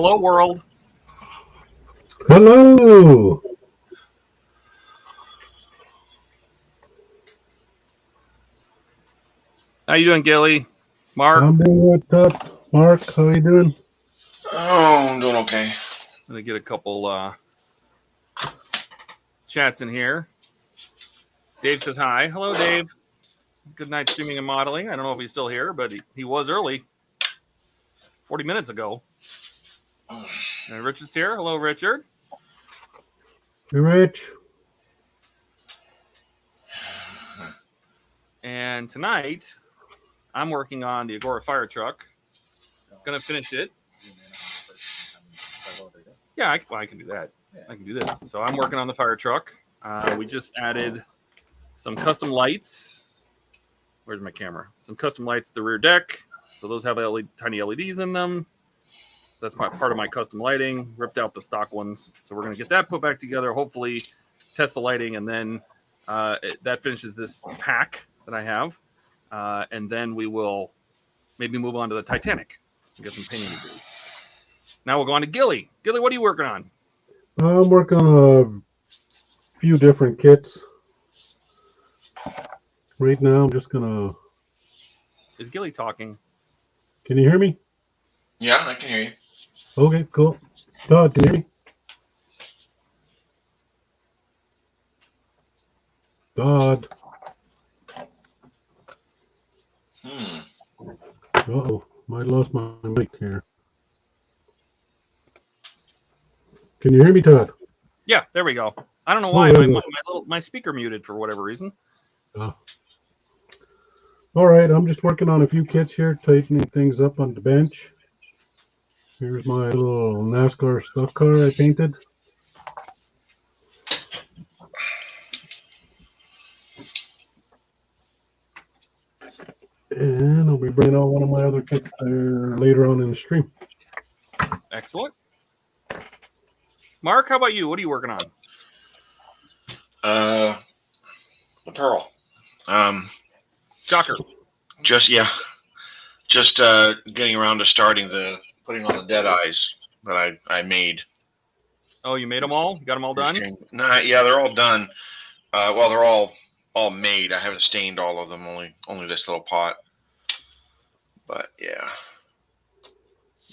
Hello, world. Hello. How you doing, Gilly? Mark? I'm doing good, Todd. Mark, how you doing? Oh, I'm doing okay. I'm gonna get a couple chats in here. Dave says hi. Hello, Dave. Good night streaming and modeling. I don't know if he's still here, but he was early. 40 minutes ago. And Richard's here. Hello, Richard. Hey, Rich. And tonight, I'm working on the Agora fire truck. Gonna finish it. Yeah, I can do that. I can do this. So I'm working on the fire truck. We just added some custom lights. Where's my camera? Some custom lights at the rear deck. So those have tiny LEDs in them. That's part of my custom lighting. Ripped out the stock ones. So we're going to get that put back together. Hopefully test the lighting. And then that finishes this pack that I have. And then we will maybe move on to the Titanic and get some painting to do. Now we'll go on to Gilly. Gilly, what are you working on? I'm working on a few different kits. Right now, I'm just gonna. Is Gilly talking? Can you hear me? Yeah, I can hear you. Okay, cool. Todd, can you hear me? Todd. Uh-oh, might lost my mic here. Can you hear me, Todd? Yeah, there we go. I don't know why my speaker muted for whatever reason. All right, I'm just working on a few kits here, tightening things up on the bench. Here's my little NASCAR stock car I painted. And I'll be bringing out one of my other kits there later on in the stream. Excellent. Mark, how about you? What are you working on? Apparel. Shocker. Just getting around to putting on the dead eyes that I made. Oh, you made them all? You got them all done? Nah, yeah, they're all done. Well, they're all made. I haven't stained all of them. Only this little pot. But yeah.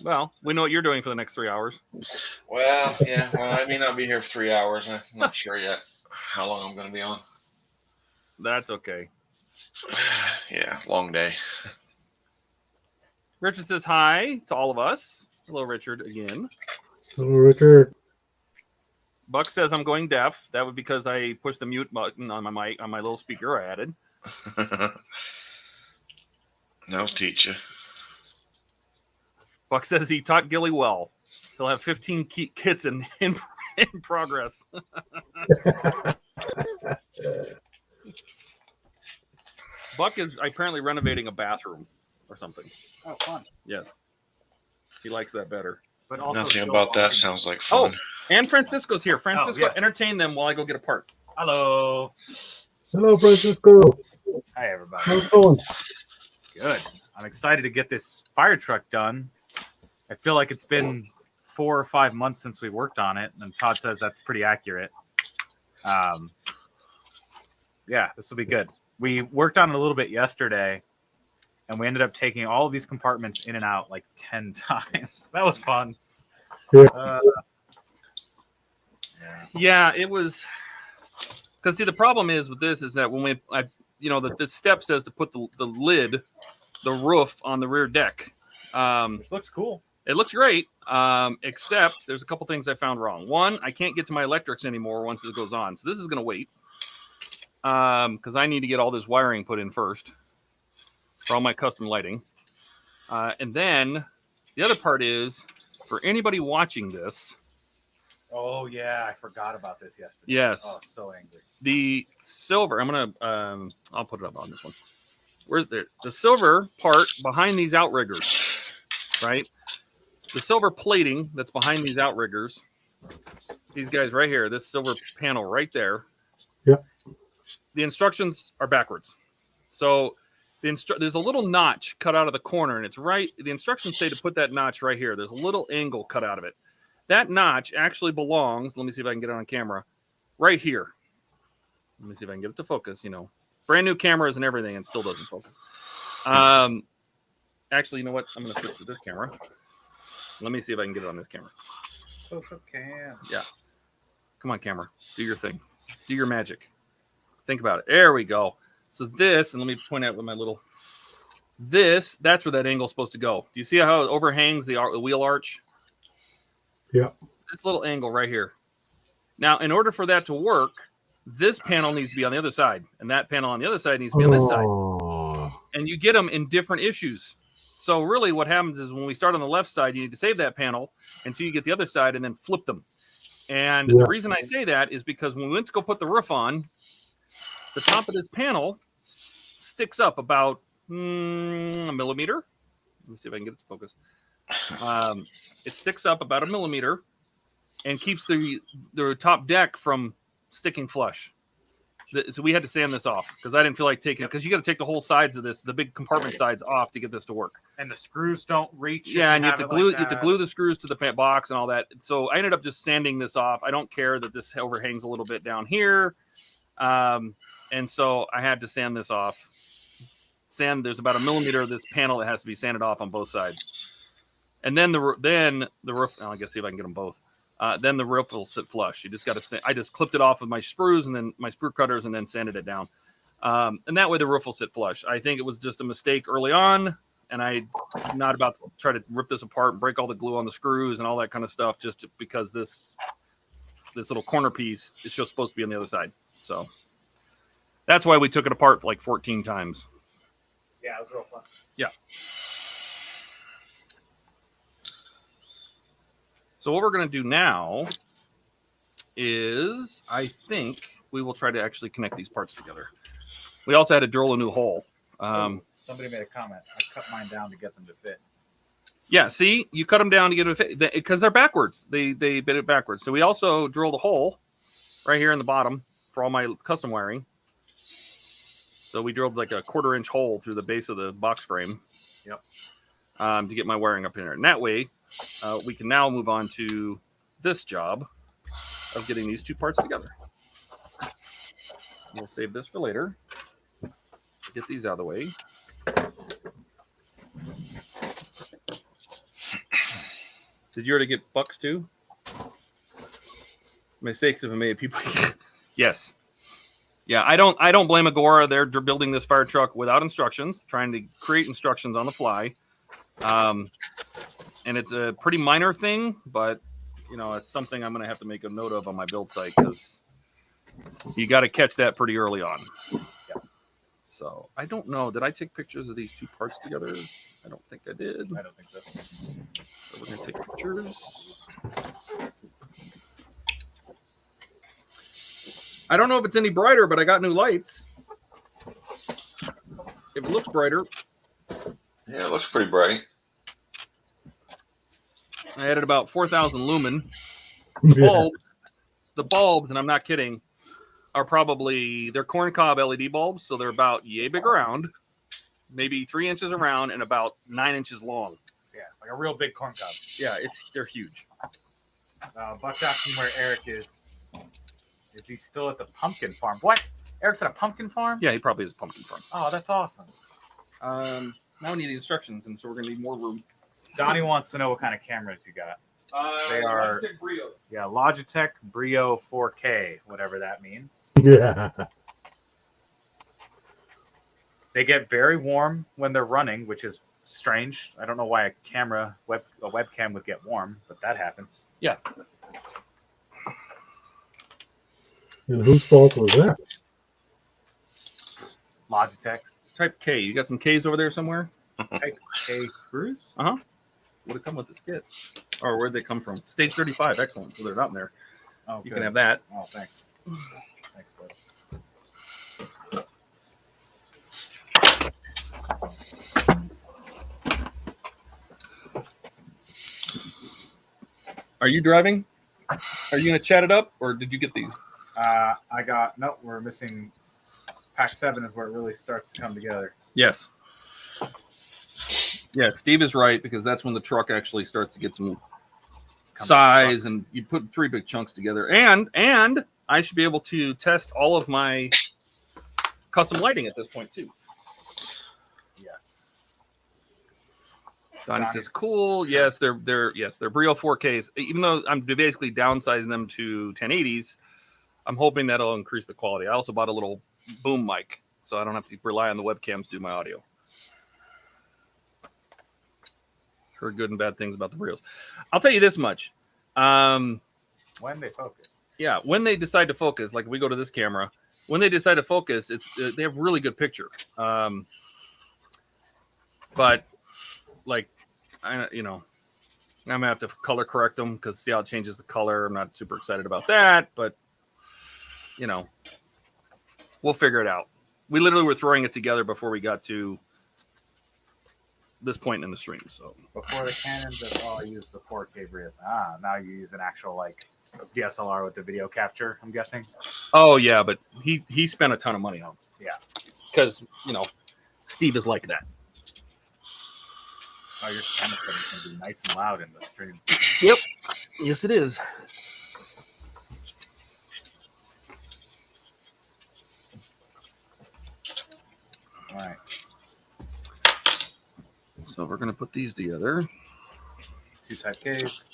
Well, we know what you're doing for the next 3 hours. Well, yeah. Well, I may not be here for 3 hours. I'm not sure yet how long I'm going to be on. That's okay. Yeah, long day. Richard says hi to all of us. Hello, Richard, again. Hello, Richard. Buck says I'm going deaf. That was because I pushed the mute button on my mic, on my little speaker I added. That'll teach you. Buck says he taught Gilly well. He'll have 15 kits in progress. Buck is apparently renovating a bathroom or something. Oh, fun. Yes. He likes that better. But also nothing about that sounds like fun. Oh, and Francisco's here. Francisco, yes. Entertain them while I go get a part. Hello. Hello, Francisco. Hi, everybody. How's it going? Good. I'm excited to get this fire truck done. I feel like it's been 4 or 5 months since we worked on it, and Todd says that's pretty accurate. Yeah, this will be good. We worked on it a little bit yesterday, and we ended up taking all of these compartments in and out like 10 times. That was fun. Yeah. Yeah, it was. Because see, the problem is with this is that when this step says to put the lid, the roof on the rear deck. This looks cool. It looks great, except there's a couple things I found wrong. One, I can't get to my electrics anymore once it goes on, so this is going to wait because I need to get all this wiring put in first for all my custom lighting. And then the other part is for anybody watching this. Oh, yeah. I forgot about this yesterday. Yes. Oh, so angry. The silver, I'm going to, I'll put it up on this one. Where's the silver part behind these outriggers, right? The silver plating that's behind these outriggers, these guys right here, this silver panel right there. Yep. The instructions are backwards. So there's a little notch cut out of the corner, and it's right. The instructions say to put that notch right here. There's a little angle cut out of it. That notch actually belongs. Let me see if I can get it on camera. Right here. Let me see if I can get it to focus. You know, brand new cameras and everything, and still doesn't focus. Actually, you know what? I'm going to switch to this camera. Let me see if I can get it on this camera. Close-up cam. Yeah. Come on, camera. Do your thing. Do your magic. Think about it. There we go. So this, and let me point out with my little, that's where that angle's supposed to go. Do you see how it overhangs the wheel arch? Yeah. This little angle right here. Now, in order for that to work, this panel needs to be on the other side, and that panel on the other side needs to be on this side. And you get them in different issues. So really what happens is when we start on the left side, you need to save that panel until you get the other side and then flip them. And the reason I say that is because when we went to go put the roof on, the top of this panel sticks up about a millimeter. Let me see if I can get it to focus. It sticks up about a millimeter and keeps the top deck from sticking flush. So we had to sand this off because I didn't feel like taking it, because you got to take the whole sides of this, the big compartment sides off to get this to work. And the screws don't reach. Yeah, and you have to glue the screws to the box and all that. So I ended up just sanding this off. I don't care that this overhangs a little bit down here. And so I had to sand this off. There's about a millimeter of this panel that has to be sanded off on both sides. And then the roof, I guess see if I can get them both. Then the roof will sit flush. You just got to. I just clipped it off with my screws and then my screw cutters and then sanded it down. And that way the roof will sit flush. I think it was just a mistake early on, and I'm not about to try to rip this apart and break all the glue on the screws and all that kind of stuff just because this little corner piece is just supposed to be on the other side. So that's why we took it apart like 14 times. Yeah, it was real fun. Yeah. So what we're going to do now is I think we will try to actually connect these parts together. We also had to drill a new hole. Somebody made a comment. I cut mine down to get them to fit. Yeah, see? You cut them down to get them to fit because they're backwards. They bit it backwards. So we also drilled a hole right here in the bottom for all my custom wiring. So we drilled like a 1/4-inch hole through the base of the box frame. Yep. To get my wiring up in there. And that way, we can now move on to this job of getting these two parts together. We'll save this for later. Get these out of the way. Did you already get bucks too? Mistakes have been made. People, yes, yeah. I don't blame Agora. They're building this fire truck without instructions, trying to create instructions on the fly. And it's a pretty minor thing, but you know, it's something I'm going to have to make a note of on my build site because you got to catch that pretty early on. Yeah. So I don't know. Did I take pictures of these two parts together? I don't think I did. I don't think so. So we're going to take pictures. I don't know if it's any brighter, but I got new lights. If it looks brighter. Yeah, it looks pretty bright. I added about 4,000 lumen. Yeah. The bulbs, and I'm not kidding, are probably, they're corncob LED bulbs, so they're about yay big around, maybe 3 inches around and about 9 inches long. Yeah, like a real big corn cob. Yeah, they're huge. Buck's asking where Eric is. Is he still at the pumpkin farm? What? Eric's at a pumpkin farm? Yeah, he probably is a pumpkin farm. Oh, that's awesome. Now we need the instructions, and so we're going to need more room. Donnie wants to know what kind of cameras you got. They are Logitech Brio. Yeah, Logitech Brio 4K, whatever that means. Yeah. They get very warm when they're running, which is strange. I don't know why a webcam would get warm, but that happens. Yeah. And whose fault was that? Logitech's. Type K. You got some Ks over there somewhere? Type K screws? Would have come with this kit. Or where'd they come from? Stage 35. Excellent. So they're not in there. Oh, You good. can have that. Oh, thanks. Thanks, bud. Are you driving? Are you going to chat it up, or did you get these? We're missing pack 7 is where it really starts to come together. Yes. Yeah, Steve is right, because that's when the truck actually starts to get some size, and you put 3 big chunks together. And I should be able to test all of my custom lighting at this point too. Yes. Donnie says, "Cool." Yes, they're Brio 4Ks. Even though I'm basically downsizing them to 1080s, I'm hoping that'll increase the quality. I also bought a little boom mic, so I don't have to rely on the webcams to do my audio. Heard good and bad things about the Brios. I'll tell you this much. When they focus. Yeah, when they decide to focus, like we go to this camera, when they decide to focus, they have really good picture. But like, I'm gonna have to color correct them, because see how it changes the color. I'm not super excited about that, but we'll figure it out. We literally were throwing it together before we got to this point in the stream. So before the Canons at all used the 4K Brios. Now you use an actual like DSLR with the video capture, I'm guessing. Oh yeah, but he spent a ton of money on it. Yeah. Because Steve is like that. Oh, your camera setting's gonna be nice and loud in the stream. Yep. Yes, it is. All right. So we're gonna put these together. 2 Type Ks.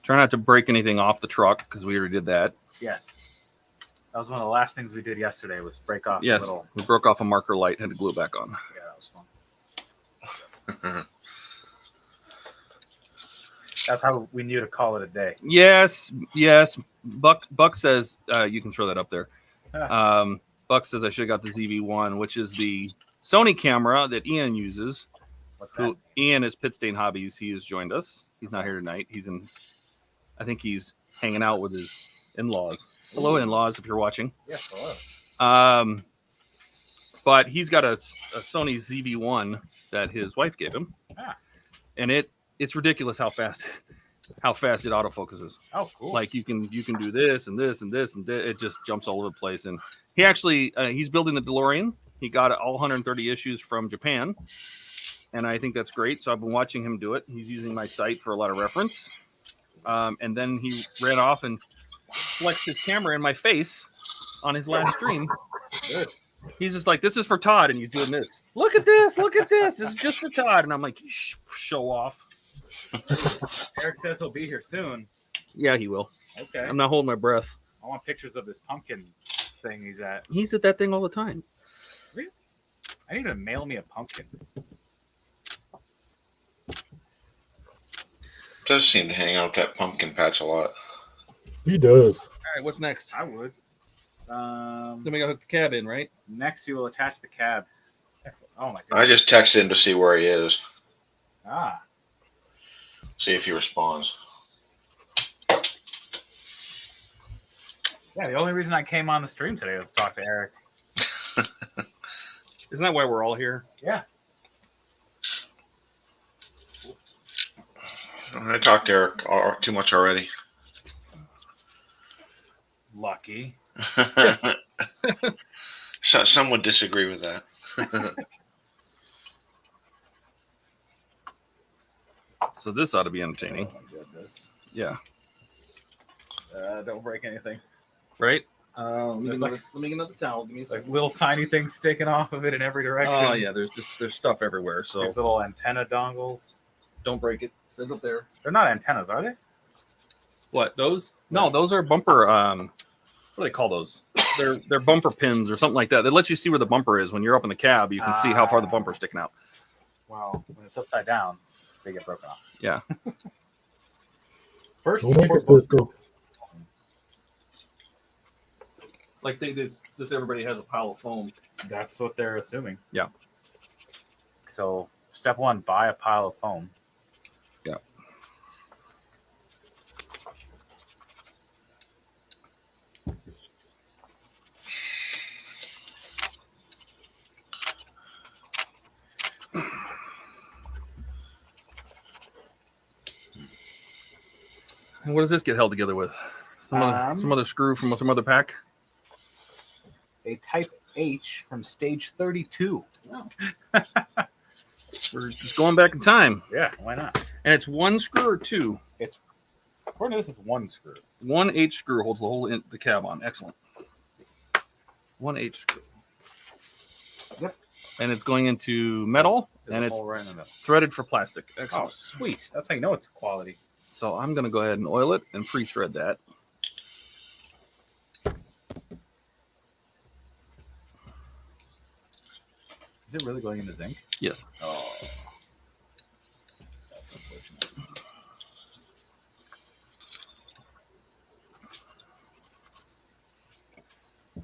Try not to break anything off the truck, because we already did that. Yes. That was one of the last things we did yesterday, was break off Yes, a little. we broke off a marker light, had to glue it back on. Yeah, that was fun. That's how we knew to call it a day. Yes. Buck says you can throw that up there. Buck says I should have got the ZV-1, which is the Sony camera that Ian uses. What's that? Ian is PITSTAIN Hobbies. He has joined us. He's not here tonight. I think he's hanging out with his in-laws. Hello, in-laws, if you're watching. Yes, hello. But he's got a Sony ZV-1 that his wife gave him, and it's ridiculous how fast it autofocuses. Oh, cool. Like you can do this and this and this and it just jumps all over the place. And he actually he's building the DeLorean. He got all 130 issues from Japan, and I think that's great. So I've been watching him do it. He's using my site for a lot of reference. And then he ran off and flexed his camera in my face on his last stream. Good. He's just like, "This is for Todd," and he's doing this. Look at this! Look at this! This is just for Todd. And I'm like, "Show off." Eric says he'll be here soon. Yeah, he will. Okay. I'm not holding my breath. I want pictures of this pumpkin thing he's at. He's at that thing all the time. Really? I need to mail me a pumpkin. Does seem to hang out with that pumpkin patch a lot. He does. All right, what's next? I would. Then we gotta hook the cab in, right? Next, you will attach the cab. Excellent. Oh my I goodness. just texted him to see where he is, Ah. see if he responds. Yeah, the only reason I came on the stream today was to talk to Eric. Isn't that why we're all here? Yeah. I talked to Eric too much already. Lucky. So, some would disagree with that. So this ought to be entertaining. Oh my goodness. Yeah. Don't break anything. Right? There's Let me get another towel. Give me a like second. little tiny things sticking off of it in every direction. Oh yeah, there's stuff everywhere. So These little antenna dongles. don't break it. Sit up there. They're not antennas, are they? What, those? No, those are bumper. What do they call those? They're bumper pins or something like that. That lets you see where the bumper is when you're up in the cab. You can see how far the bumper's sticking out. Well, when it's upside down, they get broken off. Yeah. First, Don't make it physical. Like this everybody has a pile of foam. that's what they're assuming. Yeah. So, step one: buy a pile of foam. Yeah. And what does this get held together with? Some other screw from some other pack? A Type H from stage 32. We're just going back in time. Yeah, why not? And it's one screw or two? According to this, it's one screw. One H screw holds the whole the cab on. Excellent. One H screw. Yep. And it's going into metal, There's and a it's hole right in the middle. threaded for plastic. Oh, Excellent. sweet. That's how you know it's quality. So I'm going to go ahead and oil it and pre-thread that. Is it really going into zinc? Yes. Oh. That's unfortunate.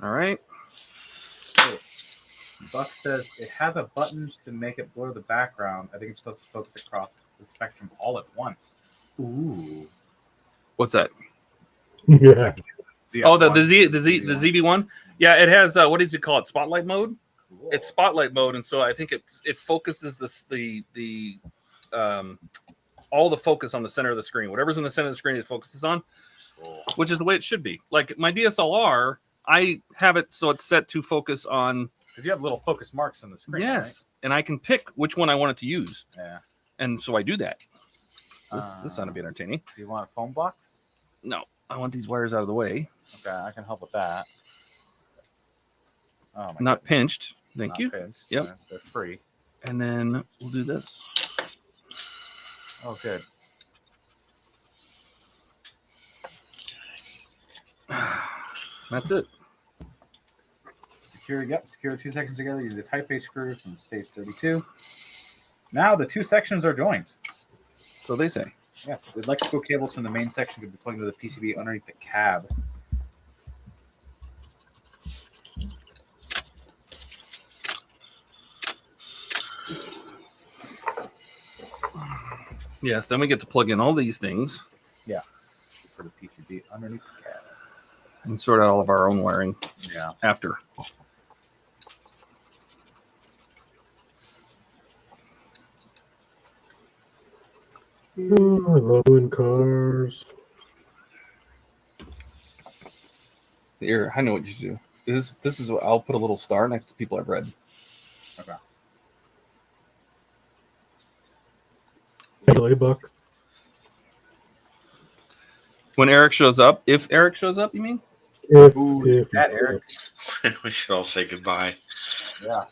All right. Buck says it has a button to make it blur the background. I think it's supposed to focus across the spectrum all at once. Ooh. What's that? Yeah. Oh, the ZB1. Yeah, it has what does it call it? Spotlight mode. Cool. It's spotlight mode, and so I think it focuses all the focus on the center of the screen. Whatever's in the center of the screen, it focuses on, Cool. which is the way it should be. Like my DSLR, I have it so it's set to focus on. Because you have little focus marks on the screen. Yes, and I can pick which one I want it to use, Right? Yeah. and so I do that. So this sounded be entertaining. Do you want a foam box? No, I want these wires out of the way, Okay, I can help with that. Oh my not goodness. pinched. Thank Not you. pinched. Yep. They're free. And then we'll do this. Oh, good. That's it. Secure 2 sections together using the Type A screw from stage 32. Now the 2 sections are joined. So they say. Yes, the electrical cables from the main section can be plugged into the PCB underneath the cab. Yes, then we get to plug in all these things For the PCB underneath the cab. and sort out all of our own wiring Yeah. after. Oh, I love doing cars. Here, I know what you should do. This is what I'll put a little star next to people I've read. Okay. Hey, Buck. When Eric shows up, if Eric shows up, you mean? If That Eric. We should all say goodbye. Yeah.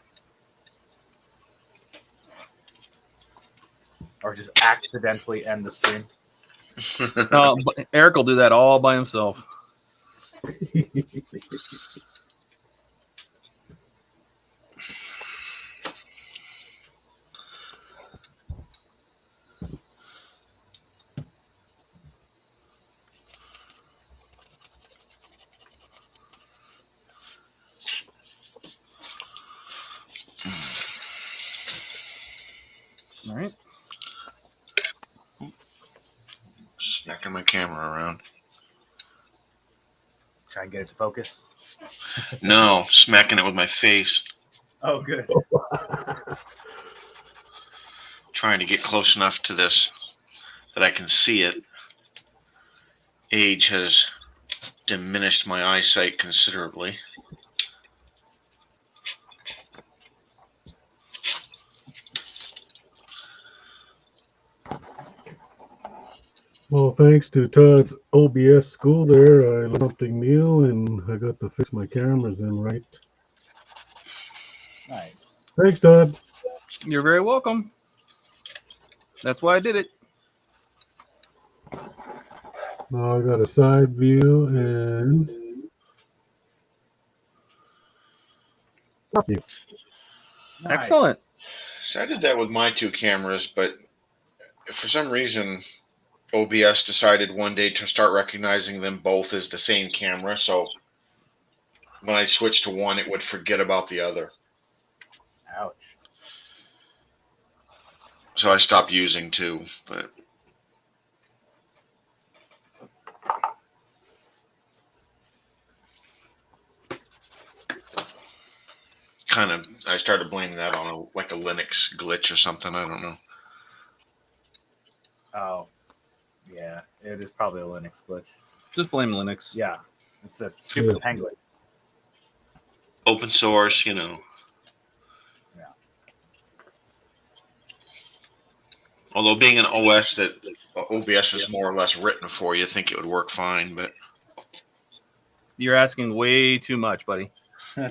Or just accidentally end the stream. But Eric will do that all by himself. All right. Smacking my camera around. Try and get it to focus. No, smacking it with my face. Oh, good. Trying to get close enough to this that I can see it. Age has diminished my eyesight considerably. Well, thanks to Todd's OBS school there, I learned something new and I got to fix my cameras in right. Nice. Thanks, Todd. You're very welcome. That's why I did it. Now I got a side view and Nice. Excellent. So I did that with my 2 cameras, but for some reason, OBS decided one day to start recognizing them both as the same camera. So when I switched to one, it would forget about the other. Ouch. So I stopped using 2, but kind of, I started blaming that on a Linux glitch or something. I don't know. Oh. Yeah, it is probably a Linux glitch. Just blame Linux. Yeah. It's a stupid penguin. open source, you know. Yeah. Although being an OS that OBS was more or less written for, you think it would work fine, but You're asking way too much, buddy.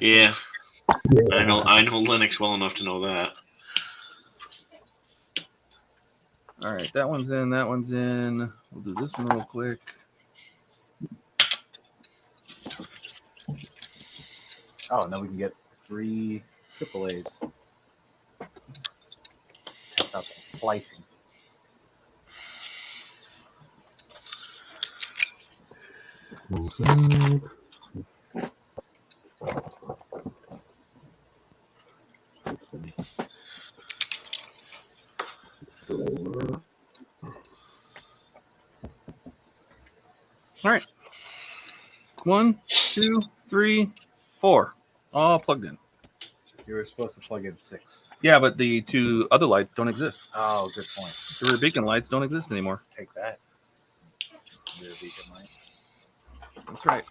yeah, I know Linux well enough to know that. All right, that one's in. That one's in. We'll do this one real quick. Oh, and then we can get 3 AAAs. Test out the flighting. All right. 1, 2, 3, 4. All plugged in. You were supposed to plug in 6. Yeah, but the 2 other lights don't exist. Oh, good point. The rear beacon lights don't exist anymore. Take that. Rear beacon light. That's right.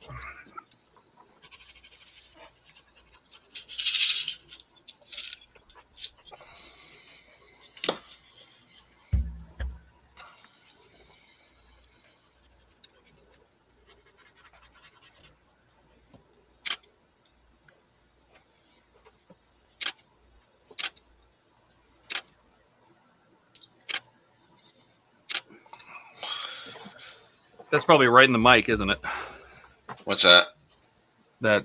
That's probably right in the mic, isn't it? What's that? That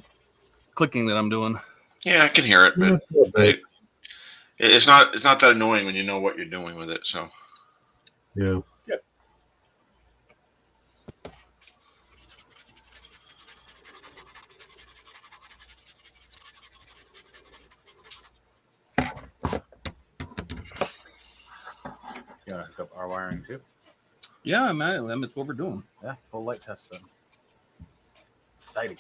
clicking that I'm doing. Yeah, I can hear it, but it's not that annoying when you know what you're doing with it. So Yeah. You want to hook up our wiring too? Yeah, man, that's what we're doing. Yeah, full light test then. Exciting.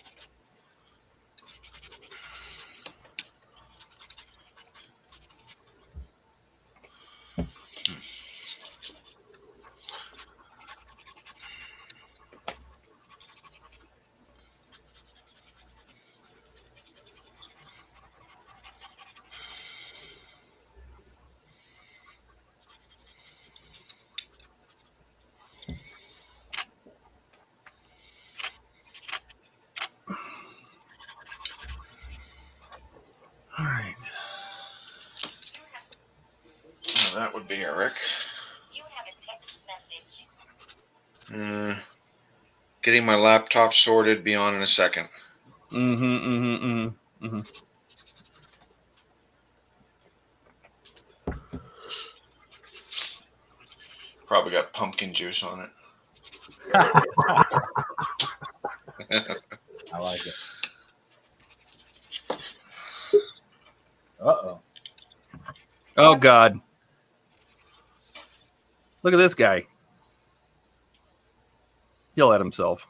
All right. oh, that would be Eric. You have a text message. Getting my laptop sorted. Be on in a second. Probably got pumpkin juice on it. I like it. Uh-oh. Oh, God. Look at this guy. He'll at himself.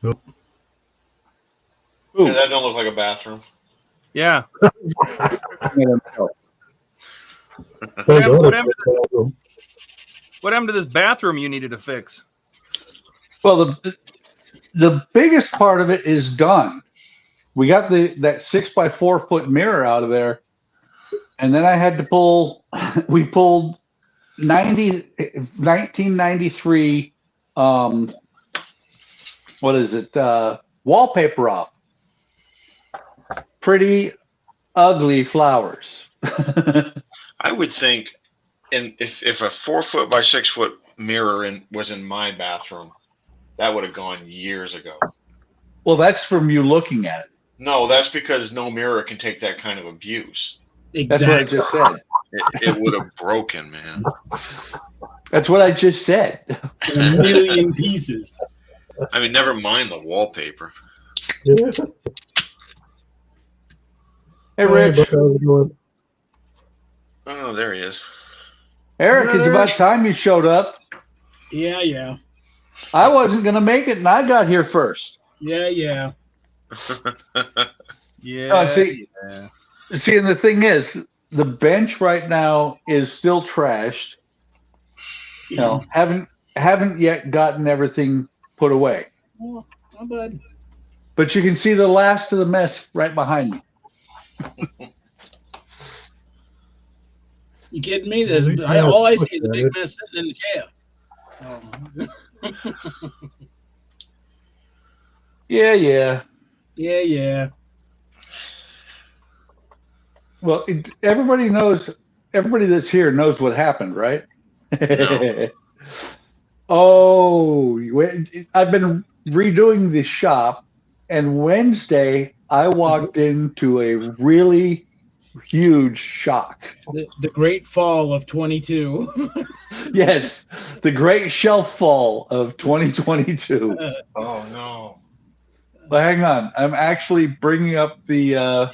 Yeah, that don't look like a bathroom. Yeah. What What happened to this bathroom you needed to fix? Well, the biggest part of it is done. We got that 6x4 foot mirror out of there, and then I had to pull. We pulled 1993. What is it? Wallpaper off. Pretty ugly flowers. I would think, and if a 4 foot by 6 foot mirror was in my bathroom, that would have gone years ago. Well, that's from you looking at it. No, that's because no mirror can take that kind of abuse. That's what I just said. It would have broken, man. That's what I just said. A million pieces. I mean, never mind the wallpaper. Hey, Rich. Oh, there he is. Eric, it's about time you showed up. Yeah. I wasn't going to make it, and I got here first. Yeah. Yeah. See, and the thing is, the bench right now is still trashed. You know, haven't yet gotten everything put away. Well, not bad. But you can see the last of the mess right behind me. You kidding me? All I see is a big man sitting in the chair. Yeah, yeah. Yeah. Well, everybody knows. Everybody that's here knows what happened, right? No. Oh, I've been redoing the shop, and Wednesday I walked into a really huge shock. The great fall of 22. Yes, the great shelf fall of 2022. Oh no. But hang on, I'm actually bringing up the.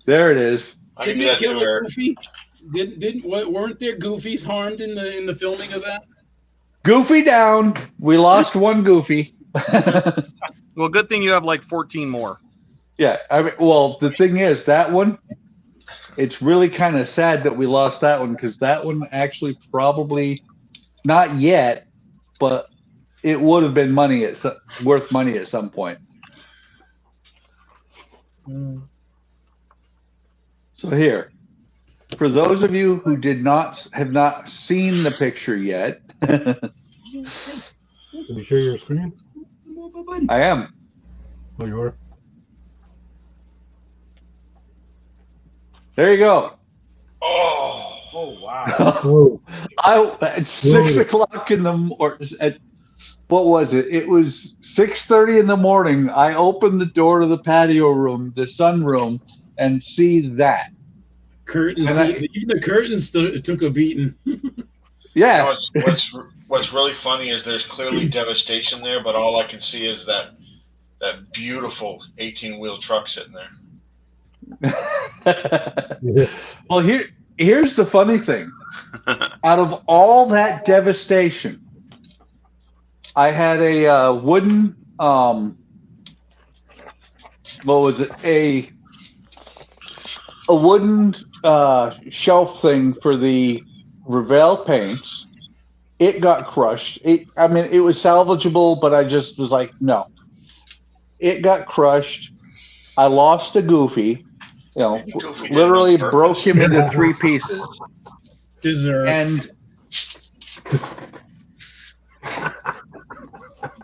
There it is. I can Didn't do it that kill too, a Eric. Goofy? Weren't there Goofies harmed in the filming of that? Goofy down. We lost one Goofy. Well, good thing you have like 14 more. Yeah, I mean, well, the thing is, that one, it's really kind of sad that we lost that one, because that one actually probably, not yet, but it would have been worth money at some point. So here, for those of you who have not seen the picture yet, Can you share your screen? I am. Oh, you are? There you go. Oh. Oh wow. Oh, At 6 o'clock in the morning, what was it? It was 6:30 in the morning. I opened the door to the patio room, the sunroom, and see that. Curtains. Even the curtains took a beating. Yeah. You know, what's really funny is there's clearly devastation there, but all I can see is that beautiful 18-wheel truck sitting there. Well, here's the funny thing. Out of all that devastation, I had a wooden what was it? A wooden shelf thing for the Revell paints. It got crushed. I mean, it was salvageable, but I just was like, no. It got crushed. I lost a Goofy. You know, Goofy did it literally on purpose. broke him into 3 pieces. Deserve. And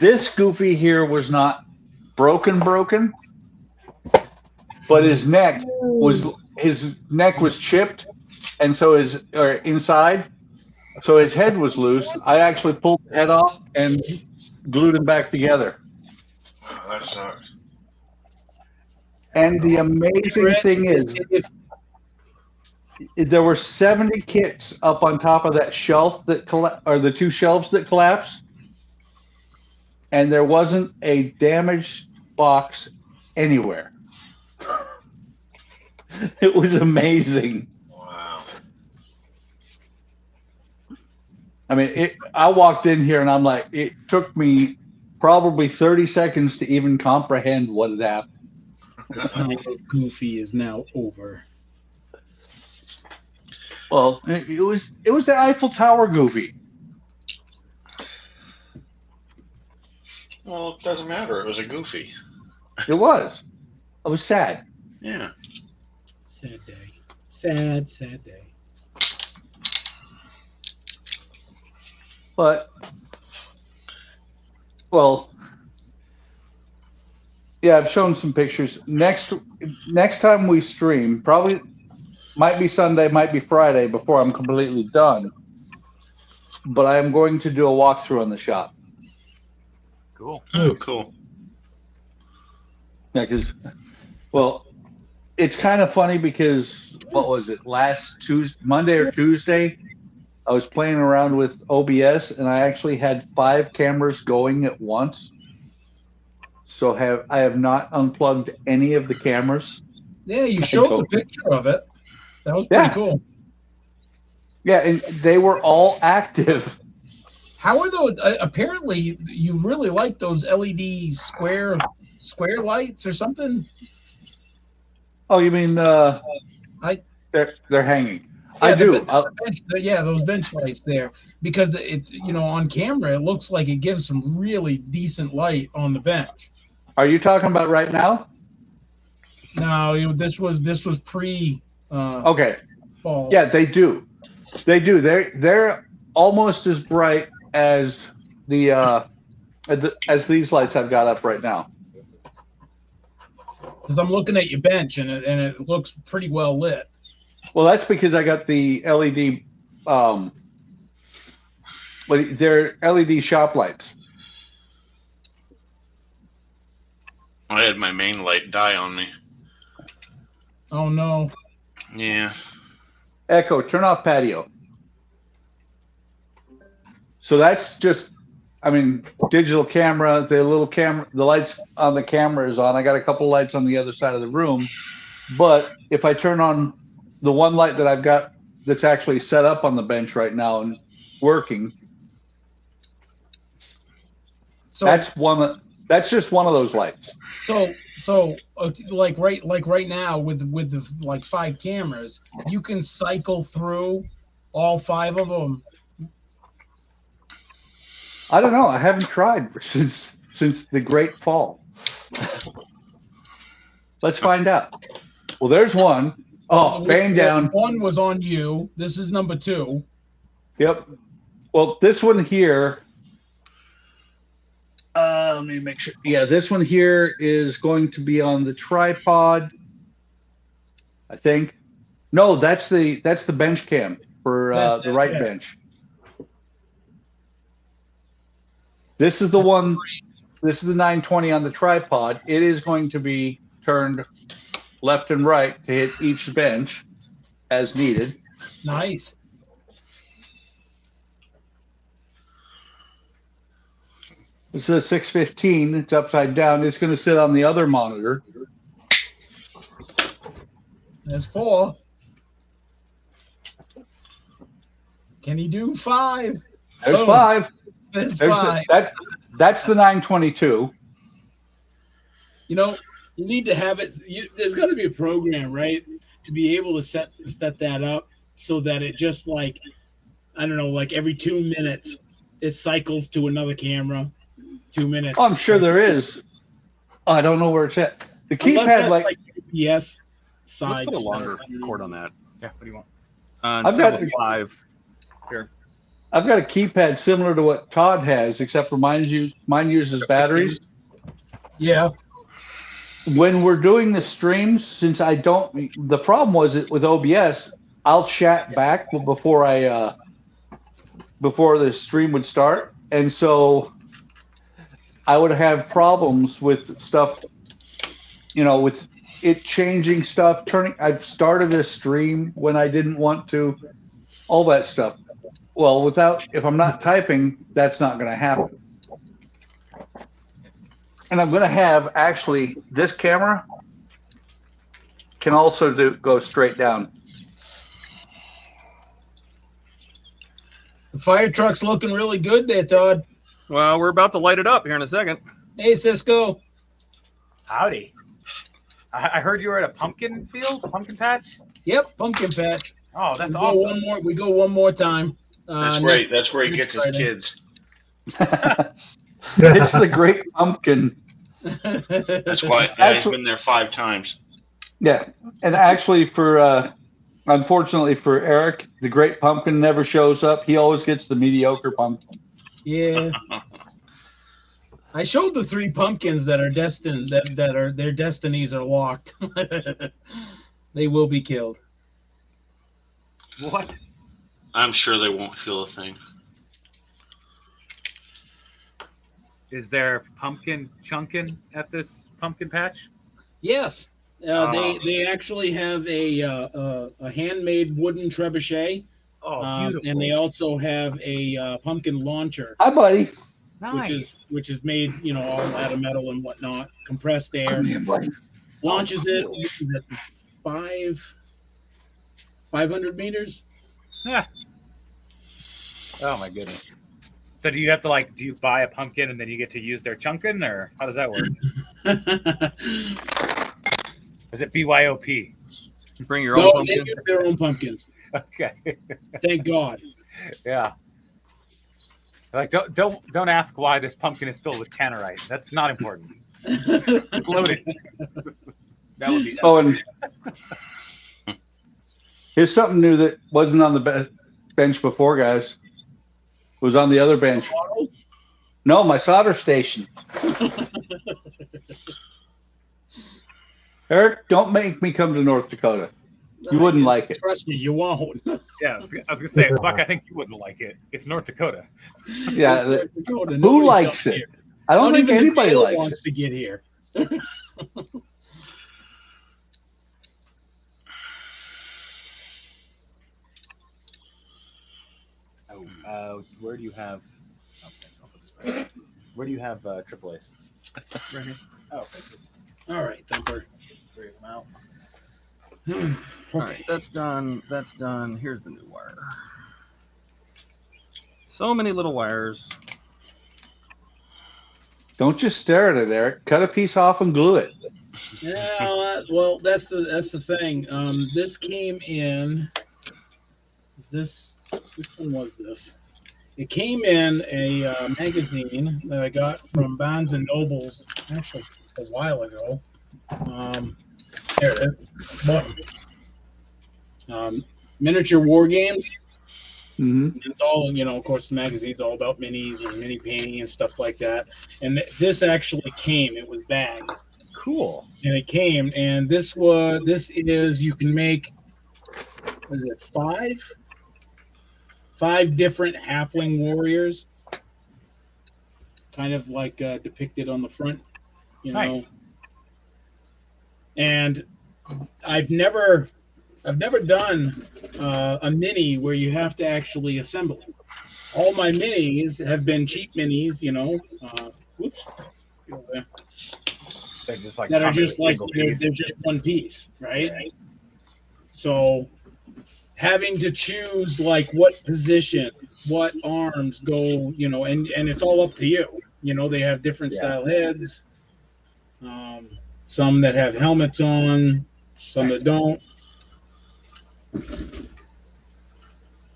this Goofy here was not broken, but his neck was chipped, and so inside, so his head was loose. I actually pulled the head off and glued him back together. Oh, that sucks. And the amazing thing is, there were 70 kits up on top of that shelf or the 2 shelves that collapsed, and there wasn't a damaged box anywhere. It was amazing. Wow. I mean, I walked in here and I'm like, it took me probably 30 seconds to even comprehend what had happened. The time of Goofy is now over. Well, it was the Eiffel Tower Goofy. Well, it doesn't matter. It was a Goofy. It was. I was sad. Yeah. Sad day. Sad day. But, well, yeah, I've shown some pictures. Next time we stream, probably might be Sunday, might be Friday before I'm completely done. But I am going to do a walkthrough on the shop. Cool. Oh, cool. Yeah, because, well, it's kind of funny because, what was it, last Monday or Tuesday, I was playing around with OBS and I actually had 5 cameras going at once. So I have not unplugged any of the cameras. Yeah, you showed the picture of it. That was pretty cool. Yeah, and they were all active. How are those? Apparently, you really like those LED square lights or something. Oh, you mean they're hanging? Yeah, I do. Those bench lights there, because it, on camera it looks like it gives some really decent light on the bench. Are you talking about right now? No, this was pre Okay. fall. Yeah, they do. They do. They're almost as bright as as these lights I've got up right now. Because I'm looking at your bench and it looks pretty well lit. Well, that's because I got the LED. But they're LED shop lights. I had my main light die on me. Oh no. Yeah. Echo, turn off patio. So that's just, I mean, digital camera, the little camera, the lights on the camera is on. I got a couple lights on the other side of the room. But if I turn on the one light that I've got that's actually set up on the bench right now and working, So that's just one of those lights. So like right now with the like 5 cameras, you can cycle through all 5 of them. I don't know. I haven't tried since the great fall. Let's find out. Well, there's one. Oh, bang down. One was on you. This is number 2. Yep. Well, this one here. Let me make sure. Yeah, this one here is going to be on the tripod, I think. No, that's the bench cam for the right bench. This is the one. This is the 920 on the tripod. It is going to be turned left and right to hit each bench as needed. Nice. This is a 615. It's upside down. It's going to sit on the other monitor. There's 4. Can he do 5? There's 5. There's There's 5. That's the 922. You know, you need to have it. There's got to be a program, right, to be able to set that up so that it just like, I don't know, like every 2 minutes it cycles to another camera. 2 minutes. Oh, I'm sure there is. Oh, I don't know where it's at. The keypad, like yes, Let's side. put a longer cord on that. Yeah, what do you want? I've Instead got of a 5. Here. I've got a keypad similar to what Todd has, except for mine uses batteries. Yeah. When we're doing the streams, since I don't, the problem was it with OBS, I'll chat back before the stream would start, and so I would have problems with stuff, with it changing stuff, I've started a stream when I didn't want to, all that stuff. Well, if I'm not typing, that's not going to happen. And I'm going to have, actually, this camera can also go straight down. The fire truck's looking really good there, Todd. Well, we're about to light it up here in a second. Hey, Cisco. Howdy. I heard you were at a pumpkin patch? Yep, pumpkin patch. Oh, that's We go awesome. we go one more time. That's where he gets his kids. It's the great pumpkin. That's why he's been there 5 times. Yeah, and actually unfortunately for Eric, the great pumpkin never shows up. He always gets the mediocre pumpkin. Yeah. I showed the 3 pumpkins that are destined that are their destinies are locked. They will be killed. What? I'm sure they won't feel a thing. Is there pumpkin chunkin at this pumpkin patch? Yes, they actually have a handmade wooden trebuchet. Oh, beautiful. And they also have a pumpkin launcher, Hi, buddy. Nice. which is made, all out of metal and whatnot, compressed air. Come here, buddy. Launches it at 500 meters. Yeah. Oh my goodness. So do you have to do you buy a pumpkin and then you get to use their chunkin, or how does that work? Is it BYOP? Bring your own No, pumpkin. they use their own pumpkins. Okay. Thank God. Yeah. Don't ask why this pumpkin is filled with tannerite. That's not important. It's loaded. That would be. Oh, and here's something new that wasn't on the bench before, guys. It was on the other bench. No, my solder station. Eric, don't make me come to North Dakota. You wouldn't like it. Trust me, you won't. Yeah, I was gonna say, Buck. I think you wouldn't like it. It's North Dakota. Yeah, North Dakota, who nobody's likes down it? here. I don't Not think even the anybody Dale likes wants it. to get here. Where do you have? Oh, thanks, I'll put this back. Where do you have AAA's? Right here. Oh, okay. All right, Thumper. 3 of them out. All right, that's done. That's done. Here's the new wire. So many little wires. Don't just stare at it, Eric. Cut a piece off and glue it. Yeah, well, that's the thing. This came in. Is this? Which one was this? It came in a magazine that I got from Barnes and Nobles, actually a while ago. There it is. Button. Miniature war games. Mm-hmm. It's all, of course, the magazine's all about minis and mini painting and stuff like that. And this actually came. It was bagged. Cool. And it came, and this is, you can make, what is it, five different halfling warriors, kind of like depicted on the front, Nice. And I've never done a mini where you have to actually assemble them. All my minis have been cheap minis, whoops, They're just like that are come in a just like single they're piece. just one piece, right? So having to choose like what position, what arms go, and it's all up to you. They have different style heads. Some that have helmets on, some that don't.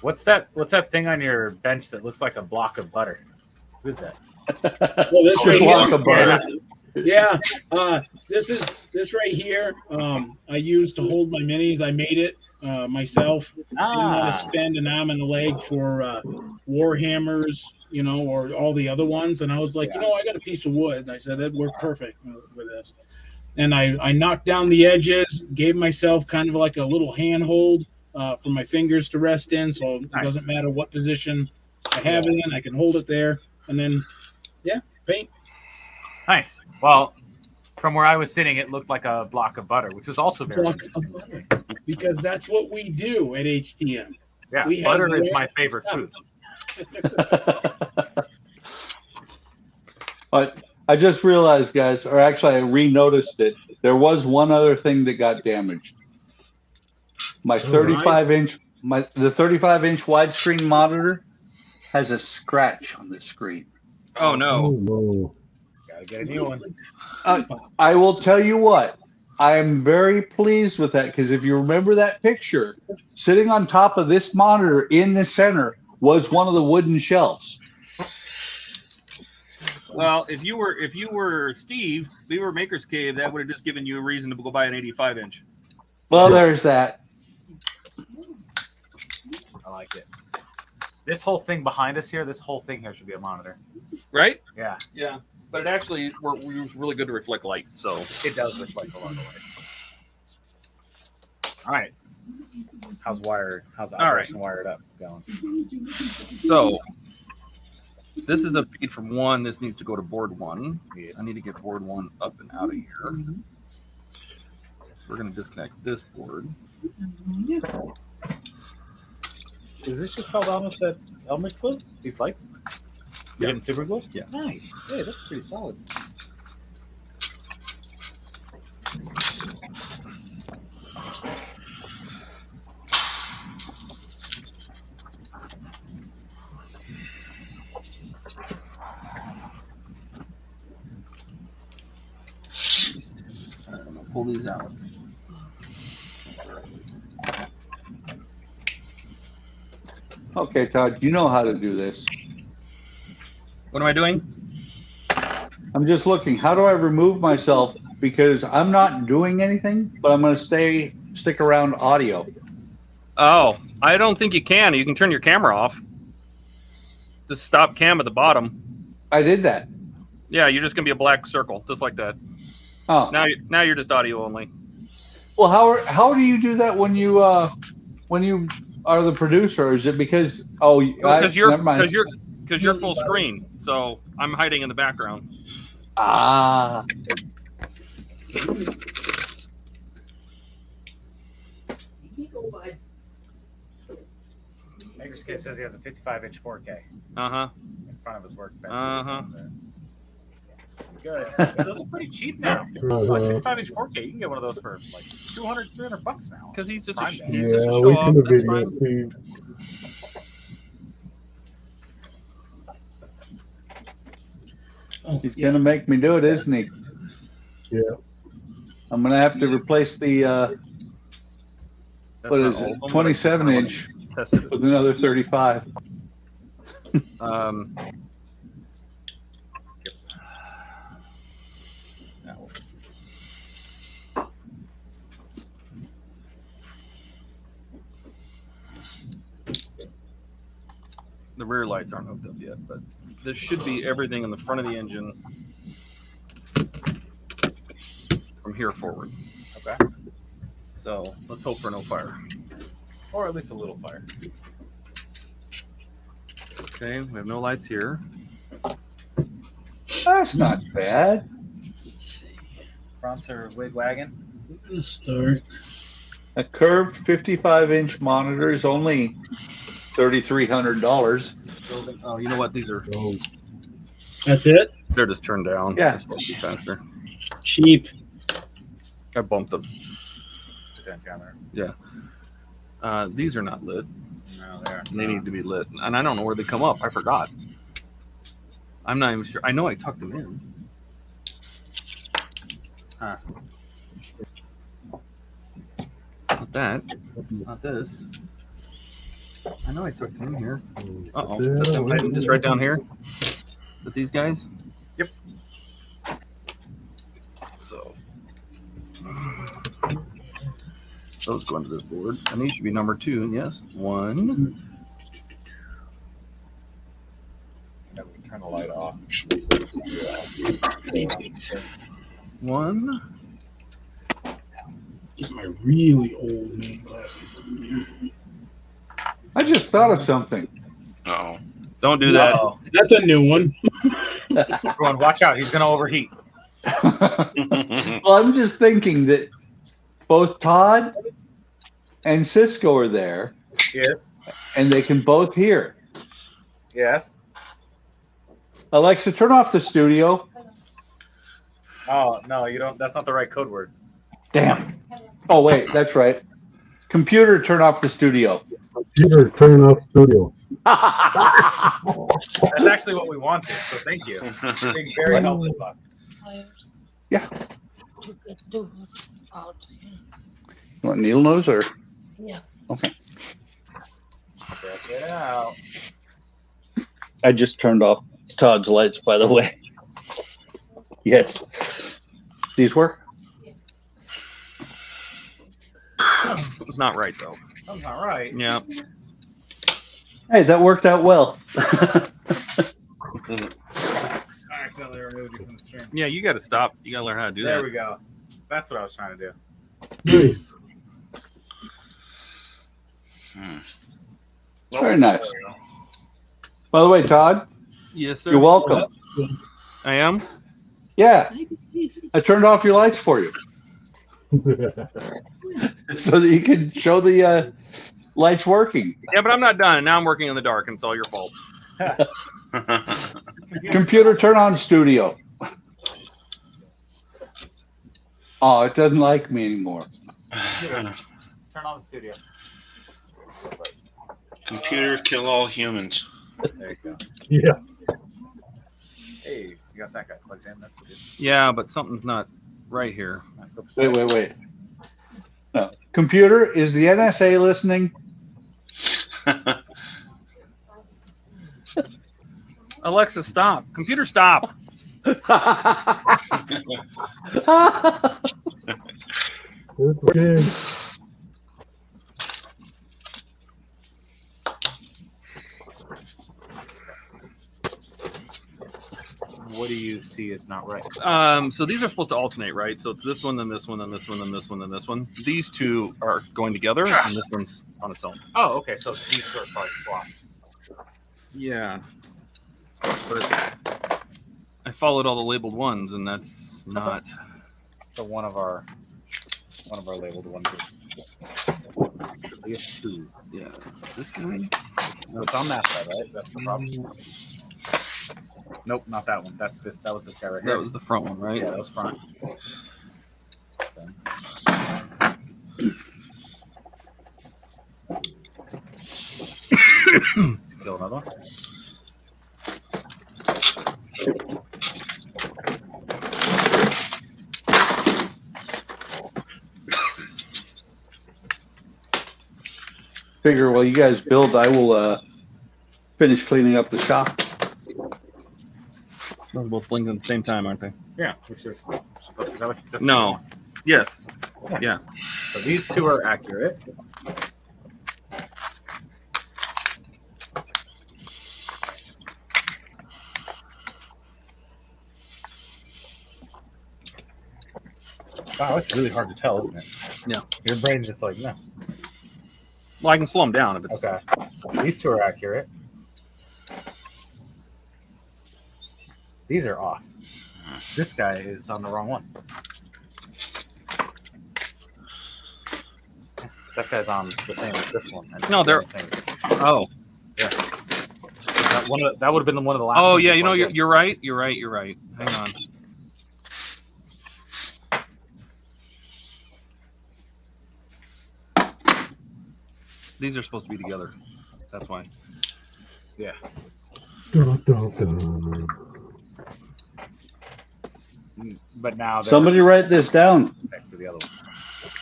What's that thing on your bench that looks like a block of butter? Who's that? Well, this right Block here. of butter. Yeah. This right here. I used to hold my minis. I made it myself. Didn't want to spend an arm and a leg for Warhammers, or all the other ones. And I was like, I got a piece of wood. And I said that'd work perfect with this. And I knocked down the edges, gave myself kind of like a little handhold for my fingers to rest in, so it doesn't matter what position I have it in, I can hold it there, and then, paint. Nice. Well, from where I was sitting, it looked like a block of butter, which was also very interesting. Because that's what we do at HTM. Yeah, We have butter is the my favorite food. But I just realized, guys, or actually I re-noticed it. There was one other thing that got damaged. My 35-inch, the 35-inch widescreen monitor has a scratch on the screen. Oh no! no. Gotta get a new one. I will tell you what. I am very pleased with that because if you remember that picture, sitting on top of this monitor in the center was one of the wooden shelves. Well, if you were Steve, we were Maker's Cave, that would have just given you a reason to go buy an 85-inch. Well, there's that. I like it. This whole thing behind us here, this whole thing here should be a monitor. Right? Yeah, Yeah. But it actually was really good to reflect light. So it does reflect a lot of light. All right. How's the operation wired up going? So this is a feed from 1. This needs to go to board 1. Yes. I need to get board 1 up and out of here. So we're going to disconnect this board. Is this just held on with the Elmer's glue? These lights? You didn't super glue? Yeah. Nice. Hey, that's pretty solid. I'm going to pull these out. Okay, Todd, you know how to do this. What am I doing? I'm just looking. How do I remove myself because I'm not doing anything, but I'm going to stick around audio. Oh, I don't think you can. You can turn your camera off. Just stop cam at the bottom. I did that. Yeah, you're just gonna be a black circle, just like that. Oh, Now you're just audio only. well, how do you do that when you are the producer? Or is it because Because never mind. you're full screen, so I'm hiding in the background. Ah, Makerscape says he has a 55-inch 4K Uh-huh. in front of his workbench. Uh-huh. Good. Those are pretty cheap now. 55-inch 4K, you can get one of those for like $200, $300 now. Because he's just Prime Day. he's just a Yeah, show we off. seen the That's video, fine. Steve. Oh, he's yeah. gonna make me do it, isn't he? Yeah. I'm gonna have to replace the That's what not is all it, of them, but 27 I inch tested it. with another 35. Now we'll just do this. The rear lights aren't hooked up yet, but this should be everything in the front of the engine from here forward. Okay. So let's hope for no fire. Or at least a little fire. Okay, we have no lights here. That's not bad. Let's see. Fronts are wig wagon. I'm gonna start. A curved 55-inch monitor is only $3,300. Oh, you know what? These are Oh, That's it. they're just turned down. Yeah. They're supposed to be faster. Cheap. I bumped them. Ten camera. These are not lit. No, they are. They need to be lit, and I don't know where they come up. I forgot. I'm not even sure. I know I tucked them in. Huh. It's not that. It's not this. I know I tucked them in here. Uh-oh. Yeah, Is that them hiding just right down here? Is that these guys? Yep. So those go into this board, and these should be number 2. Yes, 1. Yeah, we can turn the light off. 1. Get my really old man glasses on here. I just thought of something. Uh-oh. Don't do that. Uh-oh. That's a new one. Everyone, watch out. He's going to overheat. Well, I'm just thinking that both Todd and Cisco are there, Yes. and they can both hear. Yes. Alexa, turn off the studio. Oh, no, you don't. That's not the right code word. Damn. Oh, wait, that's right. Computer, turn off the studio. Computer, turn off studio. That's actually what we wanted, so thank you. You're being very helpful, Buck. Yeah. You could do it out. What, Neil knows, or? Yeah. Okay. Check it out. I just turned off Todd's lights, by the way. Yes. These work? It's not right though. That's not right. Yeah. Hey, that worked out well. I accidentally removed you from the stream. Yeah, you got to stop. You got to learn how to do There that. we go. That's what I was trying to do. Nice. Very nice. By the way, Todd, Yes, sir. you're welcome. I am. Yeah, I turned off your lights for you so that you can show the lights working. Yeah, but I'm not done. Now I'm working in the dark, and it's all your fault. Computer, turn on studio. Oh, it doesn't like me anymore. Turn on the studio. Computer, kill all humans. There you go. Yeah. Hey, you got that guy plugged in. That's good. Yeah, but something's not right here. Wait. No. Computer, is the NSA listening? Alexa, stop. Computer, stop. Okay. What do you see is not right? So these are supposed to alternate, right? So it's this one, then this one, then this one, then this one, then this one. These two are going together, and this one's on its own. Oh, okay. So these two are probably swapped. Yeah. But I followed all the labeled ones, and that's not. So one of our labeled ones. So we have two. Yeah. This guy. So it's on that side, right? That's the problem. Nope, not that one. That's this. That was this guy right here. That was the front one, right? Yeah, that was front. Kill another one. Figure while you guys build, I will finish cleaning up the shop. Those are both blinking at the same time, aren't they? Yeah, which is that what you, No. Yes. Yeah. So these two are accurate. Wow, it's really hard to tell, isn't it? Yeah. Your brain's just like, no. Well, I can slow them down if it's. Okay. These two are accurate. These are off. This guy is on the wrong one. That guy's on the same as this one. And No, they're. the same. Oh. Yeah. That would have been one of the last. Oh ones yeah, that you know plugged in. you're right. You're right. You're right. Hang on. These are supposed to be together. That's why. Yeah. Dun, dun, dun. But now they're Somebody write this down. back to the other one.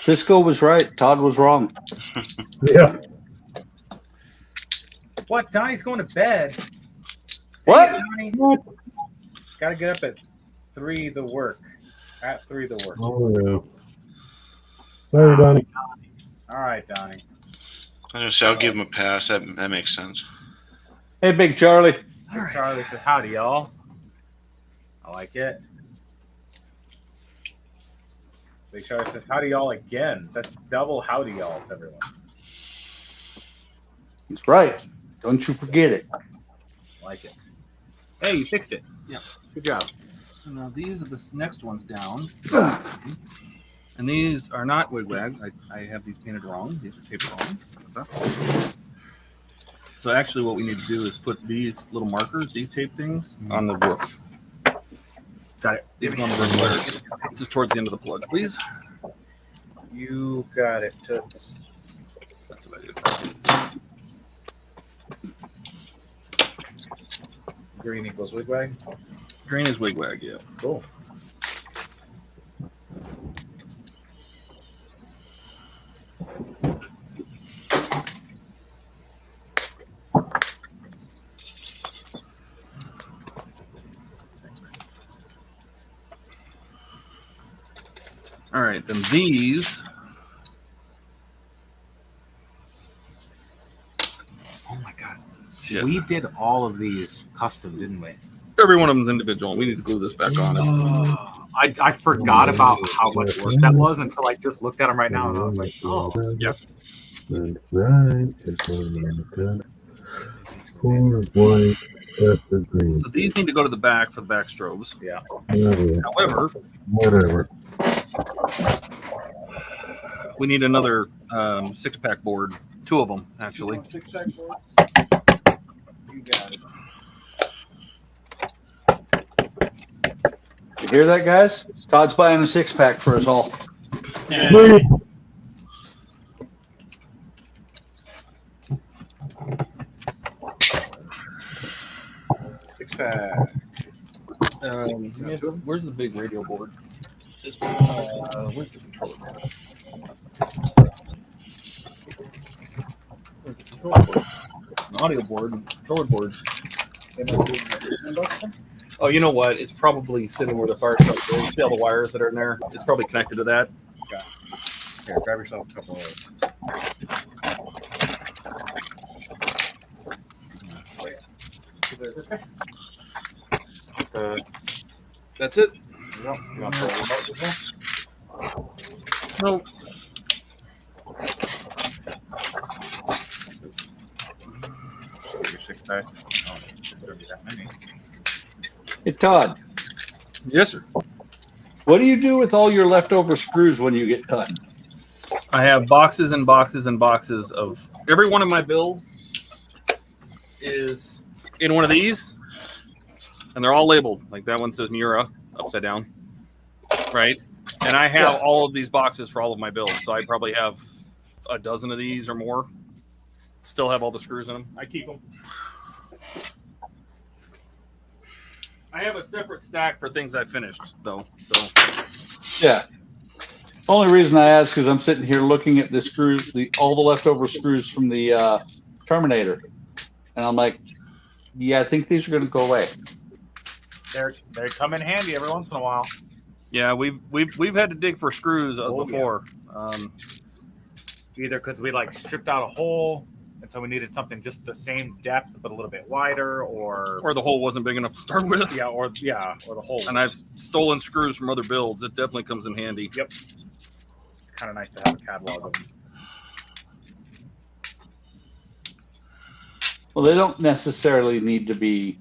Cisco was right. Todd was wrong. Yeah. What? Donnie's going to bed. What? Dang it, Donnie. What? Gotta get up at 3 to work. At 3 to work. Oh yeah. Sorry, Donnie. All right, Donnie. I was gonna say I'll give him a pass. That makes sense. Hey, Big Charlie. Charlie said, howdy, y'all. I like it. Big Charlie says, howdy, y'all again. That's double howdy, y'alls, everyone. He's right. Don't you forget it. I like it. Hey, you fixed it. Yeah. Good job. So now these are the next ones down, and these are not wigwags. I have these painted wrong. These are taped wrong. So actually, what we need to do is put these little markers, these tape things, on the roof. Got it. These are on the roof letters. Just towards the end of the plug, please. You got it, Toots. That's what I did. Green equals wigwag. Green is wigwag, yeah. Cool. All right, then these. Oh my god. Shit. We did all of these custom, didn't we? Every one of them is individual. We need to glue this back on. I forgot about how much work that was until I just looked at them right now and I was like, oh, Yep. Right. It's good. 4 white, after green. So these need to go to the back for the back strobes. yeah. However, Whatever. we need another 6-pack board. 2 of them, actually. 6-pack boards? You got it. You hear that, guys? Todd's buying a 6-pack for us all. Sweet. Six-pack. Where's the big radio board? Where's the controller board? Where's the controller board? An audio board and controller board. Oh, you know what? It's probably sitting where the fire truck is. See all the wires that are in there? It's probably connected to that. Here, grab yourself a couple of. That's it. You want to throw a remote as well? No. Your 6 packs. Oh, there'll be that many. Hey, Todd, Yes, sir. what do you do with all your leftover screws when you get done? I have boxes and boxes and boxes of every one of my builds is in one of these, and they're all labeled. Like that one says Mura upside down, right? And I have all of these boxes for all of my builds, so I probably have a dozen of these or more. Still have all the screws in them. I keep them. I have a separate stack for things I finished, though. So Yeah. Only reason I ask is I'm sitting here looking at the screws, all the leftover screws from the Terminator, and I'm like, yeah, I think these are going to go away. They come in handy every once in a while. yeah, we've had to dig for screws before. Either because we like stripped out a hole, and so we needed something just the same depth but a little bit wider, or The hole wasn't big enough to start with. or the hole. And I've stolen screws from other builds. It definitely comes in handy. Yep. It's kind of nice to have a catalog of them. Well, they don't necessarily need to be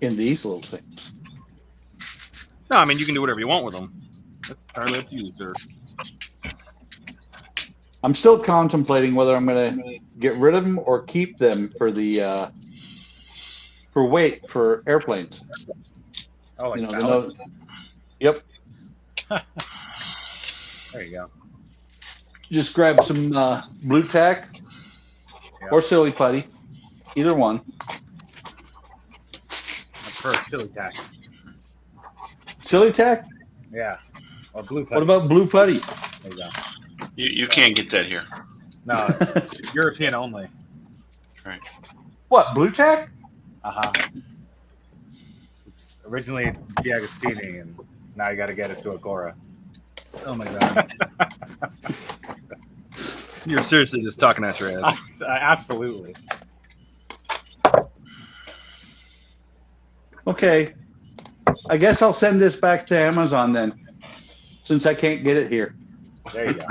in these little things. No, I mean you can do whatever you want with them. That's entirely up to you, sir. I'm still contemplating whether I'm going to get rid of them or keep them for the for weight for airplanes. Oh, like You know, ballast? Yep. There you go. Just grab some blue tack or silly putty, either one. I prefer silly tack. Silly tack? Yeah. Or blue putty. What about blue putty? There you go. You can't get that here. No, it's European only. Right. What, blue tack? It's originally D'Agostini, and now you got to get it to Agora. Oh my god. You're seriously just talking at your ass. Absolutely. Okay. I guess I'll send this back to Amazon then, since I can't get it here. There you go.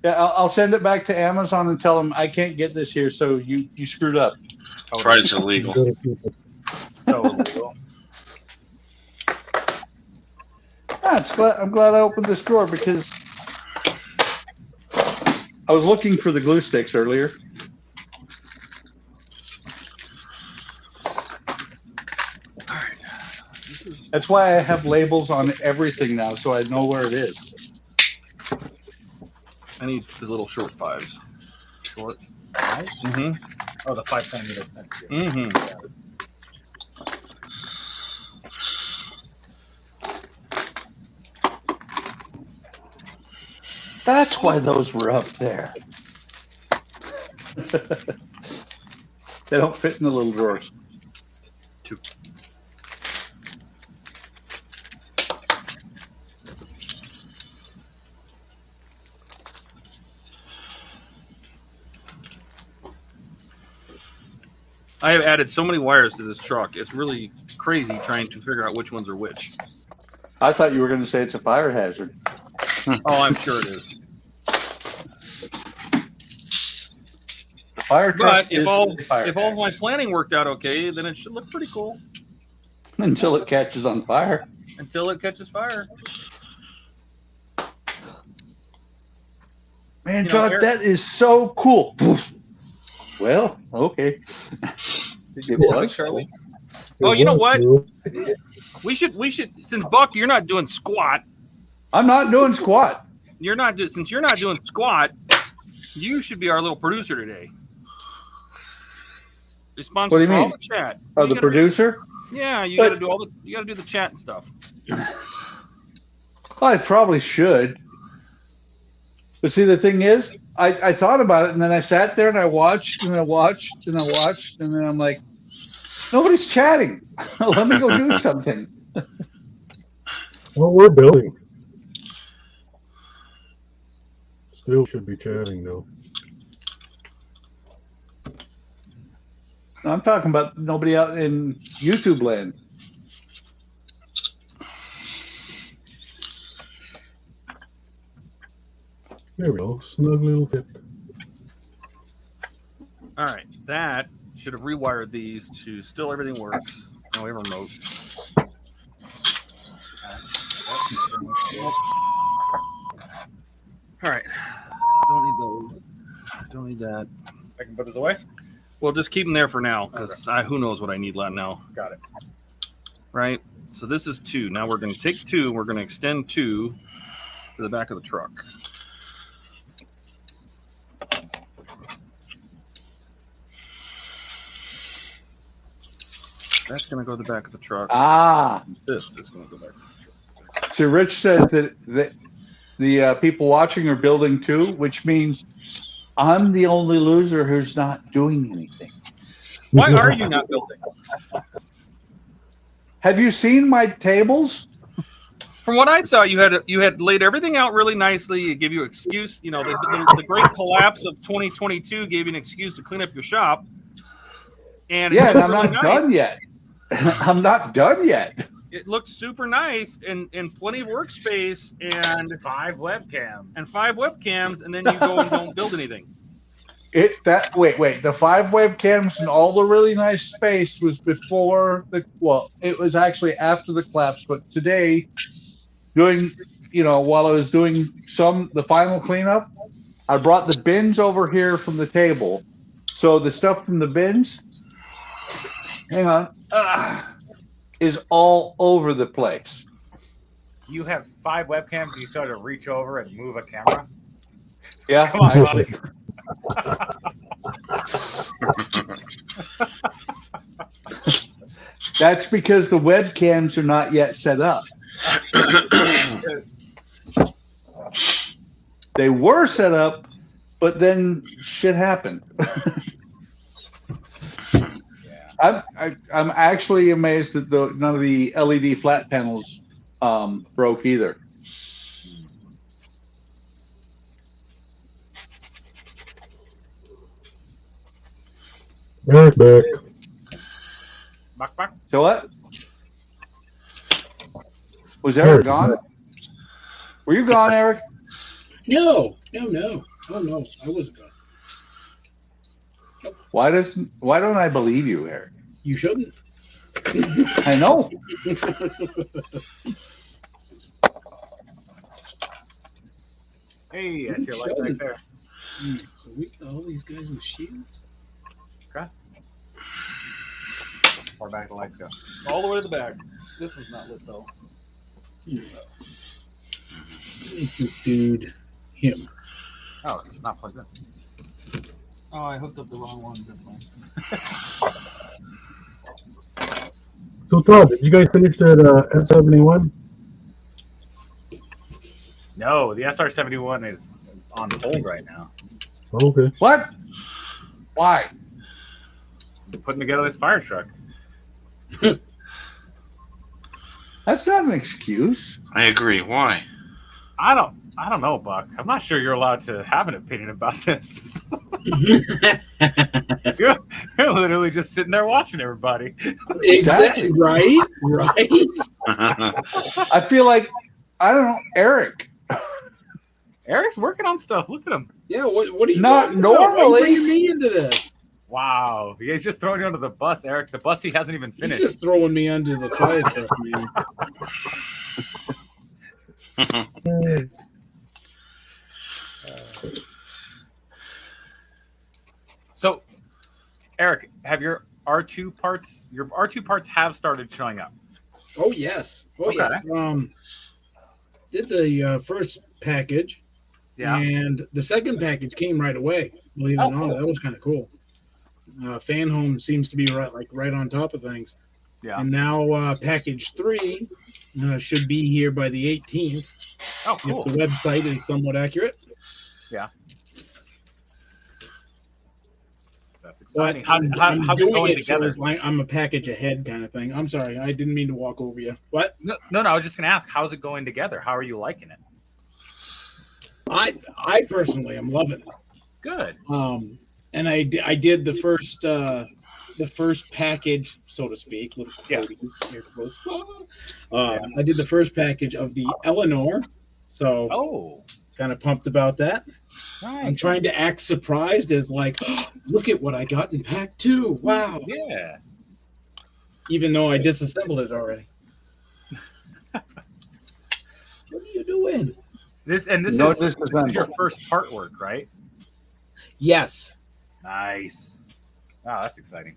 Yeah, I'll send it back to Amazon and tell them I can't get this here, so you screwed up. That's right, it's illegal. So illegal. I'm glad I opened this drawer because I was looking for the glue sticks earlier. That's why I have labels on everything now, so I know where it is. I need the little short fives. Short. Right? Mm-hmm. Oh, the 5 centimeter. Mm-hmm. That's why those were up there. They don't fit in the little drawers. Two. I have added so many wires to this truck. It's really crazy trying to figure out which ones are which. I thought you were going to say it's a fire hazard. Oh, I'm sure it is. The fire truck But if is all a fire if all hazard. my planning worked out okay, then it should look pretty cool Until it catches on fire. until it catches fire. Man, You know, Todd, Eric- that is so cool. Well, okay. It was Charlie? Oh, you know what? We should since Buck, you're not doing squat. I'm not doing squat. Since you're not doing squat, you should be our little producer today. Responsible What do you for all mean? the chat. Oh, You the gotta- producer? Yeah, you But- gotta do the chat and stuff. I probably should. But see, the thing is, I thought about it, and then I sat there and I watched and I watched and I watched, and then I'm like, nobody's chatting. Let me go do something. Well, we're building. Still should be chatting though. I'm talking about nobody out in YouTube land. There we go. Snug little fit. All right, that should have rewired these to still everything works. No, we have a remote. All right, don't need those. Don't need that. I can put this away. Well, just keep them there for now, because who knows what I need now. Got it. Right. So this is 2. Now we're going to take 2. We're going to extend 2 to the back of the truck. That's going to go to the back of the truck. Ah. This is going to go back to the truck. So Rich says that the people watching are building too, which means I'm the only loser who's not doing anything. Why are you not building? Have you seen my tables? From what I saw, you had laid everything out really nicely. It gave you an excuse. You know, the great collapse of 2022 gave you an excuse to clean up your shop. And yeah, and I'm really not done yet. I'm not done yet. It looks super nice and plenty of workspace and 5 webcams. And 5 webcams, and then you go and don't build anything. Wait, the 5 webcams and all the really nice space was before it was actually after the collapse, but today while I was doing the final cleanup, I brought the bins over here from the table. So the stuff from the bins, hang on, is all over the place. You have 5 webcams. You start to reach over and move a camera. Yeah, Come on, buddy. That's because the webcams are not yet set up. They were set up, but then shit happened. I'm actually amazed that none of the LED flat panels broke either. Eric back. Back. So what? Was Eric gone? Were you gone, Eric? No. Oh no, I wasn't gone. Why don't I believe you, Eric? You shouldn't. I know. Hey, I see a light right there. So we got all these guys with shields. Okay. Or back the lights go. All the way to the back. This one's not lit, though. Make this dude him. Oh, it's not plugged in. Oh, I hooked up the wrong one. That's fine. So Todd, did you guys finish that F-71? No, the SR-71 is on hold right now. Okay. What? Why? Putting together this fire truck. That's not an excuse. I agree. Why? I don't know, Buck. I'm not sure you're allowed to have an opinion about this. You're literally just sitting there watching everybody. Exactly. Right. I feel like, I don't know, Eric. Eric's working on stuff. Look at him. Yeah. What are you Not talking about? Why are you normally. bringing me into this? Wow. He's just throwing you under the bus, Eric. The bus he hasn't even He's finished. just throwing me under the fire truck, man. So, Eric, have your R2 parts have started showing up? Oh yes. Yes. Did the first package. Yeah. And the second package came right away. Believe it or not, cool. that was kind of cool. Fan Home seems to be right on top of things. Yeah. And now package 3 should be here by the 18th. Oh, cool. If the website is somewhat accurate. That's But exciting. I'm How's it doing going it so together? it's like I'm a package ahead kind of thing. I'm sorry, I didn't mean to walk over you. What? No, I was just gonna ask, how's it going together? How are you liking it? I personally am loving it. Good. And I did the first package, so to speak, little quotes, air quotes. I did the first package of the Eleanor, so Oh, kind of pumped about that. nice. I'm trying to act surprised as like, oh, look at what I got in pack 2. Wow. Yeah. Even though I disassembled it already. What are you doing? This No, is your first part work, right? Yes. Nice. Wow, that's exciting.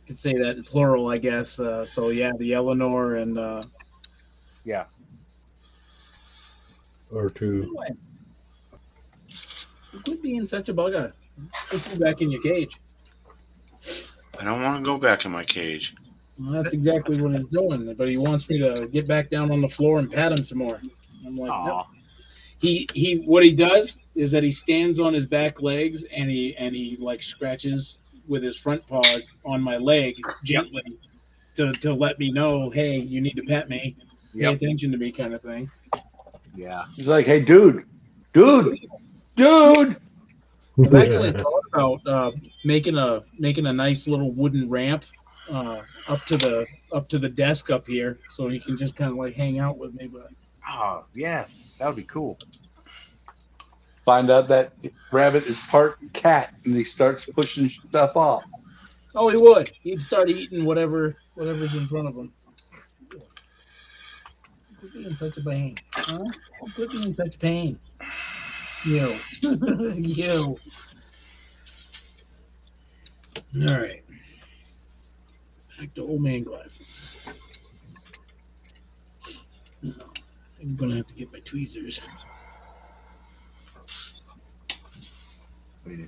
Could say that in plural, I guess. So yeah, the Eleanor and Yeah. Or two. Quit being such a bugger. Put you back in your cage. I don't want to go back in my cage. Well, that's exactly what he's doing, but he wants me to get back down on the floor and pat him some more. I'm like, Aw. no. He what he does is that he stands on his back legs and he like scratches with his front paws on my leg gently to let me know, hey, you need to pet me, pay attention to me, kind of thing. Yeah. He's like, hey, dude. I've actually thought about making a nice little wooden ramp up to the desk up here, so he can just kind of like hang out with me. But Oh, yes. That would be cool. Find out that rabbit is part cat, and he starts pushing stuff off. oh, he would. He'd start eating whatever's in front of him. Quit being such a pain, huh? Quit being such a pain. You, you. All right. Back to old man glasses. I'm gonna have to get my tweezers. What do you do?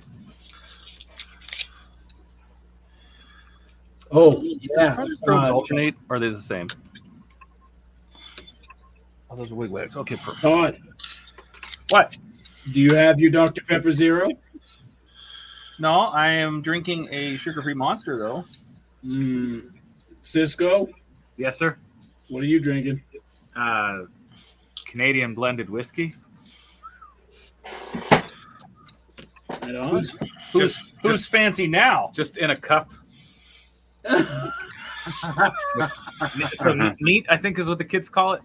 Oh yeah. Front strobes alternate, or are they the same? Oh, those are wigwags. Okay, perfect. Todd, What? do you have your Dr. Pepper Zero? No, I am drinking a sugar-free Monster though. Cisco, Yes, sir. what are you drinking? Canadian blended whiskey. Right on. Who's fancy now? Just in a cup. So neat, I think, is what the kids call it.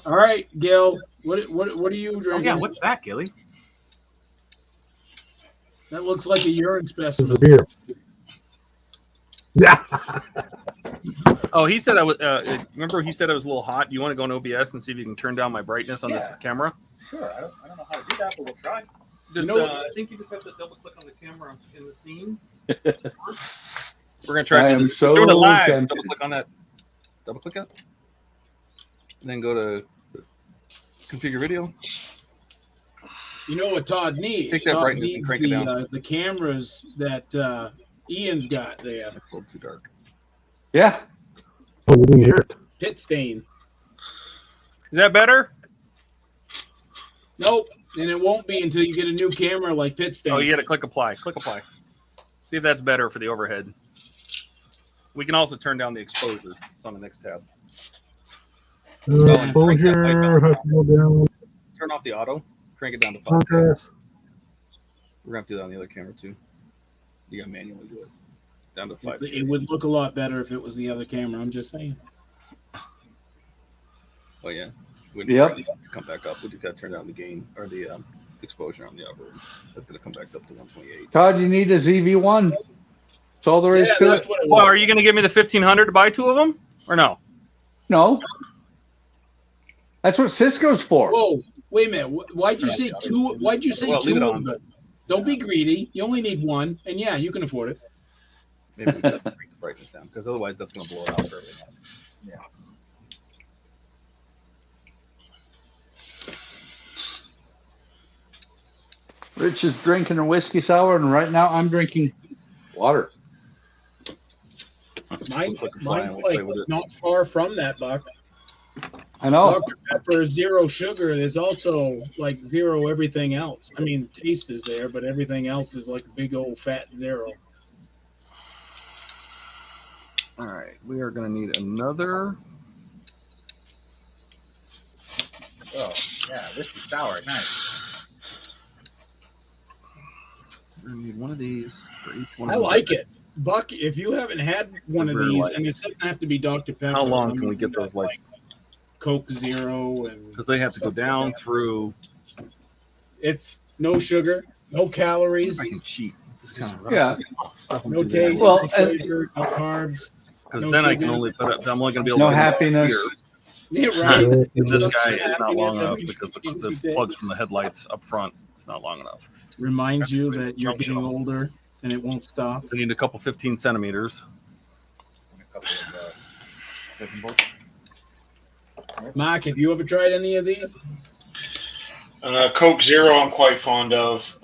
All right, Gil. What are you Oh drinking? yeah, what's that, Gilly? That looks like a urine It's specimen. a beer. Yeah. Oh, he said I was. Remember, he said I was a little hot. You want to go in OBS and see if you can turn down my brightness on this camera? Sure. I don't know how to do that, but we'll try. Just, You know I think you just have to double click on the camera in the scene. We're gonna try. I to do am this. so Doing it live. tempted. Double click on that. Double click it. And then go to configure video. You know what Todd needs? Take that Todd brightness and needs crank it down. the cameras that Ian's got there. That's a little too dark. Yeah. Oh, we didn't hear it. Pit stain. Is that better? Nope. And it won't be until you get a new camera like Pit stain. Oh, you got to click apply. Click apply. See if that's better for the overhead. We can also turn down the exposure. It's on the next tab. Exposure has to go down. Turn off the auto. Crank it down to 5. Contrast. We're going to have to do that on the other camera too. You got to manually do it. Down to 5. It would look a lot better if it was the other camera. I'm just saying. Oh, yeah. We Yep. to come back up. We just got to turn down the gain or the exposure on the upper. That's going to come back up to 128. Todd, you need a ZV1. That's all there is Yeah, to that's it. what it Well, was. are you going to give me the 1500 to buy 2 of them or no? No. That's what Cisco's for. Whoa, wait a minute. Why'd you say two? Why'd you say Well, leave two it of on. them? Don't be greedy. You only need one, and yeah, you can afford it. Maybe we got to bring the brightness down because otherwise that's going to blow it out for everyone. Yeah. Rich is drinking a whiskey sour, and right now I'm drinking water. Mine's Click apply and we'll play like with it. not far from that, Buck. I know. Dr. Pepper is 0 sugar. There's also like 0 everything else. I mean, taste is there, but everything else is like big old fat 0. All right, we are going to need another. Oh, yeah, whiskey sour. Nice. We're going to need one of these for each one. I like it. Buck, if you haven't had one of Rear these, lights. and it doesn't have to be Dr. Pepper. How long I can mean, we get those lights? Coke Zero and Because they have to go stuff down like that. through. It's no sugar, no calories, I can cheat. Just kind of Yeah. stuff them no through there. taste, Well, no flavor, no carbs. Because no then I can sugars. only put up. I'm only going to be able No to get it happiness. here. Yeah, right. And this Such guy is not long happiness enough every because the change you take. plugs from the headlights up front is not long enough. Reminds you that you're getting Functional. older and it won't stop. So I need a couple 15 centimeters. And a couple of cooking boards. Mark, have you ever tried any of these? Coke Zero, I'm quite fond of.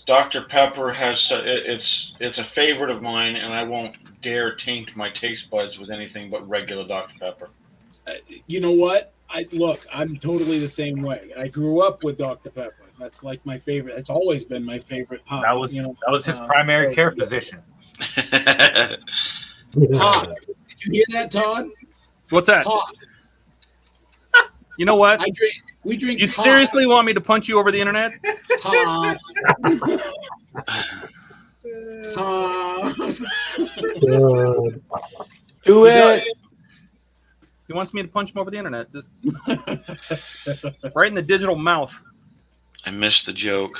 Dr. Pepper has it's a favorite of mine, and I won't dare taint my taste buds with anything but regular Dr. Pepper. You know what? I'm totally the same way. I grew up with Dr. Pepper. That's like my favorite. It's always been my favorite pop. That was his primary care physician. Pop. Did you hear that, Todd? What's that? Pop. You know what? We drink. You pop. seriously want me to punch you over the internet? Pop. Pop. Do it. He wants me to punch him over the internet. Just right in the digital mouth. I missed the joke.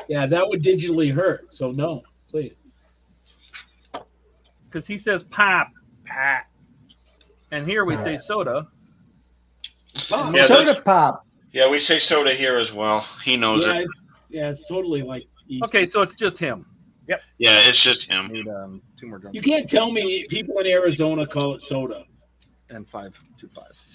Yeah, that would digitally hurt. So no, please. Because he says pop, pop. And here we say soda. Pop. Yeah, Soda that's- pop. Yeah, we say soda here as well. He knows Yeah, it. it's totally like. East. Okay, so it's just him. Yeah, it's just I him. need 2 more drums. You can't tell me people in Arizona call it soda. And 2 5s.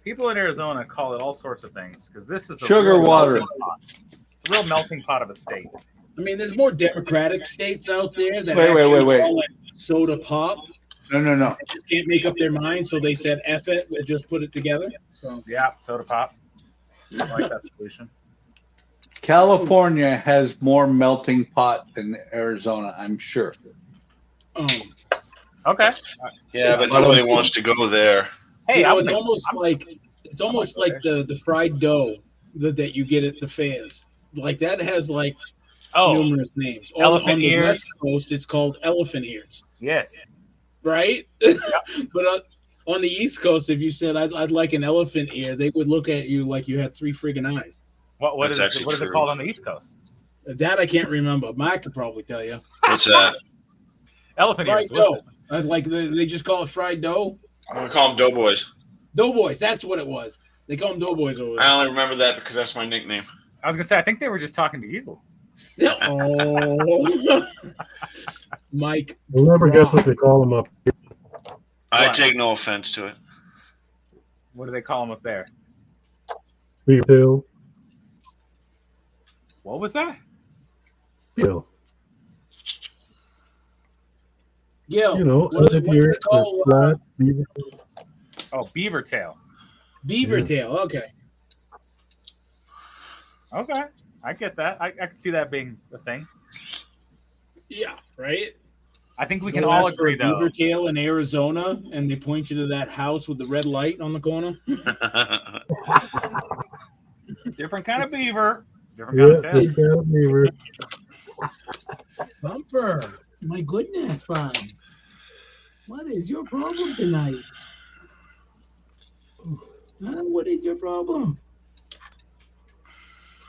People in Arizona call it all sorts of things because this is a Sugar real water. melting pot. It's a real melting pot of a state. I mean, there's more democratic states out there that Wait. call it soda pop. No. They just can't make up their mind, so they said, "F it, we'll just put it together." So Yeah, soda pop. I like that solution. California has more melting pot than Arizona, I'm sure. Okay. Yeah, but nobody wants to go there. Hey, you know, I'm it's almost like the fried dough that you get at the fairs. Like that has like numerous names. Elephant on the ears. West Coast, it's called elephant ears, yes. right? But on the East Coast, if you said I'd like an elephant ear, they would look at you like you had 3 friggin' eyes. What That's is actually what is it true. called on the East Coast? That I can't remember. Mike could probably tell you. What's that? Elephant Fried ears. What's dough. Like they just call it fried dough. I'm gonna call them Doughboys. Doughboys. That's what it was. They call them doughboys over I there. only remember that because that's my nickname. I was gonna say I think they were just talking to you. Oh, Mike. You'll never guess what they call them up. I What? take no offense to it. What do they call them up there? Beaver tail. What was that? Tail. Gil, You know, what do up they here, call flat beaver tails. Oh, beaver tail. beaver Yeah. tail? Okay. Okay, I get that. I can see that being a thing. Yeah, right. I think we Go can all ask for agree a though. beaver tail in Arizona, and they point you to that house with the red light on the corner. Different kind of beaver. Different Yeah, kind of tail. big tail beaver. Bumper, my goodness, Bob. What is your problem tonight? What is your problem?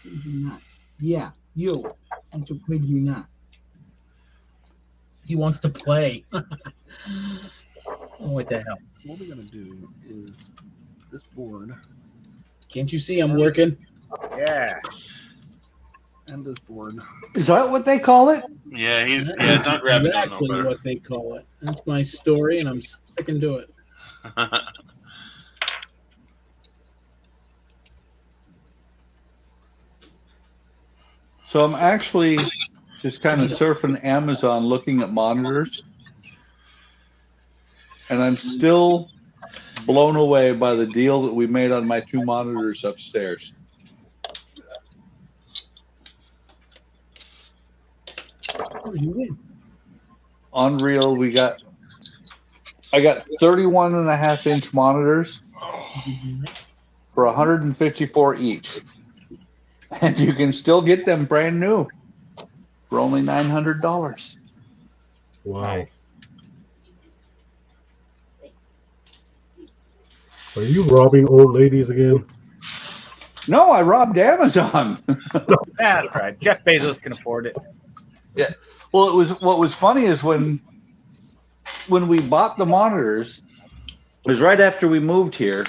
Crazy nut. Yeah, you. Bunch of crazy nut. He wants to play. Oh, what the hell? So what we're gonna do is this board Can't you see I'm working? Yeah. and this board. Is that what they call it? yeah, it's not grabbing on no exactly better. what they call it. That's my story, and I'm sticking to it. So I'm actually just kind of surfing Amazon looking at monitors. and I'm still blown away by the deal that we made on my 2 monitors upstairs. Oh, you win. Unreal. I got 31.5-inch monitors for $154 each, and you can still get them brand new for only $900. Wow. Nice. Are you robbing old ladies again? No, I robbed Amazon. That's right. Jeff Bezos can afford it. Yeah. Well, what was funny is when we bought the monitors, it was right after we moved here.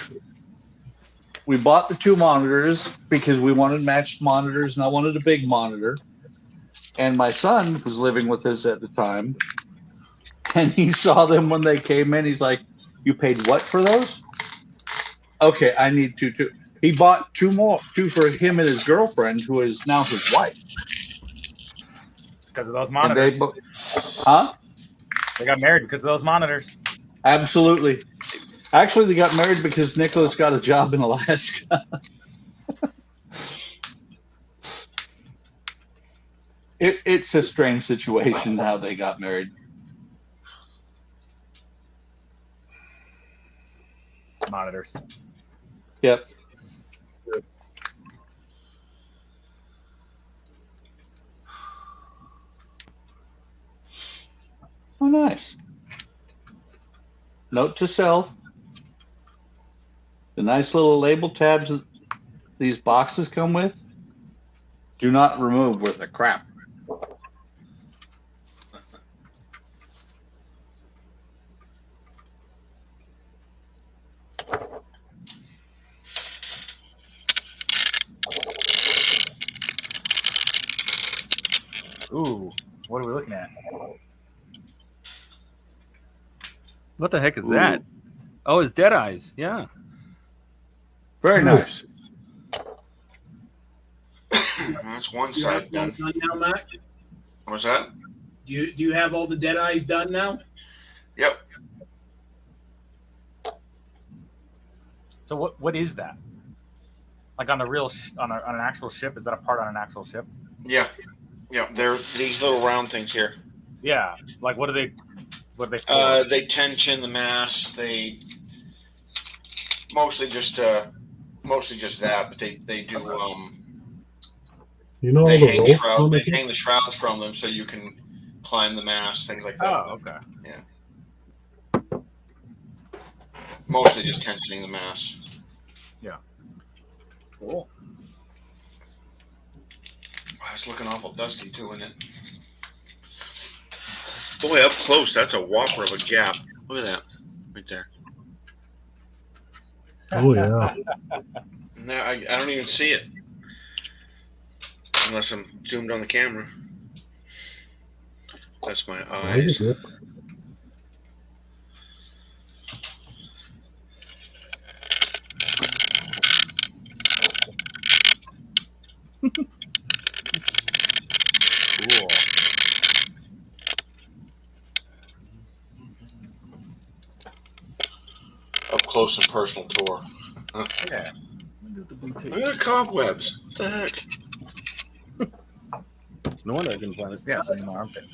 We bought the 2 monitors because we wanted matched monitors, and I wanted a big monitor. And my son was living with us at the time, and he saw them when they came in. He's like, "You paid what for those?" Okay, I need 2 too. He bought 2 more, 2 for him and his girlfriend, who is now his wife. It's because of those And monitors. They got married because of those monitors. Absolutely. Actually, they got married because Nicholas got a job in Alaska. It's a strange situation how they got married. Monitors. Yep. Oh, nice. Note to self. The nice little label tabs that these boxes come with, do not remove worth a crap. Ooh, what are we looking at? What the heck is that? Oh, it's Dead Eyes. Yeah. Very nice. That's one You have side it all done. done now, Mac? What's that? Do you have all the dead eyes done now? Yep. So what is that? Like on the real on an actual ship? Is that a part on an actual ship? Yeah. Yeah. They're these little round things here. Yeah. Like what are they? What are they for? They tension the mast. They mostly just that, but they do You know all they the hang ropes shroud. on They the hang the shrouds from them so you can climb the mast, things like that. Oh, okay. Yeah. Mostly just tensioning the mast. Yeah. Cool. Wow, it's looking awful dusty too, isn't it? Boy, up close, that's a whopper of a gap. Look at that, right there. Oh yeah. No, I don't even see it unless I'm zoomed on the camera. That's my I eyes. get it. Cool. Up close and personal tour. Yeah. Look at the cobwebs. What the heck? No wonder I didn't find it. Yeah, it's in my armpit.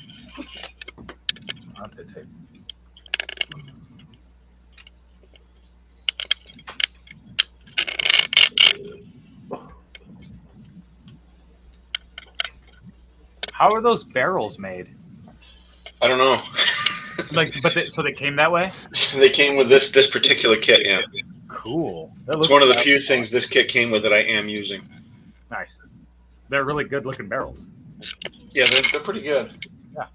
Armpit tape. How are those barrels made? I don't know. So they came that way? They came with this particular kit, yeah. Cool. It's one of the few things this kit came with that I am using. Nice. They're really good looking barrels. Yeah, they're pretty good. Yeah.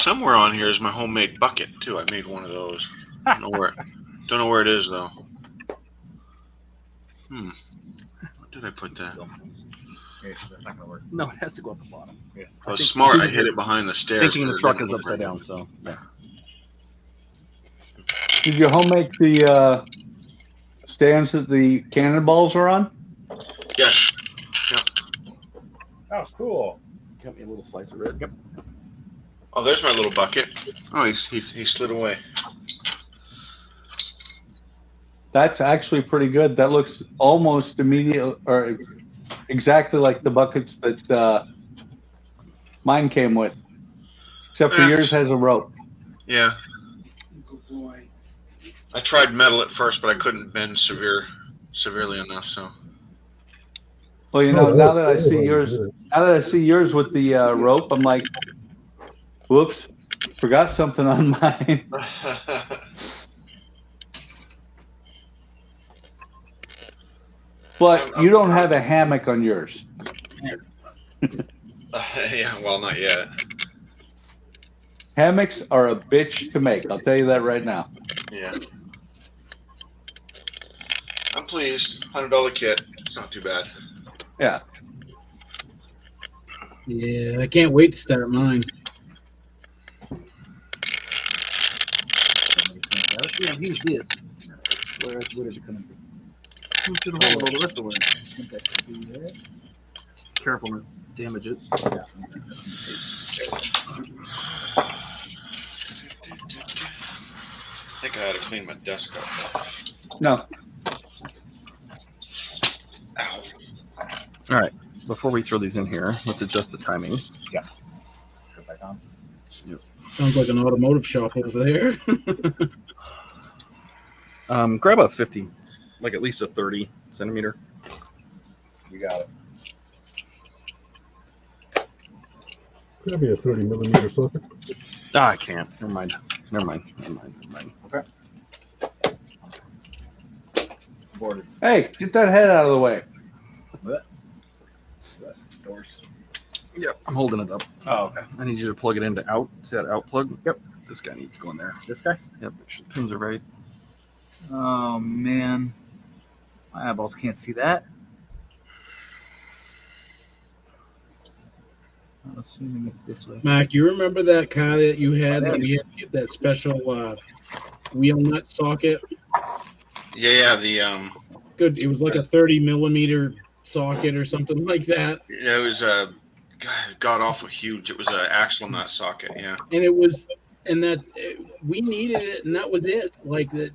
Somewhere on here is my homemade bucket too. I made one of those. Don't know where it is though. Where did I put that? Yeah, that's not gonna work. No, it has to go at the bottom. Yes. I was smart. I hid it behind the stairs. Thinking the 'cause it truck didn't is look upside right. down, so yeah. Did you home make the stands that the cannonballs are on? Yes. Oh, cool. Got me a little slice of red. Yep. Oh, there's my little bucket. Oh, he slid away. That's actually pretty good. That looks almost immediate or exactly like the buckets that mine came with, except for yours has a rope. Yeah. Good boy. I tried metal at first, but I couldn't bend severely enough. So. Well, you know, now that I see yours with the rope, I'm like, whoops, forgot something on mine. But you don't have a hammock on yours. Yeah, well, not yet. Hammocks are a bitch to make. I'll tell you that right now. Yeah. I'm pleased. $100 kit. It's not too bad. Yeah. Yeah, I can't wait to start mine. Yeah, you see it. Where is it coming from? Who's to the hole all the rest of the way? I think I see that. Just careful to damage it. Yeah. I think I had to clean my desk up. No. Ow. All right. Before we throw these in here, let's adjust the timing. Yeah. Put it back on. Sounds like an automotive shop over there. Grab a 50, like at least a 30 centimeter. You got it. Could be a 30 millimeter socket. Ah, I can't. Never mind. Okay. Boarded. Hey, get that head out of the way. What? Doors. Yep, I'm holding it up. Oh, okay. I need you to plug it into out. See that out plug? Yep. This guy needs to go in there. This guy? Yep, pins are right. Oh man, my eyeballs can't see that. I'm assuming it's this way. Mac, you remember that car that you had that we had to get that special wheel nut socket? Yeah, the Good. It was like a 30 millimeter socket or something like that. it was a god awful huge. It was an axle nut socket. Yeah. And it was, and that we needed it, and that was it. Like that,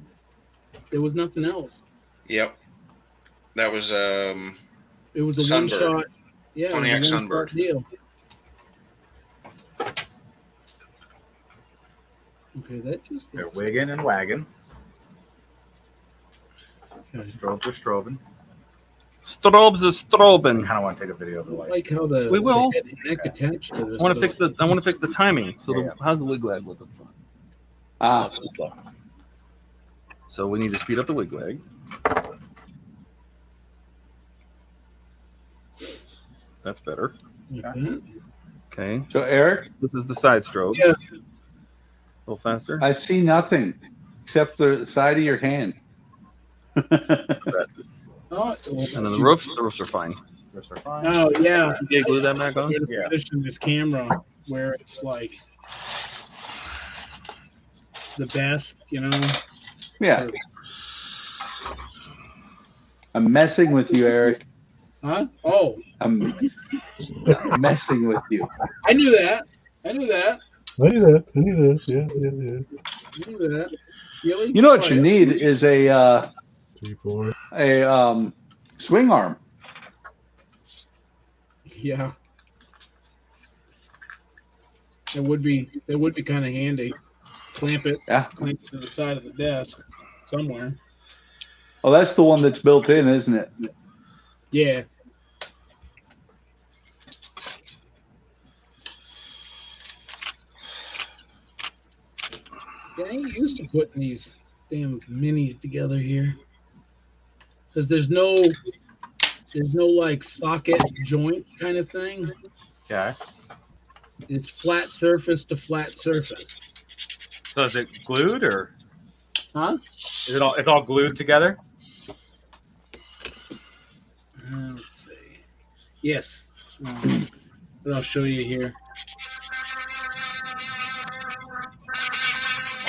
there was nothing else. Yep. That was It was a Sunbird. one shot. Yeah, Pontiac it was a one-shot Sunbird. deal. Okay, that just. They're wigging and wagging. Okay. Strobes are strobing. Strobes is strobing. I kind of want to take a video of the I lights. like how the We will. the head and neck attached to this. I want to fix the timing. So Yeah, how's the wig lag look up front? Ah, That's slow. So we need to speed up the wig lag. That's better. Like that. Okay. so Eric, This is the side strobes. Yeah. A little faster. I see nothing except the side of your hand. Oh, And then the roofs are fine. Roofs are fine. oh yeah. You glue that back on? I'm gonna Yeah. position this camera where it's like the best, you know. Yeah. I'm messing with you, Eric. Huh? Oh, I'm messing with you. I knew that. I knew that. I knew that. Yeah. I knew that. Gilly? You know what you need is a 3, 4. swing arm. Yeah. It would be kind of handy. Clamp it to the side of the desk somewhere. Oh, that's the one that's built in, isn't it? Yeah. Yeah, I ain't used to putting these damn minis together here. Because there's no like socket joint kind of thing. Okay. It's flat surface to flat surface. So is it glued or? Huh? Is it all? It's all glued together. Let's see. Yes. But I'll show you here.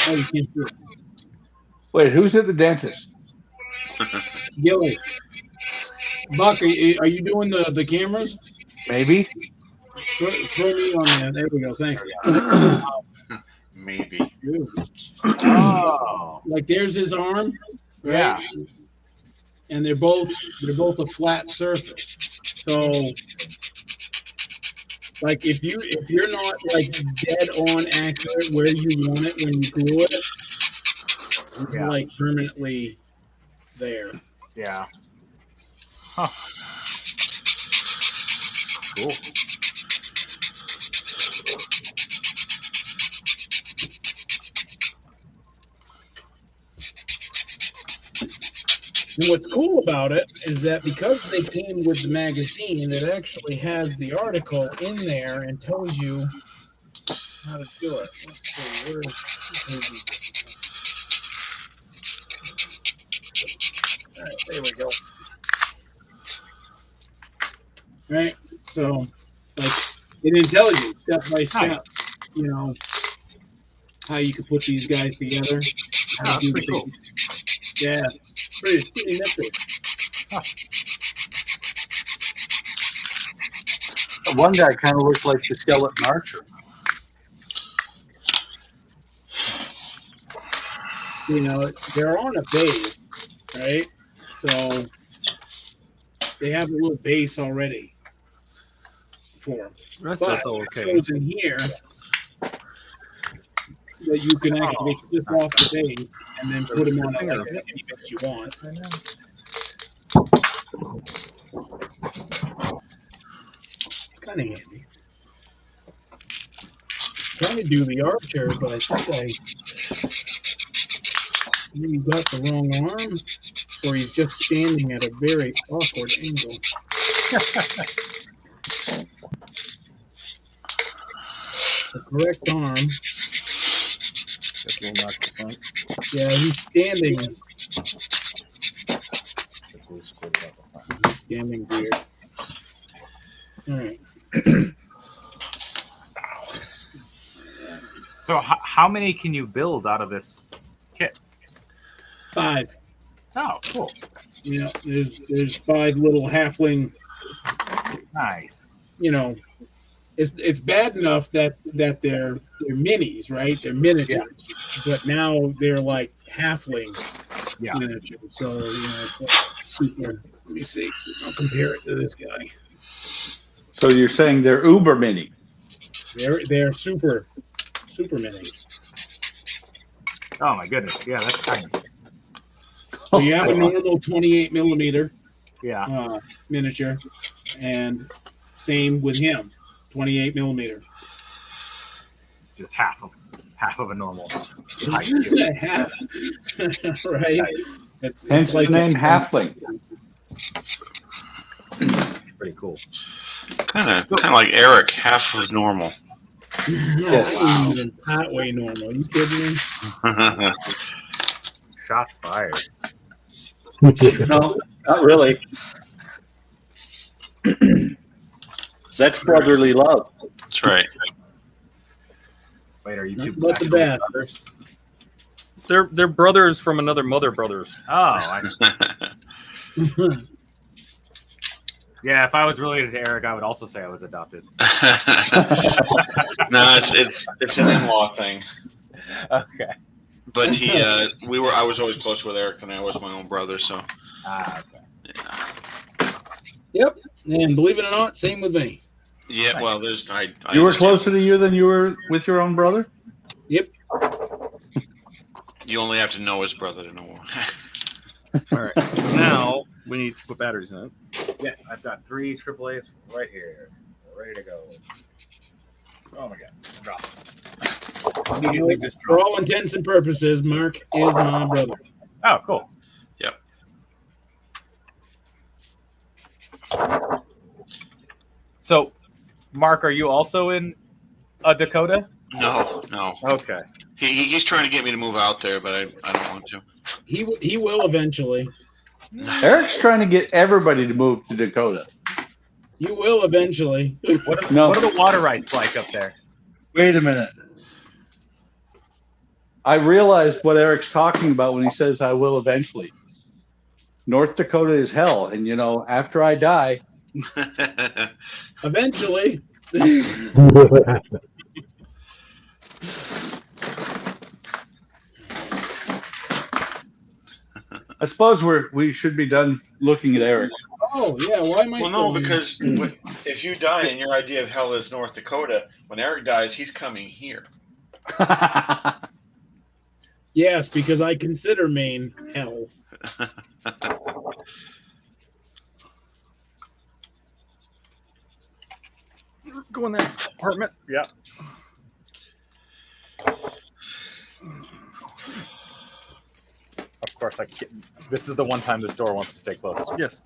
Oh, you can't do it. Wait, who's at the dentist? Gilly. Buck, are you doing the cameras? Maybe. Throw me on that. There we go. Thanks. Maybe. Oh, Like there's his arm, right? yeah. And they're both a flat surface. So like if you're not like dead on accurate where you want it when you glue it, it's Yeah. like permanently there. Yeah. Huh. Cool. And what's cool about it is that because they came with the magazine, it actually has the article in there and tells you how to do it. Let's see, where is all right, there we go. Right, so like it tells you step by step, you know, how you can put these guys together. How to Oh, do pretty cool. things. Yeah, pretty nifty. One guy kind of looks like the skeleton archer. You know, they're on a base, right? So they have a little base already for them. That's But all it okay. shows in here that you can actually flip off the base and then put them on any base you want. It's kind of handy. Trying to do the archer, but I think you got the wrong arm, or he's just standing at a very awkward angle. The correct arm. Just a little knock to the front. Yeah, he's standing. He's standing weird. All right. So how many can you build out of this kit? 5. Oh, cool. Yeah, there's 5 little halfling. Nice. You know, it's bad enough that they're minis, right? They're miniatures, but now they're like halfling miniatures. So you know, super. Let me see. I'll compare it to this guy. So you're saying they're uber mini? They're super mini. Oh my goodness. Yeah, that's tiny. So you have a normal 28 millimeter miniature, and same with him, 28 millimeter. Just half of a normal. Half, right? Nice. Hence the name halfling. Pretty cool. Kind of like Eric, half of normal. Yes. Not even that way normal. You kidding me? Shots fired. No, not really. That's brotherly love. That's right. Wait, are you two But the actually best. brothers? They're brothers from another mother brothers. Oh, yeah. If I was related to Eric, I would also say I was adopted. No, it's an in-law thing. Okay. But I was always closer with Eric than I was my own brother. So. Okay. Yeah. Yep. And believe it or not, same with me. Yeah. Well, there's I You were understand. closer to you than you were with your own brother? Yep. You only have to know his brother to know. All right. So now we need to put batteries in it. Yes, I've got 3 AAAs right here. They're ready to go. Oh my god. Drop. Immediately just For drop. all intents and purposes, Mark is my brother. Oh, cool. Yep. So, Mark, are you also in Dakota? No. Okay. He's trying to get me to move out there, but I don't want to. He will eventually. Eric's trying to get everybody to move to Dakota. You will eventually. What are, No. what are the water rights like up there? Wait a minute. I realized what Eric's talking about when he says I will eventually. North Dakota is hell. And, you know, after I die, Eventually. I suppose we should be done looking at Eric. Oh yeah, why am I? Well, no, because if you die and your idea of hell is North Dakota, when Eric dies, he's coming here. Yes, because I consider Maine hell. Go in that apartment. Yeah. Of course, I can't. This is the one time this door wants to stay closed. Yes.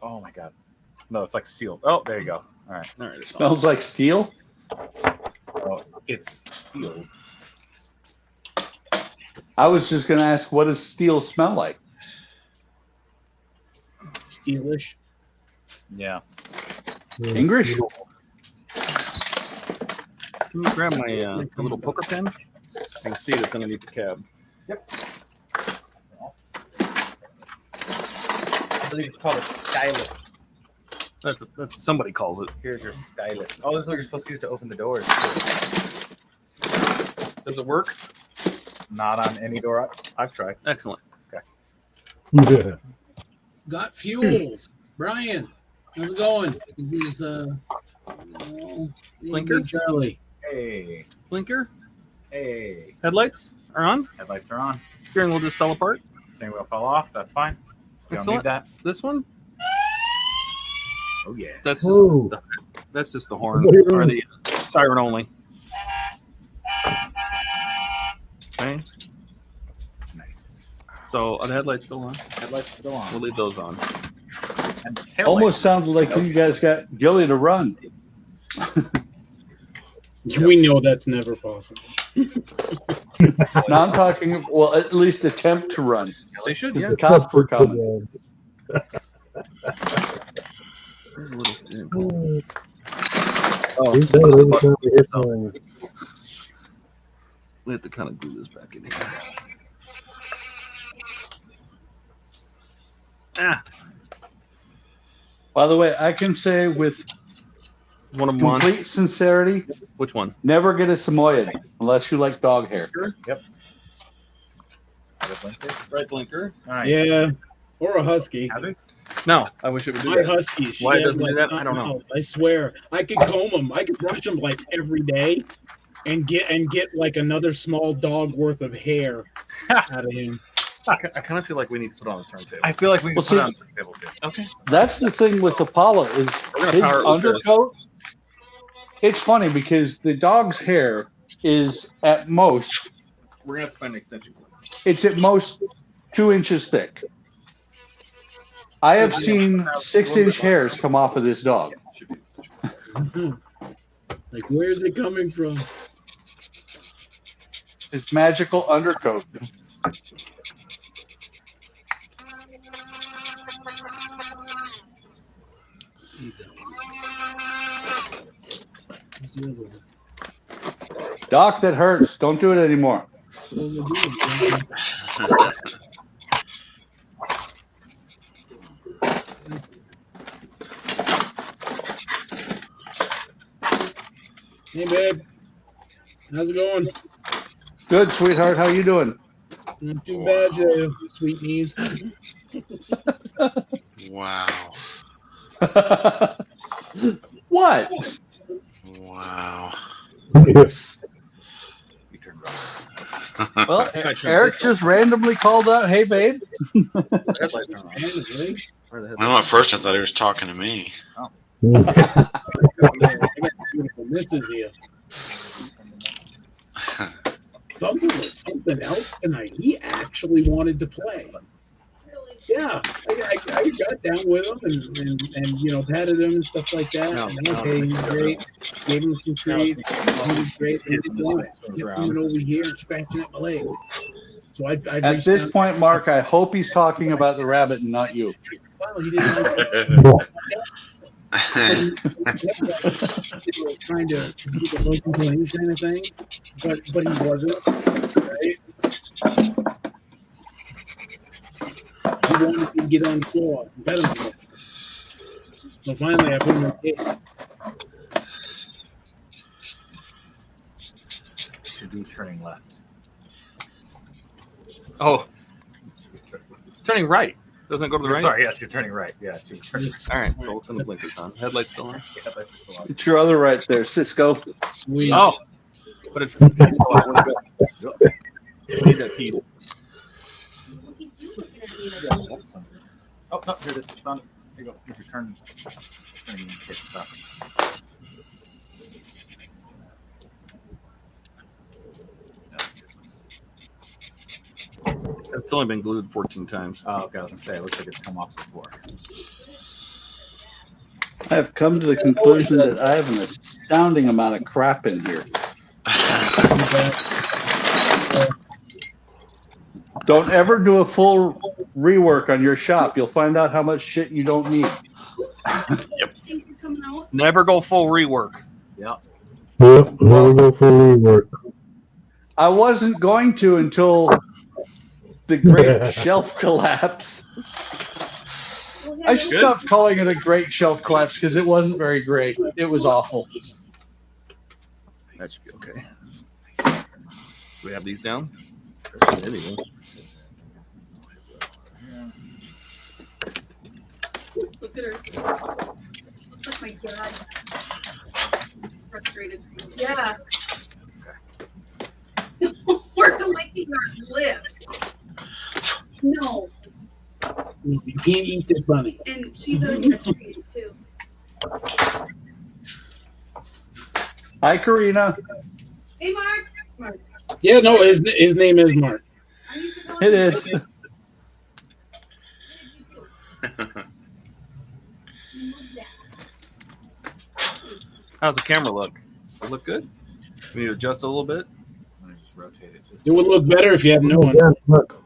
Oh my god. No, it's like sealed. Oh, there you go. All right. All right. It's on. Smells like steel. Oh, it's sealed. I was just going to ask, what does steel smell like? Steelish. Yeah. English? Can you grab my little poker pen? I can see it. It's underneath the cab. Yep. I believe it's called a stylus. That's what somebody calls it. Here's your stylus. Oh, this is what you're supposed to use to open the doors. Does it work? Not on any door I've tried. Excellent. Yeah. Got fuels. Brian, how's it going? This is Blinker? Charlie. Hey. Blinker? Hey. Headlights are on. Headlights are on. Steering wheel just fell apart. Steering wheel fell off. That's fine. You don't Excellent. need that. This one? Oh, yeah. That's Ooh. just the horn or the siren only. Okay. Nice. So are the headlights still on? Headlights are still on. We'll leave those on. And the tail Almost sounded like you guys got Gilly to run. We know that's never possible. Now I'm talking, well, at least attempt to run. They should, Because yeah. the cops were coming. There's a little steering column. Oh, We have to kind of glue this back in here. Ah, By the way, I can say with one of them on. complete sincerity, Which one? never get a Samoyed unless you like dog hair. Yep. Right blinker. Nice. Yeah, or a husky. Hazards? No, I wish it would do My that. huskies. Why it shed doesn't do like that, I don't something know. else. I swear, I could comb them. I could brush them like every day, and get like another small dog worth of hair out of him. I kind of feel like we need to put on a turntable. I feel like we can Well, put see- it on the table too. Okay. That's the thing with Apollo is We're gonna his power it with this. undercoat. It's funny because the dog's hair is at most, We're gonna have to find an extension cord. it's at most 2 inches thick. I have seen 6-inch hairs come off of this dog. Should be an extension cord. Like, where's it coming from? His magical undercoat. Doc, that hurts. Don't do it anymore. Hey, babe. How's it going? Good, sweetheart. How you doing? Not too bad, you sweet knees. Wow. What? Wow. You turned around. Well, Eric just randomly called out, "Hey, babe." The headlights aren't on. Where are the Well, headlights? at first I thought he was talking to me. Beautiful missus here. Thumper was something else tonight. He actually wanted to play. Yeah, I got down with him and you know, patted him and stuff like that. No, and no, okay, he's great. Gave him some treats. He was great. He didn't want it. He kept coming over here and scratching at my leg. So I At reached this down- point, Mark, I hope he's talking about the rabbit and not you. Well, he didn't like it. Trying to do the local police kind of thing, but he wasn't. Right? He wanted to get on the floor and pet him. So finally, I put them in the case. It should be turning left. Oh, turning right. Doesn't it go to the right? Sorry, yes, you're turning right. Yeah, so you're turning. All right, so we'll turn the blinkers on. Headlights still on. Yeah, that's just a lot. It's your other right there, Cisco. We, Oh, but it's still peaceful. We need that piece. Oh, no, here it is. Done. Here you go. Here's your turn. Turning indicator. Stop. It's only been glued 14 times. Oh, okay. I was gonna say it looks like it's come off before. I have come to the conclusion that I have an astounding amount of crap in here. Don't ever do a full rework on your shop. You'll find out how much shit you don't need. Never go full rework. Yep, never go for rework. I wasn't going to until the great shelf collapse. I should stop calling it a great shelf collapse because it wasn't very great. It was awful. That should be okay. Do we have these down? There shouldn't be any. Look at her. Looks like my dad. Frustrated. Yeah. We're licking our lips. No. you can't eat this bunny. And she's on your trees too. Hi, Karina. Hey, Mark. Mark. Yeah, no, his name is Mark. It is. How's the camera look? Does it look good? We need to adjust a little bit. I'm gonna just rotate it. It would look better if you had a new one. Yeah, look.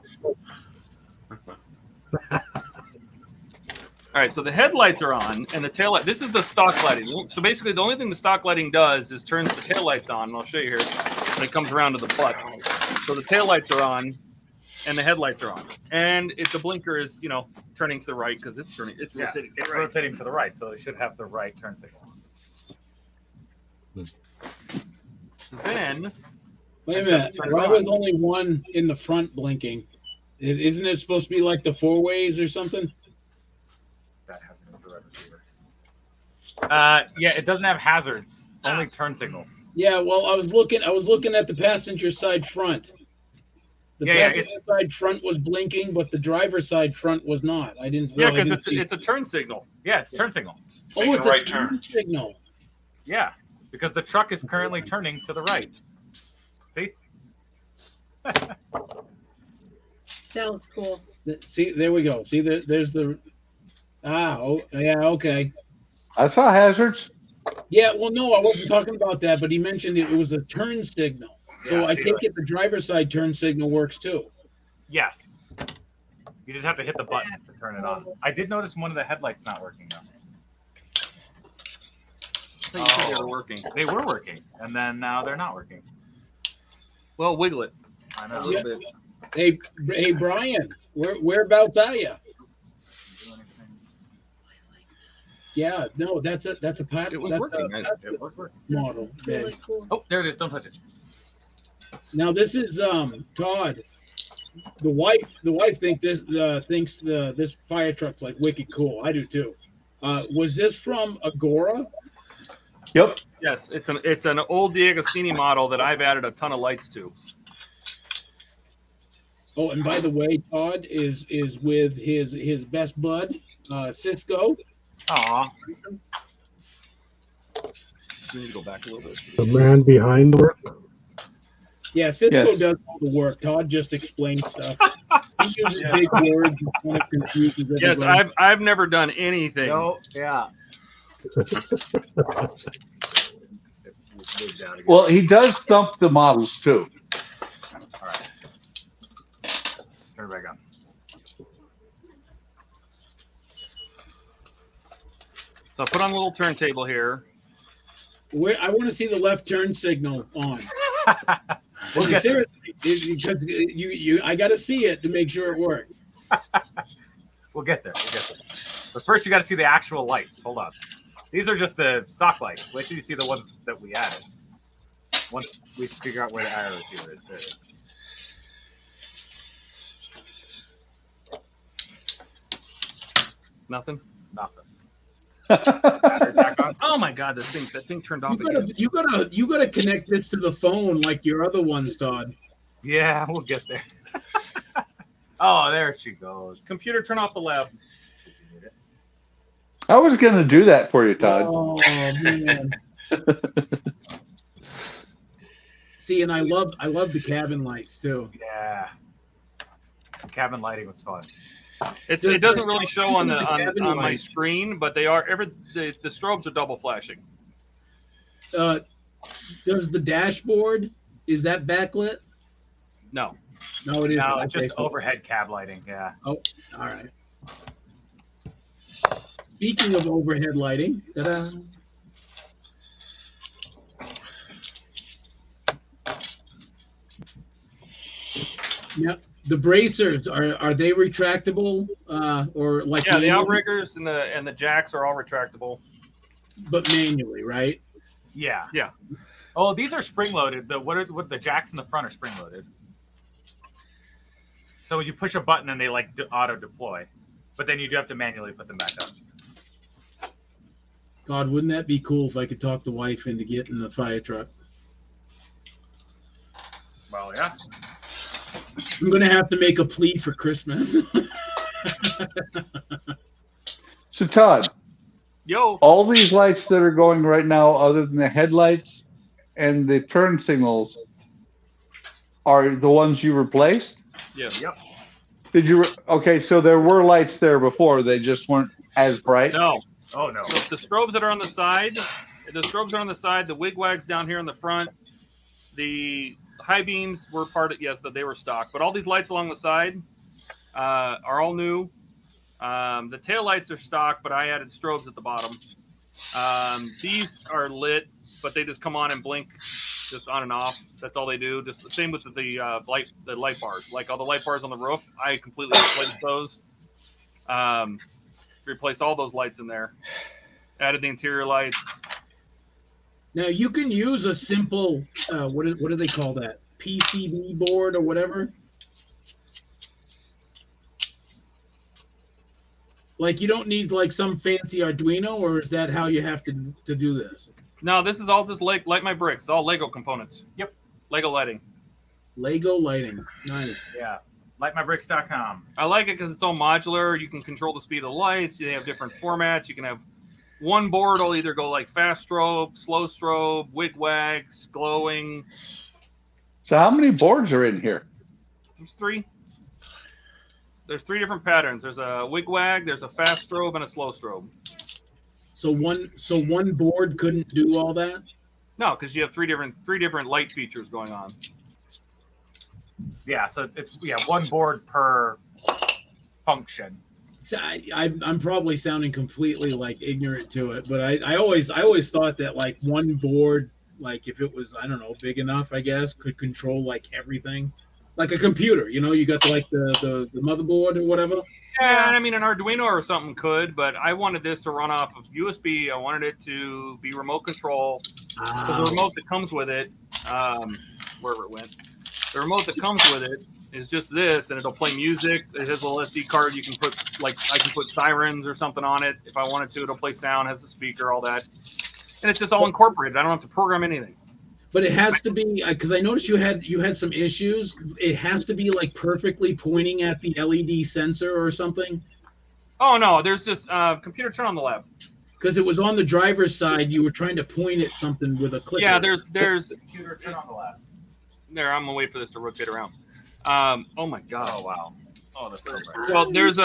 All right, so the headlights are on, and the tail light. This is the stock lighting. So basically, the only thing the stock lighting does is turns the tail lights on, and I'll show you here when it comes around to the butt. So the tail lights are on, and the headlights are on, and if the blinker is, turning to the right because it's turning, it's Yeah, rotating. it's right. rotating to the right, so it should have the right turn signal on. So then, Wait a minute. Why was only one in the front blinking? Isn't it supposed to be like the four ways or something? That has an infrared receiver. Yeah, it doesn't have hazards. Only turn signals. Yeah, well, I was looking at the passenger side front. The passenger side front was blinking, but the driver's side front was not. I didn't. yeah, because it's a turn signal. Yeah, it's turn signal. Oh, it's a right turn signal. Yeah, because the truck is currently turning to the right. See? That looks cool. See, there we go. See, there's the. Oh, yeah, okay. I saw hazards. Yeah, well, no, I wasn't talking about that, but he mentioned it was a turn signal. So Yeah, I see, take it the driver's side turn signal works too. Yes. You just have to hit the button to turn it on. I did notice one of the headlights not working though. I think you said they were working. They were working, and then now they're not working. Well, wiggle it I a know. little bit. Hey, Brian, whereabouts are you? Yeah, no, that's a part. It was That's working. that's It was working. a model. Really cool. Oh, there it is. Don't touch it. Now this is Todd. The wife thinks this fire truck's like wicked cool. I do too. Was this from Agora? Yep. Yes, it's an old D'Agostini model that I've added a ton of lights to. Oh, and by the way, Todd is with his best bud, Cisco. Aw. We need to go back a little bit. The man behind the work. Yeah, Cisco Yes. does all the work. Todd just explains stuff. He uses big words and kind of confuses everybody. Yes, I've never done anything. No, yeah. Well, he does thump the models too. All right. Turn it back on. So I put on a little turntable here. I want to see the left turn signal on. We'll get there. Seriously, because I got to see it to make sure it works. We'll get there. We'll get there. But first, you got to see the actual lights. Hold on. These are just the stock lights. Wait till you see the ones that we added. Once we figure out where the arrow receiver is. There it is. Nothing. Nothing. Oh my god, that thing turned off again. You gotta connect this to the phone like your other ones, Todd. Yeah, we'll get there. Oh, there she goes. Computer, turn off the lab. I was going to do that for you, Todd. Oh man. See, and I love the cabin lights too. Yeah. Cabin lighting was fun. It doesn't really show on my screen, but they are the strobes are double flashing. Does the dashboard, is that backlit? No. No, it isn't. No, it's Okay, just so- overhead cab lighting. Yeah. Oh, all right. Speaking of overhead lighting, ta-da. Yeah, the bracers are they retractable or like Yeah, the manual? outriggers and the jacks are all retractable. But manually, right? Yeah. Yeah. Oh, these are spring loaded. What the jacks in the front are spring loaded. So you push a button and they like auto deploy, but then you do have to manually put them back up. God, wouldn't that be cool if I could talk the wife into getting the fire truck? Well, yeah. I'm gonna have to make a plea for Christmas. So, Todd, Yo. all these lights that are going right now, other than the headlights and the turn signals, are the ones you replaced? Yes. Yep. Did you? Okay, so there were lights there before. They just weren't as bright. No. Oh no. So the strobes that are on the side, the wigwags down here in the front, the high beams were part of, yes, that they were stock, but all these lights along the side are all new. The tail lights are stock, but I added strobes at the bottom. These are lit, but they just come on and blink, just on and off. That's all they do. Just the same with the light bars. Like all the light bars on the roof, I completely replaced those. Replaced all those lights in there. Added the interior lights. Now you can use a simple what do they call that? PCB board or whatever. Like you don't need like some fancy Arduino, or is that how you have to do this? No, this is all just light my bricks. It's all Lego components. Yep. Lego lighting. Lego lighting. Nice. Yeah. Lightmybricks.com. I like it because it's all modular. You can control the speed of the lights. You have different formats. You can have one board will either go like fast strobe, slow strobe, wigwags, glowing. So, how many boards are in here? There's three. There's three different patterns. There's a wigwag, there's a fast strobe, and a slow strobe. So one board couldn't do all that? No, because you have three different light features going on. Yeah, so it's one board per function. So I'm probably sounding completely like ignorant to it, but I always thought that like one board, like if it was, I don't know, big enough, I guess, could control like everything. Like a computer, you know, you got like the motherboard or whatever. Yeah, I mean an Arduino or something could, but I wanted this to run off of USB. I wanted it to be remote control. Because the remote that comes with it, wherever it went, the remote that comes with it is just this, and it'll play music. It has a little SD card. You can put I can put sirens or something on it if I wanted to. It'll play sound, has a speaker, all that, and it's just all incorporated. I don't have to program anything. But it has to be, because I noticed you had some issues. It has to be like perfectly pointing at the LED sensor or something. Oh no, there's just computer turn on the lab. Because it was on the driver's side, you were trying to point at something with a clicker. Yeah, there's Computer turn on the lab. there. I'm gonna wait for this to rotate around. Oh my god. Oh wow. Oh, that's so bright. So there's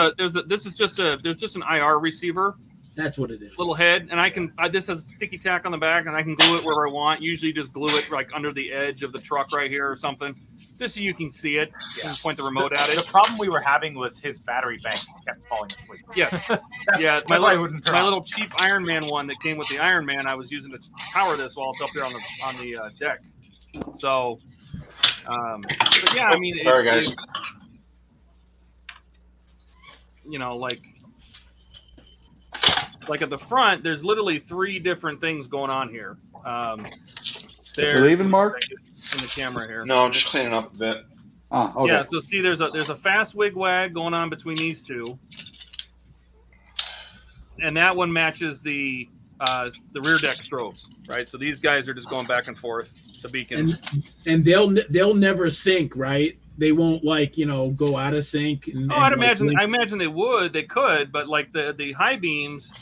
just an IR receiver. That's what it is. Little head, and this has sticky tack on the back, and I can glue it wherever I want. Usually just glue it like under the edge of the truck right here or something, just so you can see it. Yeah. And point the remote at The it. problem we were having was his battery bank kept falling asleep. Yes. That's, Yeah, that's why it wouldn't turn on. little cheap Iron Man one that came with the Iron Man, I was using to power this while it's up there on the deck. So, but yeah, I mean, Sorry, guys. you know, like at the front, there's literally 3 different things going on here. You leaving, Mark? In the camera here. No, I'm just cleaning up a bit. Oh, okay. Yeah, so see, there's a fast wig wag going on between these 2, and that one matches the rear deck strobes, right? So these guys are just going back and forth, the beacons, and they'll never sync, right? They won't, like, you know, go out of sync. I imagine they could, but like the high beams.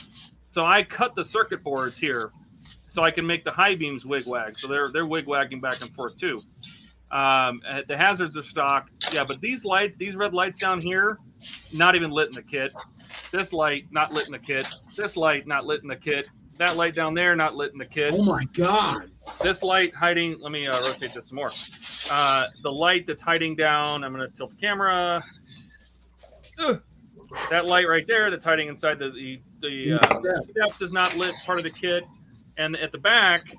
So I cut the circuit boards here, so I can make the high beams wig wag. So they're wig wagging back and forth too. The hazards are stock, yeah, but these lights, these red lights down here, not even lit in the kit. This light not lit in the kit. This light not lit in the kit. That light down there not lit in the kit. Oh my god! This light hiding. Let me rotate this some more. The light that's hiding down. I'm going to tilt the camera. That light right there that's hiding inside the steps is not lit, part of the kit. And at the back,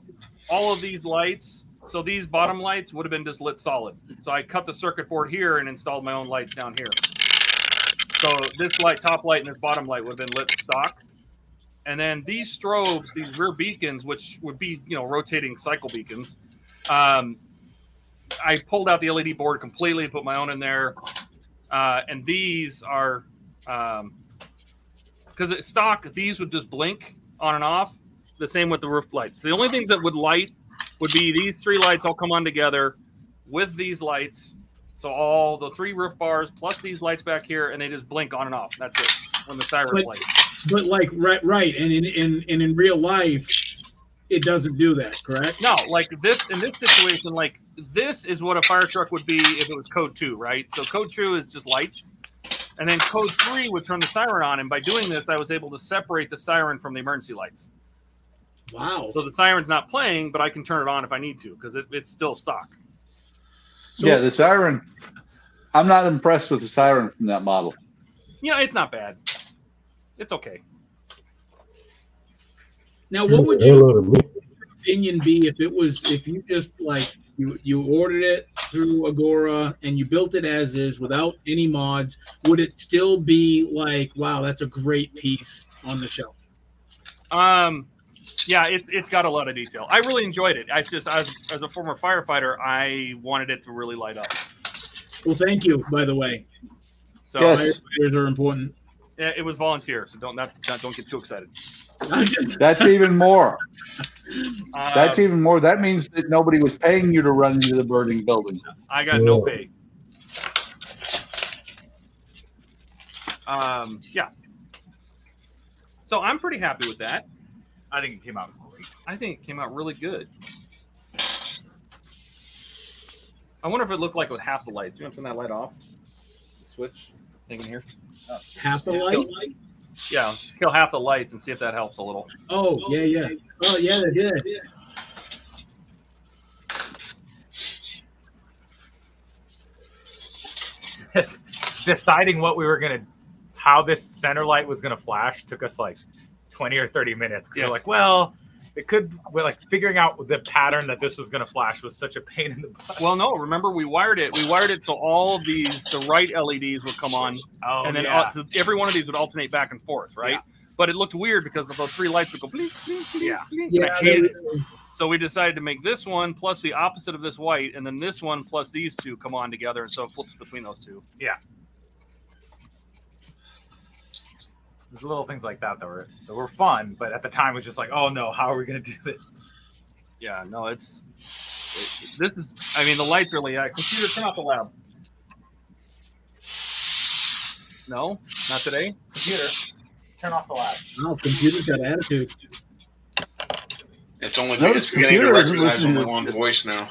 all of these lights. So these bottom lights would have been just lit solid. So I cut the circuit board here and installed my own lights down here. So this light, top light, and this bottom light would have been lit stock. And then these strobes, these rear beacons, which would be, you know, rotating cycle beacons, I pulled out the LED board completely and put my own in there. And these are, because it's stock, these would just blink on and off. The same with the roof lights. The only things that would light would be these 3 lights all come on together with these lights. So all the 3 roof bars plus these lights back here, and they just blink on and off. That's it when the siren plays. But like right, and in real life, it doesn't do that, correct? No, like this in this situation, like this is what a fire truck would be if it was code 2, right? So code 2 is just lights, and then code 3 would turn the siren on. And by doing this, I was able to separate the siren from the emergency lights. Wow. So the siren's not playing, but I can turn it on if I need to because it's still stock. So, yeah, the siren. I'm not impressed with the siren from that model. You know, it's not bad. It's okay. Now, what would your opinion be if you just like you ordered it through Agora and you built it as is without any mods? Would it still be like, wow, that's a great piece on the shelf? Yeah, it's got a lot of detail. I really enjoyed it. I just as a former firefighter, I wanted it to really light up. Well, thank you, by the way. So yes. Firefighters are important. It was volunteer, so don't get too excited. That's even more. That's even more. That means that nobody was paying you to run into the burning building. I got no pay. Yeah. So I'm pretty happy with that. I think it came out great. I think it came out really good. I wonder if it looked like with half the lights. You want to turn that light off? The switch thing in here. Half the light? Yeah, kill half the lights and see if that helps a little. Oh, yeah. Oh, yeah, it did. Yes. Deciding how this center light was gonna flash took us like 20 or 30 minutes. Because we're like, well, we're like figuring out the pattern that this was gonna flash was such a pain in the butt. Well, no, remember we wired it so all of the right LEDs would come on. Oh, and then every one of these would alternate back and forth, right? Yeah. But it looked weird because the 3 lights would go blink, blink, blink, blink. Yeah. I hated it. So we decided to make this one plus the opposite of this white, and then this one plus these 2 come on together, and so it flips between those 2. Yeah. There's little things like that that were fun, but at the time it was just like, oh no, how are we gonna do this? Yeah, no, this is. I mean, the lights are really. Computer, turn off the lab. No, not today. Computer, turn off the lab. No, computer's got attitude. It's beginning to recognize only one voice now.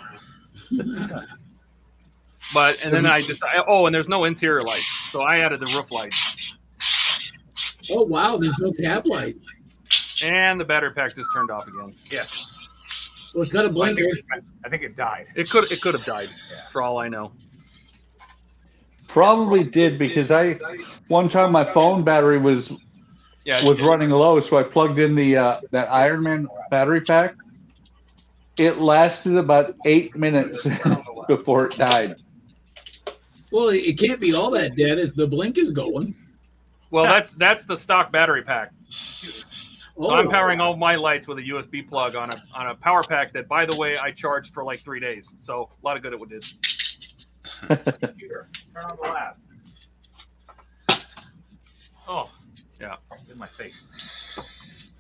But and then I decided. Oh, and there's no interior lights, so I added the roof lights. Oh wow, there's no cab lights. And the battery pack just turned off again. Yes. Well, it's got a blinker. I think it died. It could have died, for all I know. Probably did because one time my phone battery was running low, so I plugged in the that Iron Man battery pack. It lasted about 8 minutes before it died. Well, it can't be all that dead if the blink is going. Well, that's the stock battery pack. So I'm Oh. powering all my lights with a USB plug on a power pack that, by the way, I charged for like 3 days. So a lot of good it did. Computer, turn on the lab. Oh, Yeah. in my face.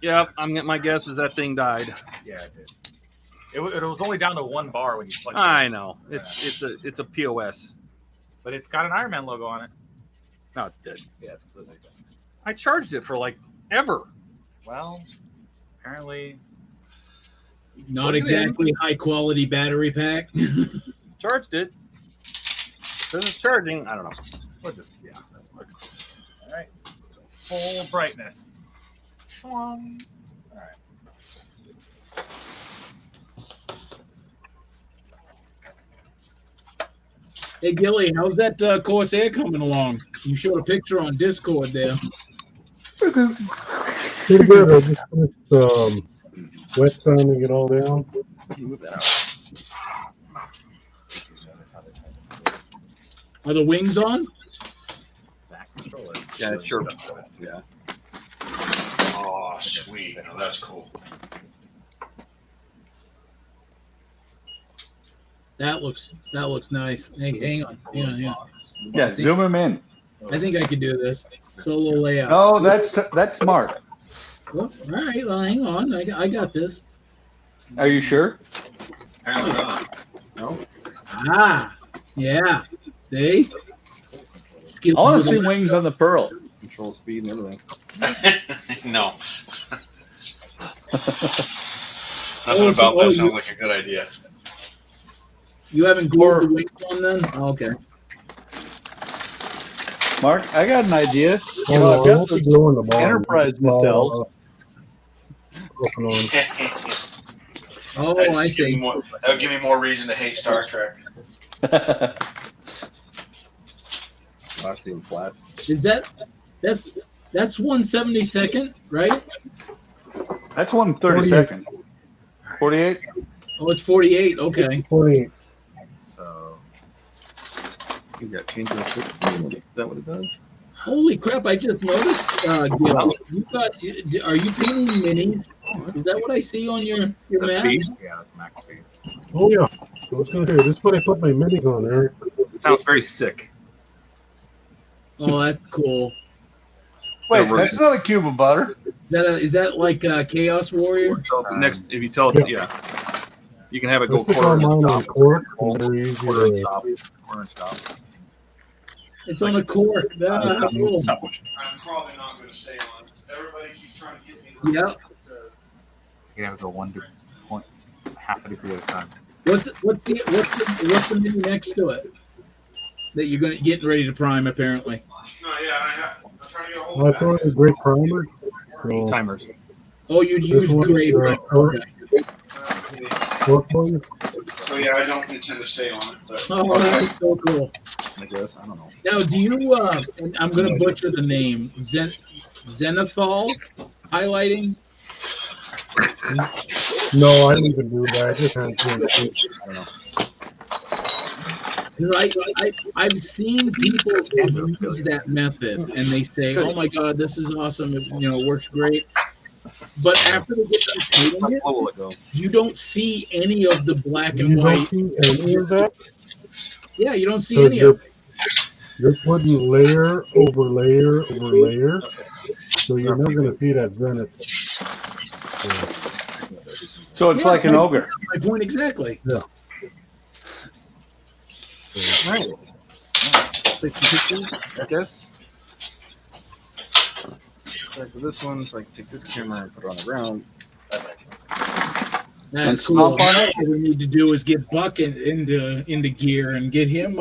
Yeah, my guess is that thing died. Yeah, it did. It was only down to 1 bar when you plugged it in. I know. It's a POS. But it's got an Iron Man logo on it. No, it's dead. Yeah, it's completely dead. I charged it for like ever. Well, apparently. Not Plug it in. exactly high quality battery pack. Charged it. It says it's charging. I don't know. We'll just, yeah, so that's working. All right. Full brightness. All right. Hey Gilly, how's that Corsair coming along? You showed a picture on Discord there. Pretty good. I just finished wet sanding it all down. Can you move that out? Are the wings on? Back controller. Yeah, it chirped. Yeah. Oh, sweet. No, that's cool. That looks nice. Hey, hang on. Yeah, zoom him in. I think I could do this. Solo layout. Oh, that's smart. Oh, all right, well, hang on. I got this. Are you sure? Apparently not. No. Ah, yeah. See? I want to see wings on the Pearl. Control speed and everything. No. Nothing about that sounds like a good idea. You haven't glued the wings on then? Oh, okay. Mark, I got an idea. You Oh, know, I've I got won't be those gluing them on. Enterprise nacelles. Oh, I see. That would give me more reason to hate Star Trek. I see them flat. Is that's 1/72nd, right? That's 1/32. 48? Oh, it's 48. Okay. 48. So You got change the Is that what it does? Holy crap! I just noticed. Gil, are you painting minis? Is that what I see on your That's map? speed. yeah, that's max speed. Oh yeah. So what's gonna do? This is what I put my minis on, Eric. It sounds very sick. Oh, that's cool. Wait, that's not a cube of butter. Is that like Chaos Warrior? So next, if you tell it, yeah, you can have it go Let's stick quarter on and mine on stop. cork, and they're easy Quarter and to- stop. Quarter and stop. It's on a cork. Ah, cool. Stop motion. I'm probably not going to stay on. Everybody keeps trying to get me. Yep. You can have it go half a degree at a time. What's the mini next to it that you're getting ready to prime? Apparently. No, yeah, I'm trying to get a hold Well, of it's that. already a great primer. So Timers. Oh, you'd This use one, gray. Okay. cork one. So yeah, I don't intend to stay on it. But Oh, that's so cool. I guess I don't know. Now, do you? And I'm gonna butcher the name. Zenithal highlighting. No, I didn't even do that. I just had to. I don't know. I've seen people use that method, and they say, "Oh my God, this is awesome! It works great." But after they get done painting How it, slow will it go? you don't see any of the black You and don't white. see any of that. Yeah, you don't see So any of it. you're putting layer over layer over layer, so you're not going to see that zenith. So it's like an ogre. My point exactly. All right. Take some pictures, I guess. Like for this one, it's like take this camera and put it on the ground. That's cool. All we need to do is get Buck into gear and get him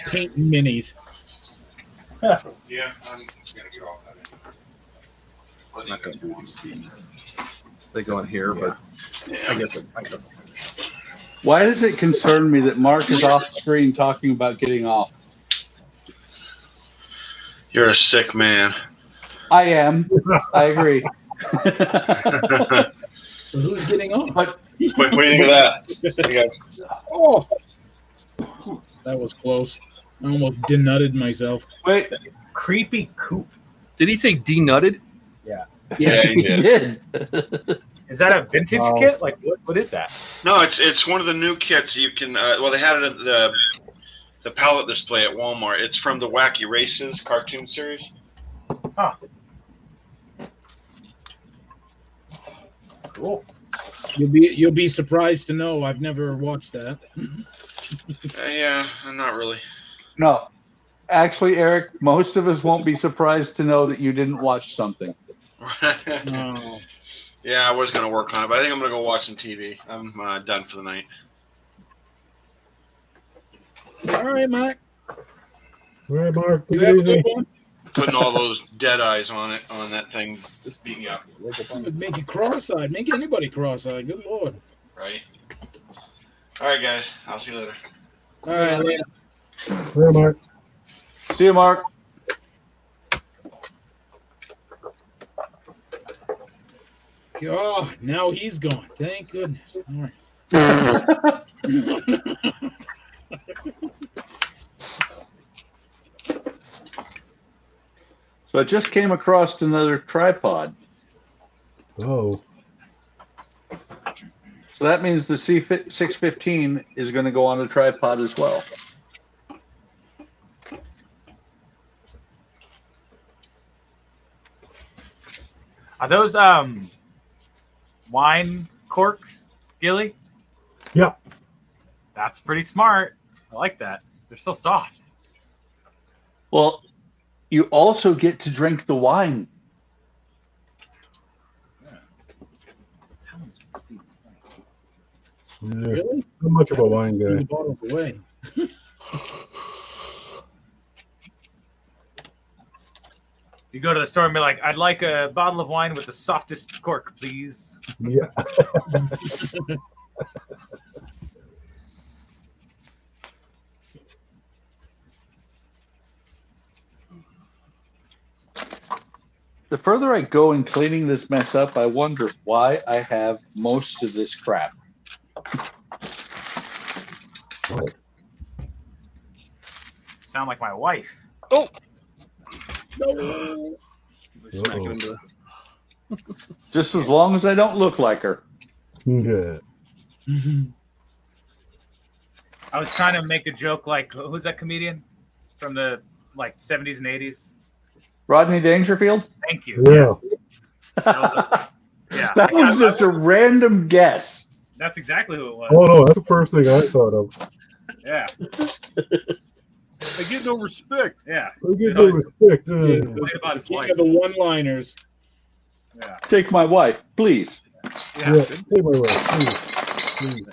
painting minis. yeah, I'm gonna get off that. I'm not going to do these. They go in here, but I guess. Why does it concern me that Mark is off screen talking about getting off? You're a sick man. I am. I agree. Who's getting on? But What do you think of that? Oh, that was close. I almost denutted myself. wait, Creepy coop Did he say denutted? Yeah. Yeah, he did. Is that a vintage kit? Like, what is that? No, it's one of the new kits you can. Well, they had it at the pallet display at Walmart. It's from the Wacky Races cartoon series. Huh. Cool. You'll be surprised to know I've never watched that. Yeah, not really. No, actually, Eric, most of us won't be surprised to know that you didn't watch something. No. Yeah, I was going to work on it, but I think I'm going to go watch some TV. I'm done for the night. All right, Mike. All right, Mark. You Take have it a good easy. one. Putting all those dead eyes on that thing. It's beating up. It'd make you cross-eyed. Make anybody cross-eyed. Good Lord. Right? All right, guys. I'll see you later. All right, later. All right, Mark. See you, Mark. Oh, now he's gone. Thank goodness. All right. So I just came across another tripod. Oh. So that means the C615 is going to go on a tripod as well. Are those wine corks, Gilly? Yeah. That's pretty smart. I like that. They're so soft. Well, you also get to drink the wine. Yeah. Really? Not much of a wine Threw the guy. bottles away. You go to the store and be like, I'd like a bottle of wine with the softest cork, please. Yeah. The further I go in cleaning this mess up, I wonder why I have most of this crap. Sound like my wife. Oh, No. smacking into Just as long as I don't look like her. Yeah. I was trying to make a joke like, who's that comedian from the like 70s and 80s? Rodney Dangerfield? Thank you. Yeah. Yes. That was yeah. That was just a random guess. That's exactly who it was. Oh no, that's the first thing I thought of. Yeah. They get no respect. Yeah. I give It no always- respect. Complain about his King wife. of the one-liners. Yeah. Take my wife, please. Yeah. Yeah. Hey, my wife, please.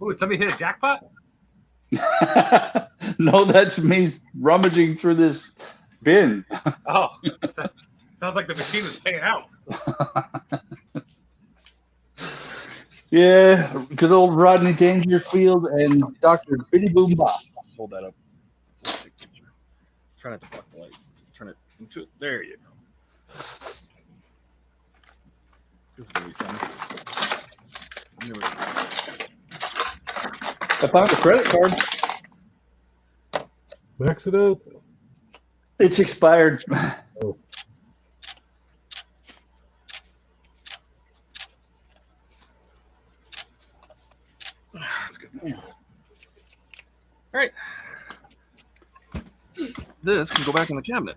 Ooh, did somebody hit a jackpot? No, that's me rummaging through this bin. Oh, sounds like the machine was paying out. Yeah, good old Rodney Dangerfield and Dr. Bitty Boom Bop. Let's hold that up. So I'll take a picture. Try not to block the light. Turn it into it. There you go. This is gonna be fun. Here we go. I found a credit card. Max it out. It's expired. Oh. That's good. All right. This can go back in the cabinet.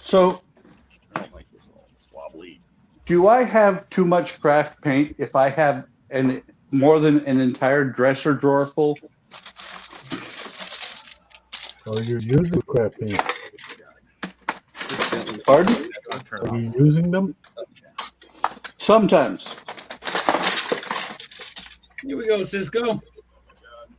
So, I don't like this all. It's wobbly. do I have too much craft paint if I have more than an entire dresser drawer full? Are you using crap paint? Pardon? Are you using them? Sometimes. Here we go, Cisco.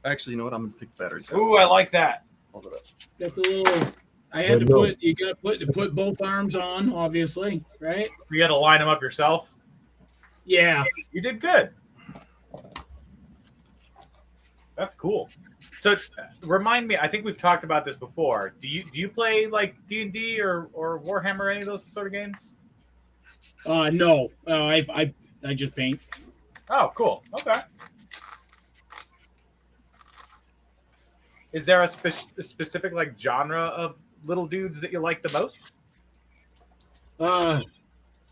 Actually, you know what? I'm gonna stick the batteries out. Ooh, I like that. Hold it up. Got the little. I had to put both arms on, obviously, right? You had to line them up yourself. Yeah. You did good. That's cool. So, remind me. I think we've talked about this before. Do you play like D&D or Warhammer, any of those sort of games? No. I just paint. Oh, cool. Okay. Is there a specific like genre little dudes that you like the most?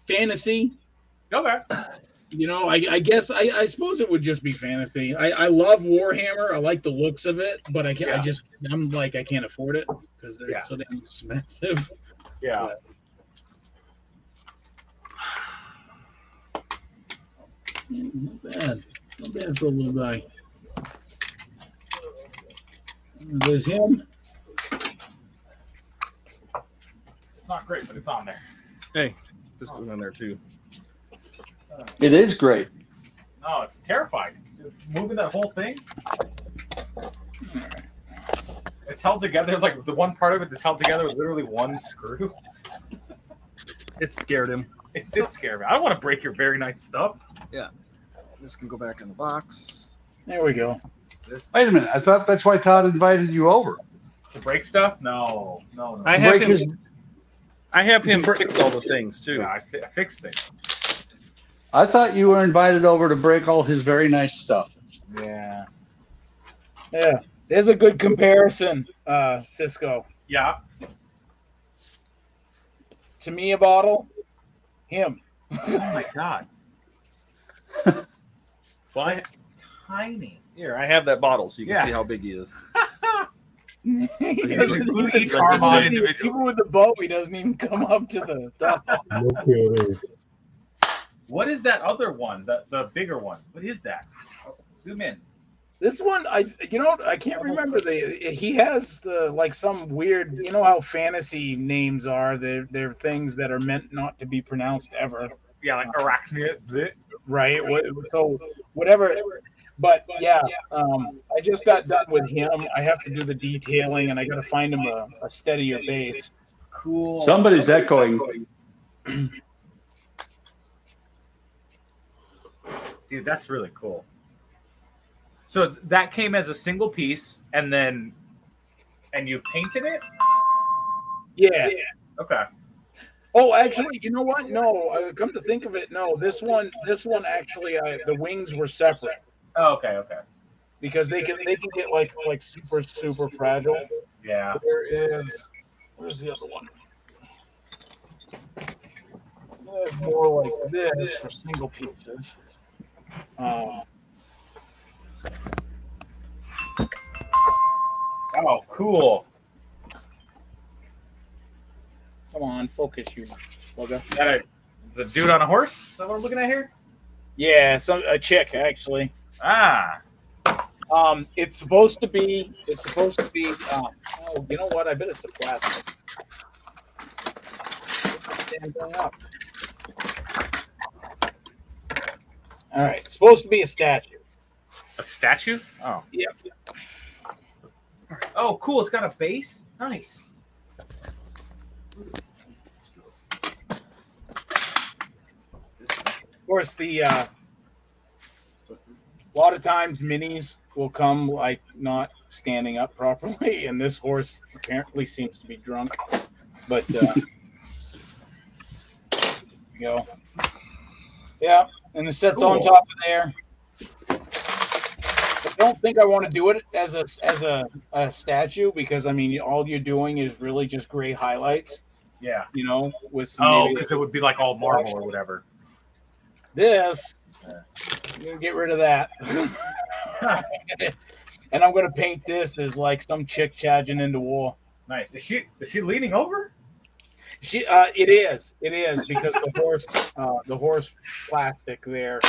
Fantasy. Okay. You know, I guess I suppose it would just be fantasy. I love Warhammer. I like the looks of it, but I can't. Yeah. I'm like I can't afford it because they're Yeah. so damn expensive. Yeah. Not bad. Not bad for a little guy. There's him. It's not great, but it's on there. Hey, this goes on there too. It is great. No, it's terrifying. Moving that whole thing. It's held together. There's like the one part of it that's held together with literally one screw. It scared him. It did scare me. I don't want to break your very nice stuff. Yeah. This can go back in the box. There we go. Wait a minute. I thought that's why Todd invited you over. To break stuff? No. I have Break him. his- I have him fix all the things too. Yeah, I fixed things. I thought you were invited over to break all his very nice stuff. Yeah. Yeah. There's a good comparison, Cisco. Yeah. To me, a bottle. Him. Oh my god. Well, It's tiny. here, I have that bottle so you can Yeah. see how big he is. Each Armand individual. Even with the bow, he doesn't even come up to the top. No kidding. What is that other one? The bigger one. What is that? Zoom in. This one, I can't remember. He has like some weird. You know how fantasy names are? They're things that are meant not to be pronounced ever. Yeah, like arachnid. Right. So whatever. But yeah, I just got done with him. I have to do the detailing, and I got to find him a steadier base. Cool. Somebody's echoing. Dude, that's really cool. So that came as a single piece, and you painted it? Yeah. Okay. Oh, actually, you know what? No, come to think of it, no. This one actually, the wings were separate Oh, okay. because they can get like super fragile. Yeah. Where's the other one? There's more like this for single pieces. Oh, cool. Come on, focus, you bugger. That the dude on a horse? Is that what I'm looking at here? Yeah, a chick actually. Ah. It's supposed to be. Oh, you know what? I bet it's a plastic. Damn thing up. All right, it's supposed to be a statue. A statue? Oh. Yep. Oh, cool. It's got a base. Nice. Of course, a lot of times minis will come like not standing up properly, and this horse apparently seems to be drunk. But there you go. Yeah, and the set's on top of there. I don't think I want to do it as a statue because I mean all you're doing is really just gray highlights. Yeah. You know, with some Oh, maybe- because it would be like all marble or whatever. This, I'm gonna get rid of that. And I'm gonna paint this as like some chick charging into war. Nice. Is she leaning over? It is because the horse plastic there,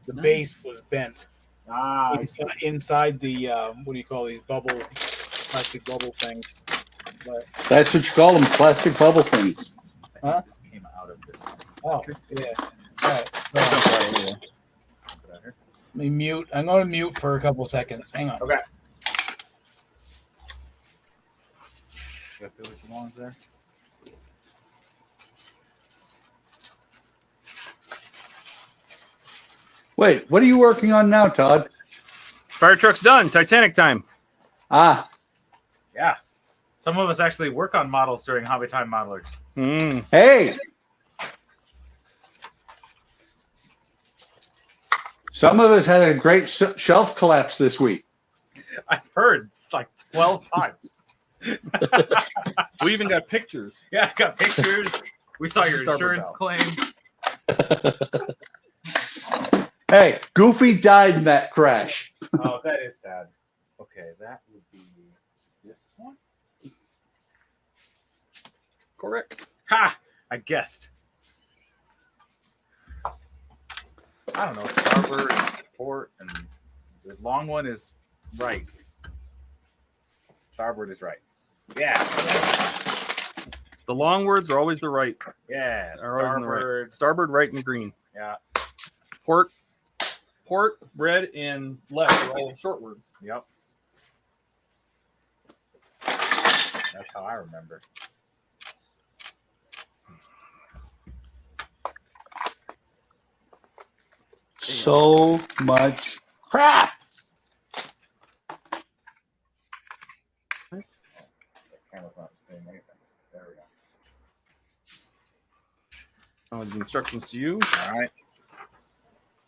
the base was bent. Ah, Inside the what do you call these plastic bubble things? But, That's what you call them, plastic bubble things. huh? this came out of this. Oh, yeah. All right. Let me mute. I'm going to mute for a couple seconds. Hang on. Okay. Got the which ones there? Wait, what are you working on now, Todd? Fire truck's done. Titanic time. Ah, Yeah. Some of us actually work on models during Hobby Time Modelers. hey. Some of us had a great shelf collapse this week. I've heard it's like 12 times. We even got pictures. Yeah, I got pictures. We saw your Starboard insurance valve. claim. Hey, Goofy died in that crash. Oh, that is sad. Okay, that would be this one. Correct. Ha! I guessed. I don't know. Starboard, and port, and the long one is right. Starboard is right. Yeah. The long words are always the right. Yeah. Are always in the right. Starboard. Starboard, right, and green. Yeah. Port, red, and left are all short words. Yep. That's how I remember. So much crap. Camera's not doing anything. There we go. The instructions to you. All right.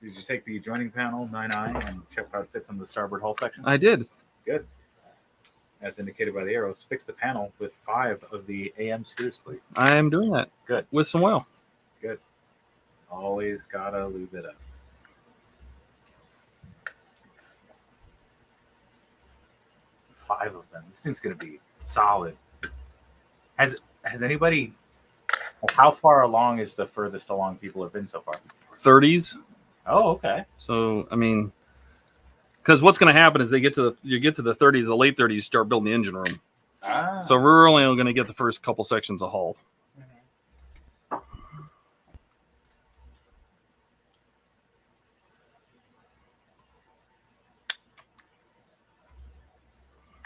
Did you take the adjoining panel 9i and check how it fits on the starboard hull section? I did. Good. As indicated by the arrows, fix the panel with 5 of the AM screws, please. I am doing that. Good. With some oil. Good. Always gotta lube it up. Five of them. This thing's gonna be solid. Has anybody? How far along is the furthest along people have been so far? 30s. Oh, okay. So I mean, because what's going to happen is you get to the 30s, the late 30s, you start building the engine room. Ah. So we're only going to get the first couple sections of hull.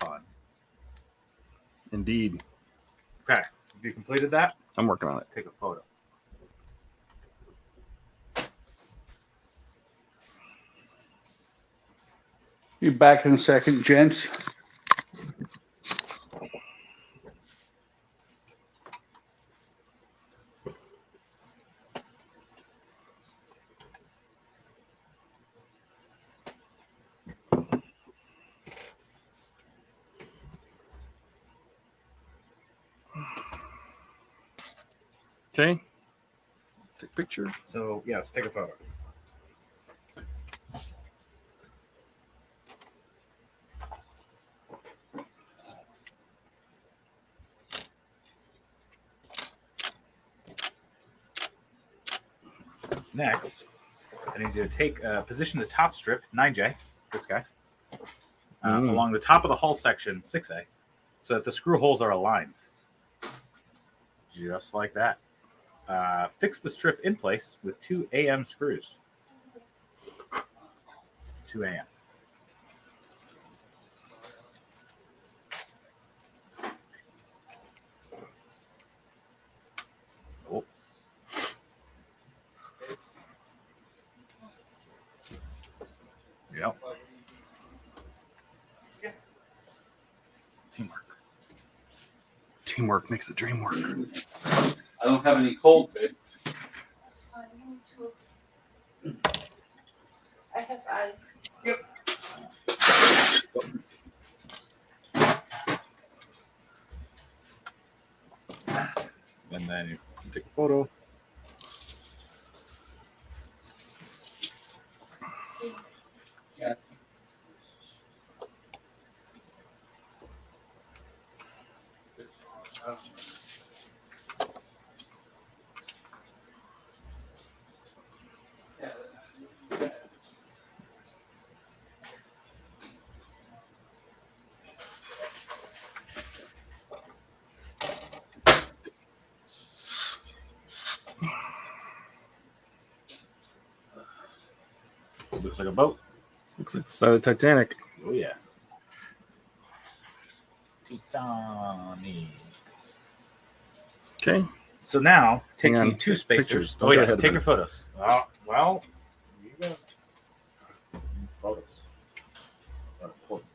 Fun. Indeed. Okay. Have you completed that? I'm working on it. Take a photo. Be back in a second, gents. Okay. Take a picture. So yes, take a photo. Next, I need you to take position the top strip 9J, this guy, along the top of the hull section 6A, so that the screw holes are aligned, just like that. Fix the strip in place with 2 AM screws. 2 AM. Oh. Yep. Teamwork. Teamwork makes the dream work. I don't have any cold, babe. I have ice. Yep. And then you take a photo. Yeah. Looks like a boat. Looks like the side of the Titanic. Oh yeah. DONNIE. Okay. So now take Hang the on. 2 spacers. Pictures. Oh Don't yeah, go ahead take of your me. photos. Well, you got photos. Important.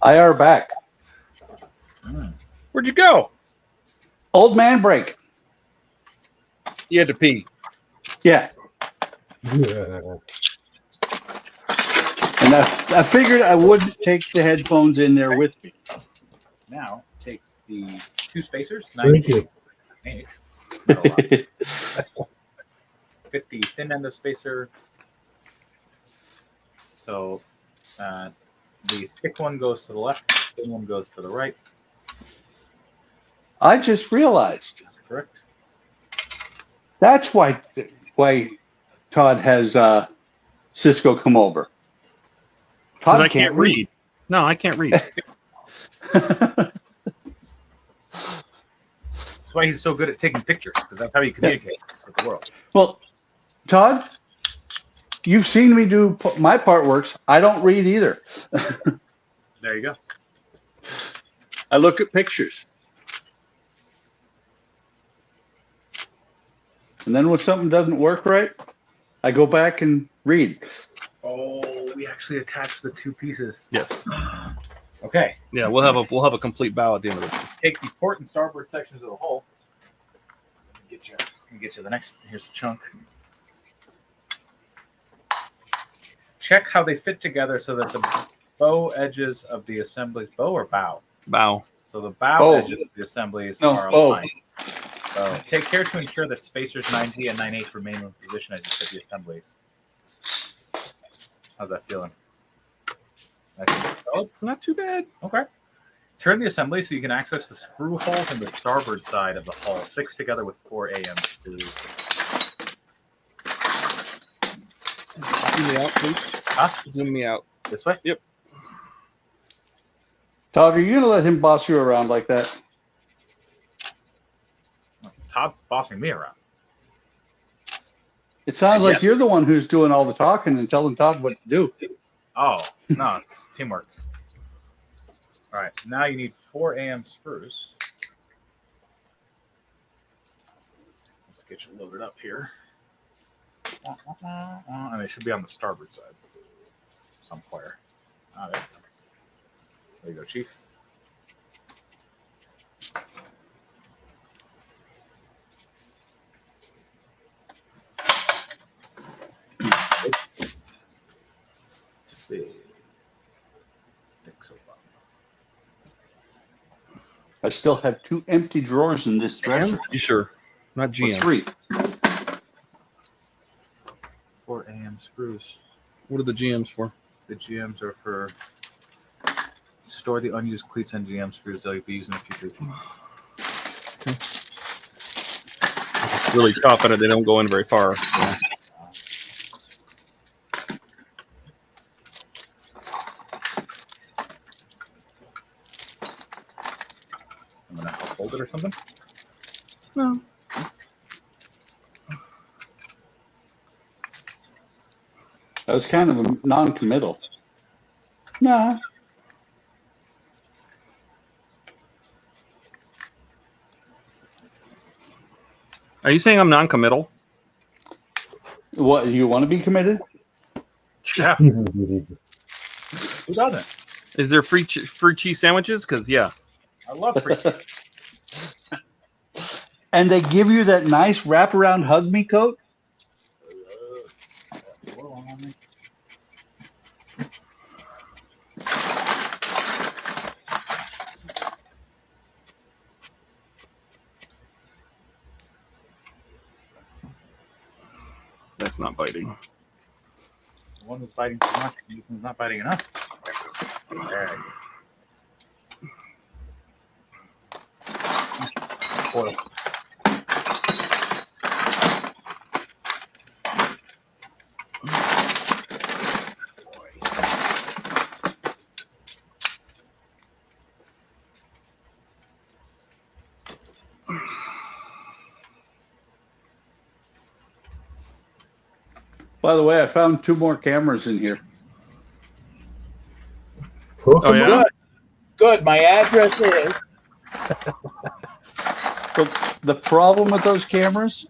IR back. Where'd you go? Old man break. You had to pee. Yeah. Yeah. And I figured I wouldn't take the headphones in there with me. Now take the 2 spacers. Thank you. 98. Not a lot. Fit the thin end of spacer. So the thick one goes to the left, the thin one goes to the right. I just realized That's correct. that's why Todd has Cisco come over. Because Todd I can't read. No, I can't read. That's why he's so good at taking pictures, because that's how he communicates with the world. Well, Todd, you've seen me do my part works. I don't read either. There you go. I look at pictures. And then when something doesn't work right, I go back and read. Oh, we actually attached the 2 pieces. Yes. Okay. Yeah, we'll have a complete bow at the end of this. Take the port and starboard sections of the hull. Get you the next. Here's the chunk. Check how they fit together so that the bow edges of the assemblies, bow or bow? Bow. So the bow edges of the assemblies are aligned. So take care to ensure that spacers 9G and 9H remain in position as you fit the assemblies. How's that feeling? Oh, not too bad. Okay. Turn the assembly so you can access the screw holes in the starboard side of the hull, fixed together with 4 AM screws. Zoom me out, please. Huh? Zoom me out. This way? Yep. Todd, are you going to let him boss you around like that? Todd's bossing me around. It sounds like you're the one who's doing all the talking and telling Todd what to do. Oh, no, it's teamwork. All right, now you need 4 AM screws. Let's get you loaded up here. And it should be on the starboard side somewhere. There you go, Chief. I still have 2 empty drawers in this dresser. You sure? Not GM. 3. 4 AM screws. What are the GMs for? The GMs are for store the unused cleats and GM screws they'll be using in the future. It's really tough, and they don't go in very far. So. I'm gonna help hold it or something. No. That was kind of a non-committal. Nah. Are you saying I'm non-committal? What, you want to be committed? Yeah. Who doesn't? Is there free cheese sandwiches? Because, yeah. I love free cheese. And they give you that nice wraparound hug me coat? That's not biting. The one who's biting too much, the one's not biting enough. There. Oil. By the way, I found 2 more cameras in here. Oh, yeah? Good. My address is. So the problem with those cameras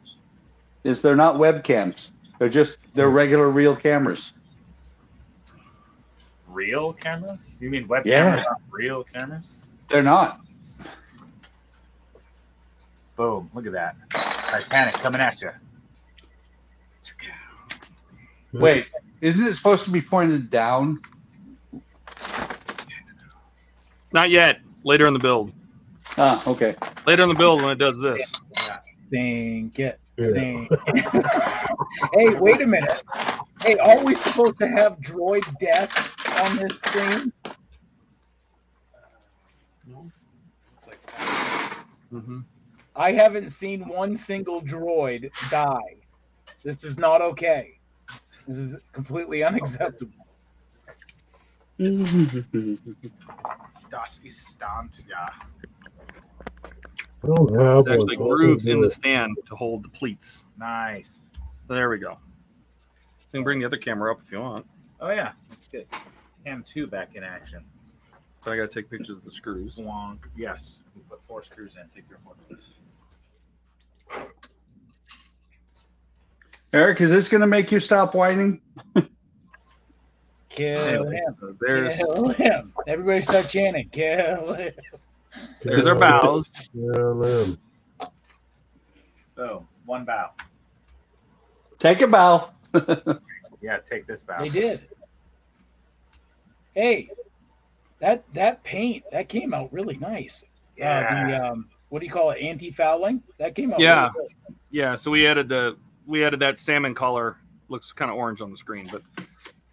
is they're not webcams. They're regular real cameras. real cameras? You mean web Yeah. cameras aren't real cameras? They're not. Boom! Look at that. Titanic coming at you. Wait, isn't it supposed to be pointed down? Not yet. Later in the build. Ah, okay. Later in the build when it does this. Sink it. Yeah. Sink it. Hey, wait a minute. Hey, are we supposed to have droid death on this screen? Mm-hmm. I haven't seen one single droid die. This is not okay. This is completely unacceptable. Das ist Stand. Yeah. I don't have There's one. actually so I grooves can't in do the it. stand to hold the pleats. Nice. There we go. You can bring the other camera up if you want. Oh yeah, that's good. Cam 2 back in action. So I got to take pictures of the screws. Wonk. Yes. We put 4 screws in. Take your photos. Eric, is this going to make you stop whining? Kill him. So there's Kill him. Everybody start chanting. Kill him. there's our bows. Yeah, Oh, 1 bow. Take a bow. Yeah, take this bow. They did. Hey, that paint that came out really nice. Yeah. The what do you call it? Anti-fouling. That came out. Yeah. Really good. Yeah, so we added that salmon color. Looks kind of orange on the screen, but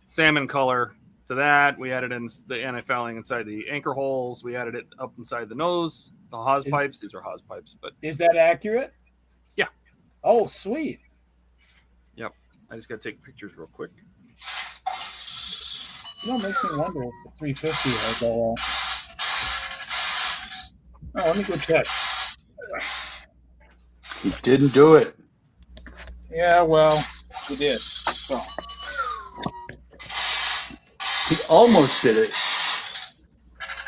salmon color to that. We added in the anti-fouling inside the anchor holes. We added it up inside the nose, the hose pipes. These are hose pipes, but Is that accurate? Yeah. Oh, sweet. Yep. I just got to take pictures real quick. You know, it makes me wonder if the 350 has all. Oh, let me go check. He didn't do it. Yeah, well, he did. So. He almost did it.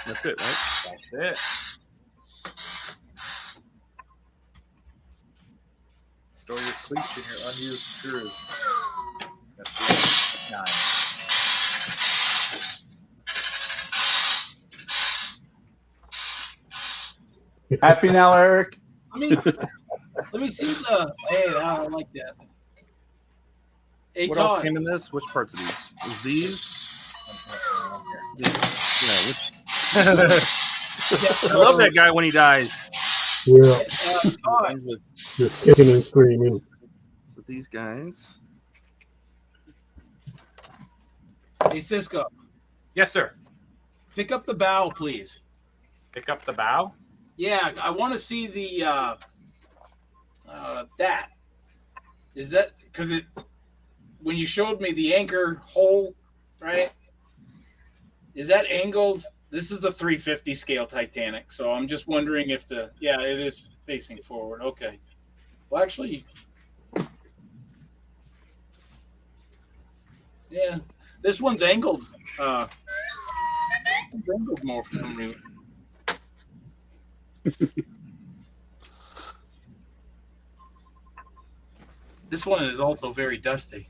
That's it, right? That's it. Store your cleats in your unused screws. That's nice. Happy now, Eric? Let me see the. Hey, I like that. Hey, What else Todd. came in this? Which parts of these? Is these? Yeah. I love that guy when he dies. Yeah, Todd, just kicking and screaming. So these guys. hey, Cisco, Yes, sir. pick up the bow, please. Pick up the bow. Yeah, I want to see the that. Is that because it when you showed me the anchor hole, right? Is that angled? This is the 350 scale Titanic, so I'm just wondering if it is facing forward. Okay. Well, actually, yeah, this one's angled. It's angled more for some reason. This one is also very dusty.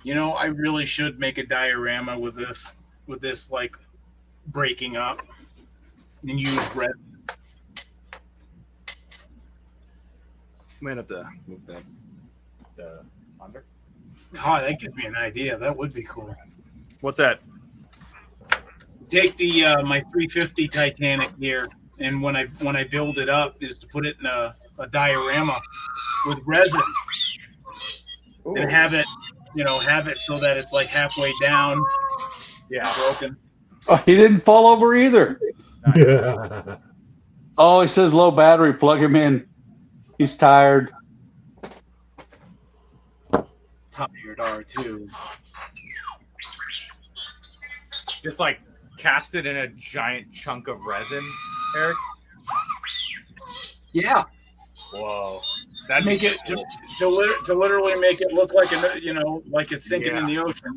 You know, I really should make a diorama with this like breaking up and use red. Might have to move that. Under. God, that gives me an idea. That would be cool. What's that? Take the my 350 Titanic here, and when I build it up, is to put it in a diorama with resin. Ooh. And have it so that it's like halfway down. Yeah. Broken. Oh, he didn't fall over either. Yeah. Oh, he says low battery. Plug him in. He's tired. Tired R2. Just like cast it in a giant chunk of resin, Eric. Yeah. Whoa. That That'd make be it cool. to literally make it look like like it's sinking in the ocean,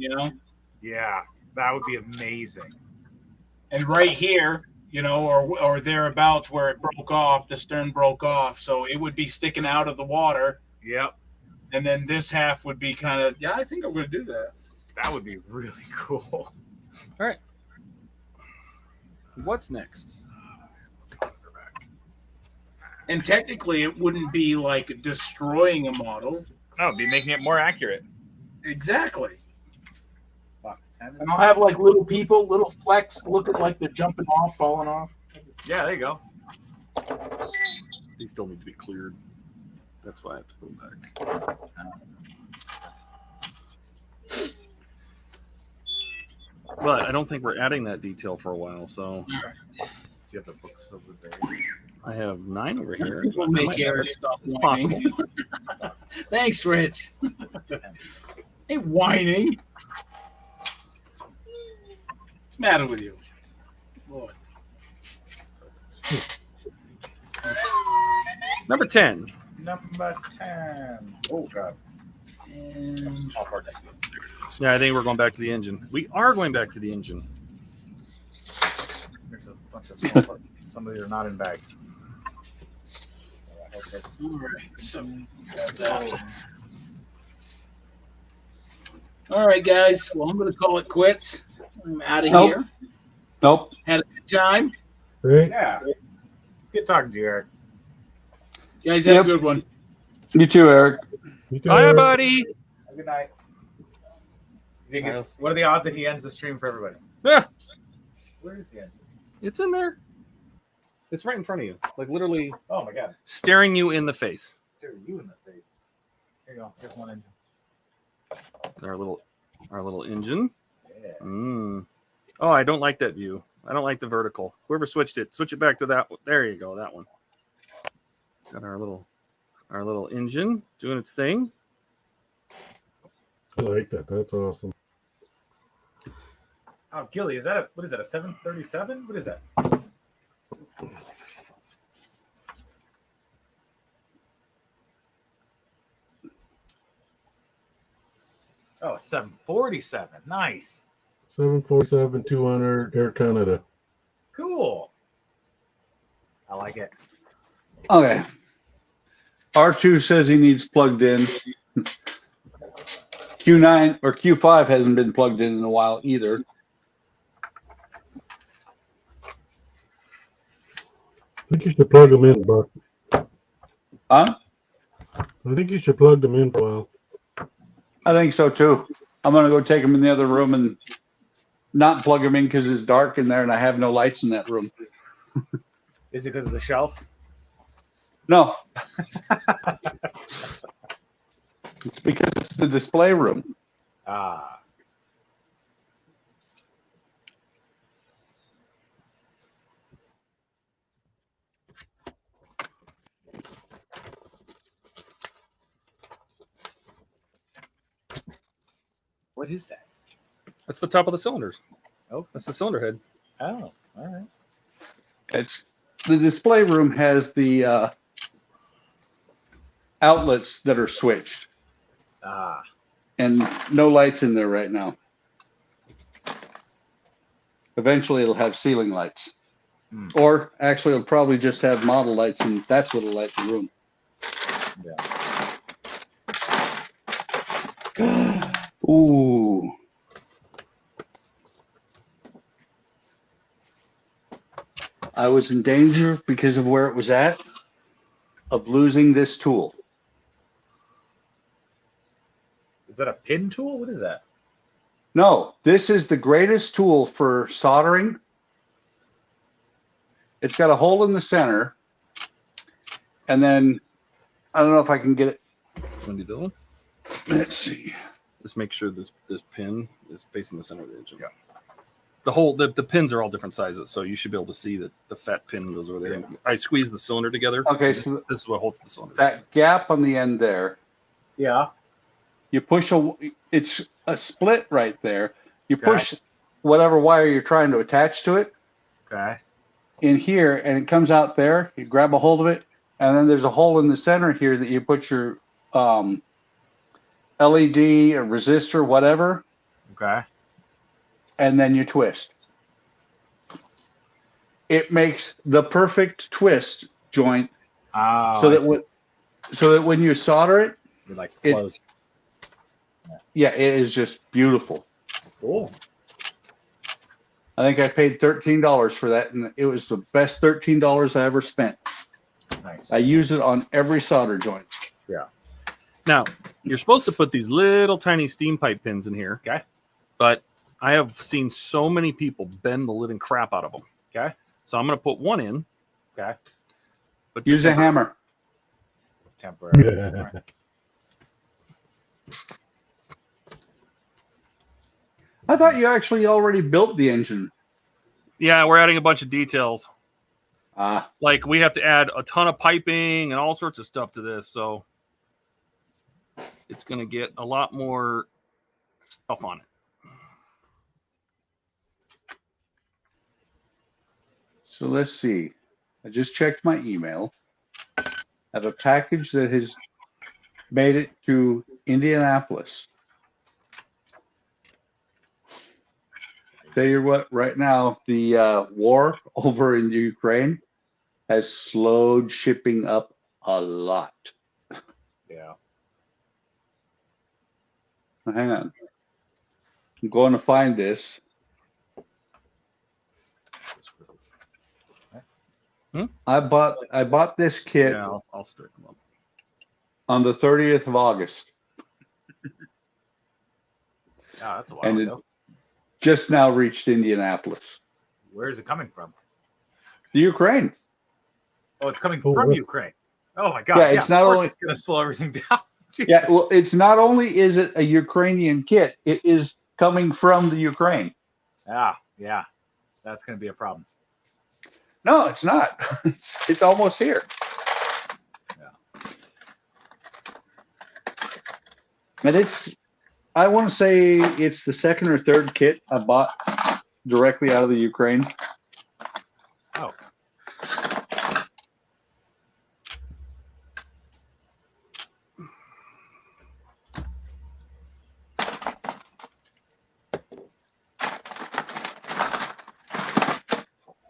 Yeah, that would be amazing. And right here, or thereabouts where it broke off, the stern broke off, so it would be sticking out of the water. Yep. And then this half would be kind of, I think I'm going to do that. That would be really cool. All right. What's next? And technically, it wouldn't be like destroying a model. No, it'd be making it more accurate. Exactly. Box 10. And I'll have like little people, little flecks looking like they're jumping off, falling off. Yeah, there you go. These still need to be cleared. That's why I have to put them back. But I don't think we're adding that detail for a while, so. Do you have the books over there? I have 9 over here. We'll make Eric stop It's whining. possible. Thanks, Rich. Hey, whining. What's the matter with you? Boy. Number 10. Number 10. Oh, God. And Yeah, I think we're going back to the engine. We are going back to the engine. There's a bunch of small parts. Some of these are not in bags. all right, so all right, guys. Well, I'm going to call it quits. I'm out of Nope. here. Nope. Had a good time. Great. Yeah. Good talking to you, Eric. Guys, have Yep. a good one. You too, Eric. You too, Bye, Eric. buddy. Good night. You think what are the odds that he ends the stream for everybody? Yeah, Where is he end? it's in there. It's right in front of you. Like literally Oh, my God. staring you in the face. Stare you in the face. Here you go. Here's one engine. Our little engine. Yeah. Mm. Oh, I don't like that view. I don't like the vertical. Whoever switched it, switch it back to that one. There you go, that one. Got our little engine doing its thing. I like that. That's awesome. Oh, Gilly, is that a 737? What is that? Oh, 747. Nice. 747-200 Air Canada. Cool. I like it. Okay. R2 says he needs plugged in. Q9 or Q5 hasn't been plugged in a while either. I think you should plug them in, Buck. Huh? I think you should plug them in for a while. I think so too. I'm going to go take them in the other room and not plug them in because it's dark in there and I have no lights in that room. Is it because of the shelf? No. It's because it's the display room. Ah. What is that? That's the top of the cylinders. Oh, That's the cylinder head. oh, all right. It's the display room has the outlets that are switched Ah. and no lights in there right now. Eventually it'll have ceiling lights. Or actually it'll probably just have model lights and that's what'll light the room. Yeah. Ooh. I was in danger because of where it was at of losing this tool. Is that a pin tool? What is that? No, this is the greatest tool for soldering. It's got a hole in the center. And then, I don't know if I can get it. Want to do that one? Let's see. Just make sure this pin is facing the center of the engine. Yeah. The pins are all different sizes, so you should be able to see that the fat pin goes over there. Yeah. I squeeze the cylinder together. Okay, so this is what holds the cylinder. That gap on the end there. Yeah. You push it's a split right there. You push whatever wire you're trying to attach to it. Okay. In here, and it comes out there. You grab a hold of it, and then there's a hole in the center here that you put your LED, a resistor, whatever, Okay. and then you twist. It makes the perfect twist joint, Oh, so I that when you solder it, it like flows. yeah, it is just beautiful. Cool. I think I paid $13 for that, and it was the best $13 I ever spent. Nice. I use it on every solder joint. Yeah. Now, you're supposed to put these little tiny steam pipe pins in here. Okay. But I have seen so many people bend the living crap out of them. Okay. So I'm going to put one in. Okay. But Use a hammer. Temporary. Yeah. All right. I thought you actually already built the engine. Yeah, we're adding a bunch of details. Ah. Like we have to add a ton of piping and all sorts of stuff to this. So it's going to get a lot more stuff on it. So let's see. I just checked my email. I have a package that has made it to Indianapolis. Tell you what, right now, the war over in Ukraine has slowed shipping up a lot. Yeah. Hang on. I'm going to find this. I bought this kit Yeah, I'll straighten them up. on the 30th of August. Yeah, that's a while And it ago. just now reached Indianapolis. Where is it coming from? The Ukraine. Oh, it's coming Oh, from what? Ukraine. Oh my God! Yeah, it's not of course only- it's going to slow everything down. Jesus. Yeah, well, it's not only is it a Ukrainian kit, it is coming from the Ukraine. Yeah, that's going to be a problem. No, it's not. It's almost here. Yeah. And I want to say it's the second or third kit I bought directly out of the Ukraine. Oh.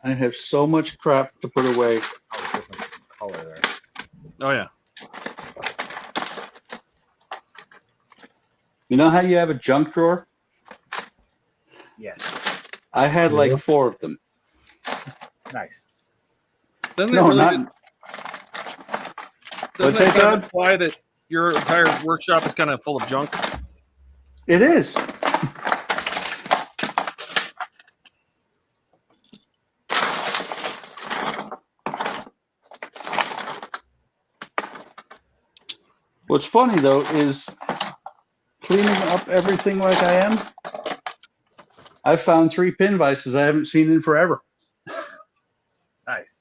I have so much crap to put away. Oh, different color there. Oh, yeah. You know how you have a junk drawer? Yes. I had like Yeah. 4 of them. Nice. Doesn't No, it really not. just, What's doesn't that, it kind of Todd? imply that your entire workshop is kind of full of junk? It is. What's funny though is cleaning up everything like I am. I found 3 pin vices I haven't seen in forever. Nice.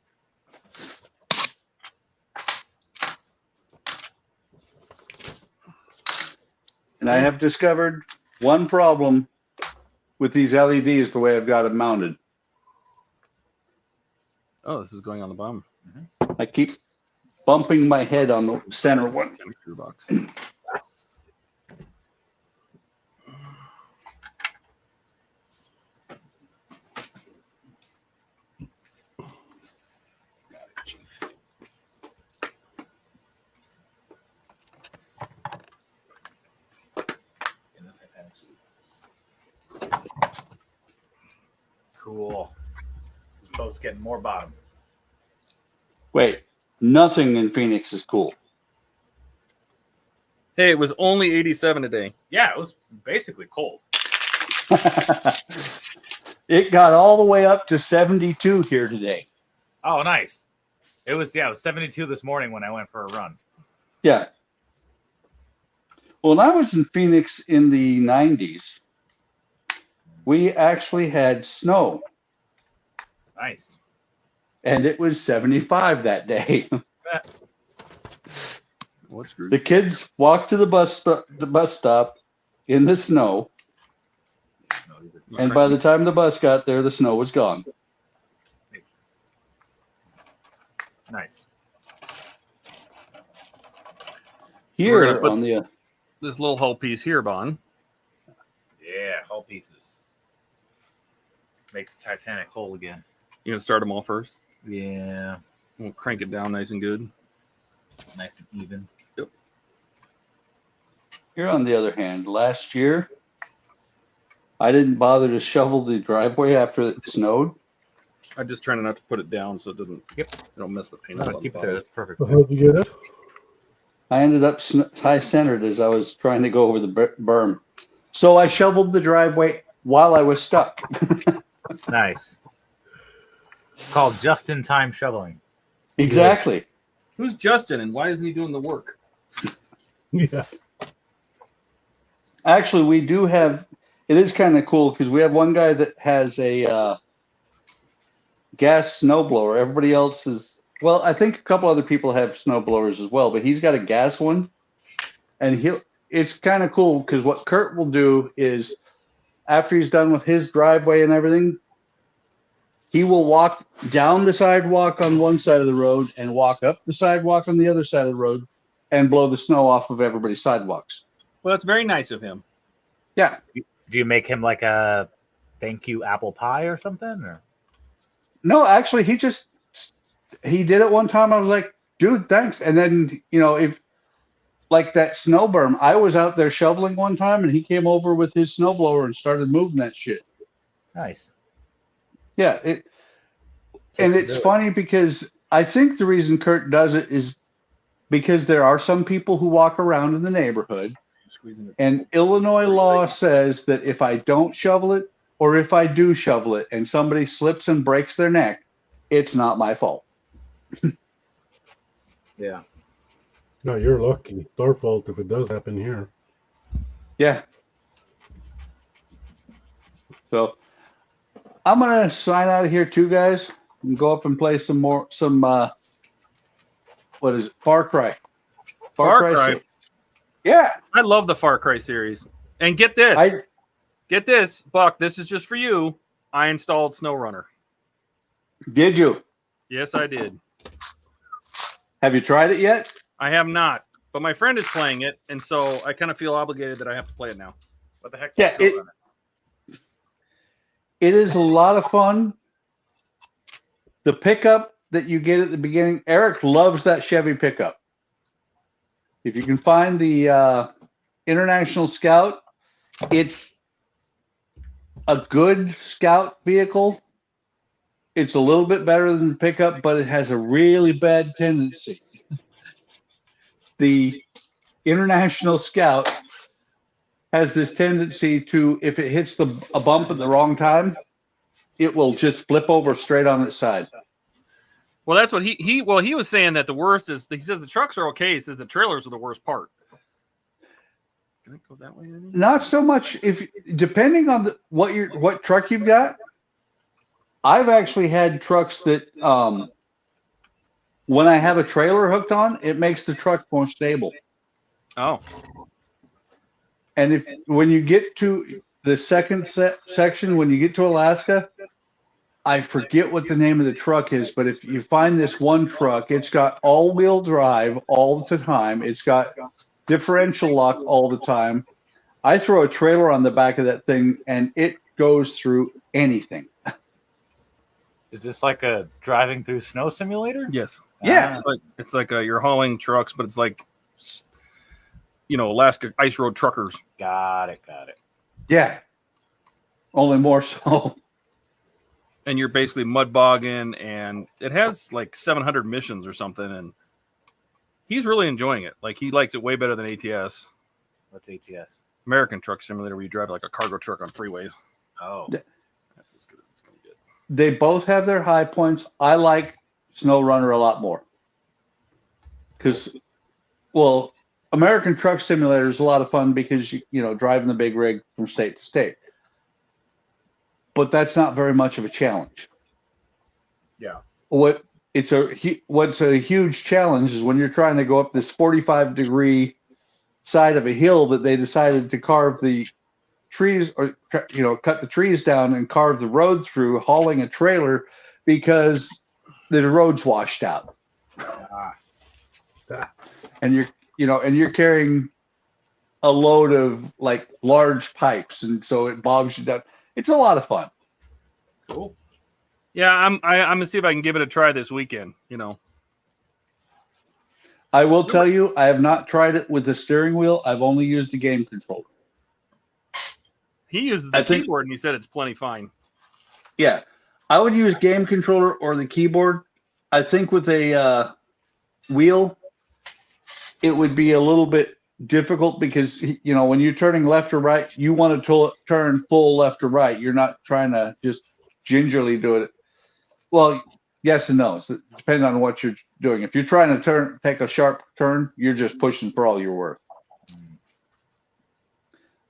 And I have discovered one problem with these LEDs the way I've got them mounted. Oh, this is going on the bottom. I keep bumping my head on the center one. Texture box. Cool. This boat's getting more bottom. Wait, nothing in Phoenix is cool. Hey, it was only 87 today. Yeah, it was basically cold. It got all the way up to 72 here today. Oh, nice. It was 72 this morning when I went for a run. Yeah. Well, when I was in Phoenix in the 90s, we actually had snow, Nice. and it was 75 that day. What's screwed? The kids walked to the bus stop in the snow, and by the time the bus got there, the snow was gone. Nice. we're Here gonna put on the this little hull piece here, Bon. Yeah, hull pieces. Make the Titanic whole again. You gonna start them all first? Yeah. We'll crank it down nice and good. Nice and even. Yep. here on the other hand, last year I didn't bother to shovel the driveway after it snowed. I'm just trying not to put it down so it doesn't. Yep. It don't mess the paint No, up. keep it there. That's perfect. So how'd you get it? I ended up high centered as I was trying to go over the berm. So I shoveled the driveway while I was stuck. Nice. It's called just-in-time shoveling. Exactly. Who's Justin and why isn't he doing the work? Yeah. Actually, we do have, it is kind of cool because we have one guy that has a gas snowblower. Everybody else is, well, I think a couple other people have snowblowers as well, but he's got a gas one. And it's kind of cool because what Kurt will do is after he's done with his driveway and everything, he will walk down the sidewalk on one side of the road and walk up the sidewalk on the other side of the road and blow the snow off of everybody's sidewalks. Well, that's very nice of him. Yeah. Do you make him like a thank you apple pie or something? Or No, actually, he did it one time. I was like, dude, thanks. And then, if like that snow berm, I was out there shoveling one time and he came over with his snowblower and started moving that shit. nice. Yeah. And it's funny because I think the reason Kurt does it is because there are some people who walk around in the neighborhood, and Illinois law says that if I don't shovel it or if I do shovel it and somebody slips and breaks their neck, it's not my fault. Yeah. No, you're lucky. It's our fault if it does happen here. Yeah. So I'm gonna sign out of here too, guys, and go up and play some what is it? Far Cry. Far Cry. 6. Yeah. I love the Far Cry series. And get this. Get this, Buck. This is just for you. I installed SnowRunner. Did you? Yes, I did. Have you tried it yet? I have not, but my friend is playing it, and so I kind of feel obligated that I have to play it now. What the heck? Yeah, it is a lot of fun. The pickup that you get at the beginning, Eric loves that Chevy pickup. If you can find the International Scout, it's a good Scout vehicle. It's a little bit better than the pickup, but it has a really bad tendency. The International Scout has this tendency to, if it hits a bump at the wrong time, it will just flip over straight on its side. Well, that's what he was saying that the worst is, he says the trucks are okay. He says the trailers are the worst part. Can I go that way? Not so much depending on what truck you've got. I've actually had trucks that when I have a trailer hooked on, it makes the truck more stable. Oh. And when you get to the second section, when you get to Alaska, I forget what the name of the truck is, but if you find this one truck, it's got all-wheel drive all the time. It's got differential lock all the time. I throw a trailer on the back of that thing, and it goes through anything. Is this like a driving through snow simulator? Yes. Yeah. It's like you're hauling trucks, but it's like, Alaska ice road truckers. Got it. Yeah. Only more so. And you're basically mud bogging, and it has like 700 missions or something, and he's really enjoying it. Like, he likes it way better than ATS. What's ATS? American Truck Simulator, where you drive like a cargo truck on freeways. Oh. That's as good as it's going to get. They both have their high points. I like SnowRunner a lot more. Because, American Truck Simulator is a lot of fun because, driving the big rig from state to state. But that's not very much of a challenge. Yeah. What's a huge challenge is when you're trying to go up this 45-degree side of a hill that they decided to carve the trees or cut the trees down and carve the road through, hauling a trailer because the road's washed out. And you know, and you're carrying a load of like large pipes, and so it bogs you down. It's a lot of fun. Cool. Yeah, I'm gonna see if I can give it a try this weekend. You know, I will tell you, I have not tried it with the steering wheel. I've only used the game controller. he uses the keyboard and he said it's plenty fine. Yeah, I would use game controller or the keyboard. I think with a wheel, it would be a little bit difficult because, you know, when you're turning left or right, you want to turn full left or right. You're not trying to just gingerly do it. Well, yes and no. So depending on what you're doing. If you're trying to take a sharp turn, you're just pushing for all you're worth.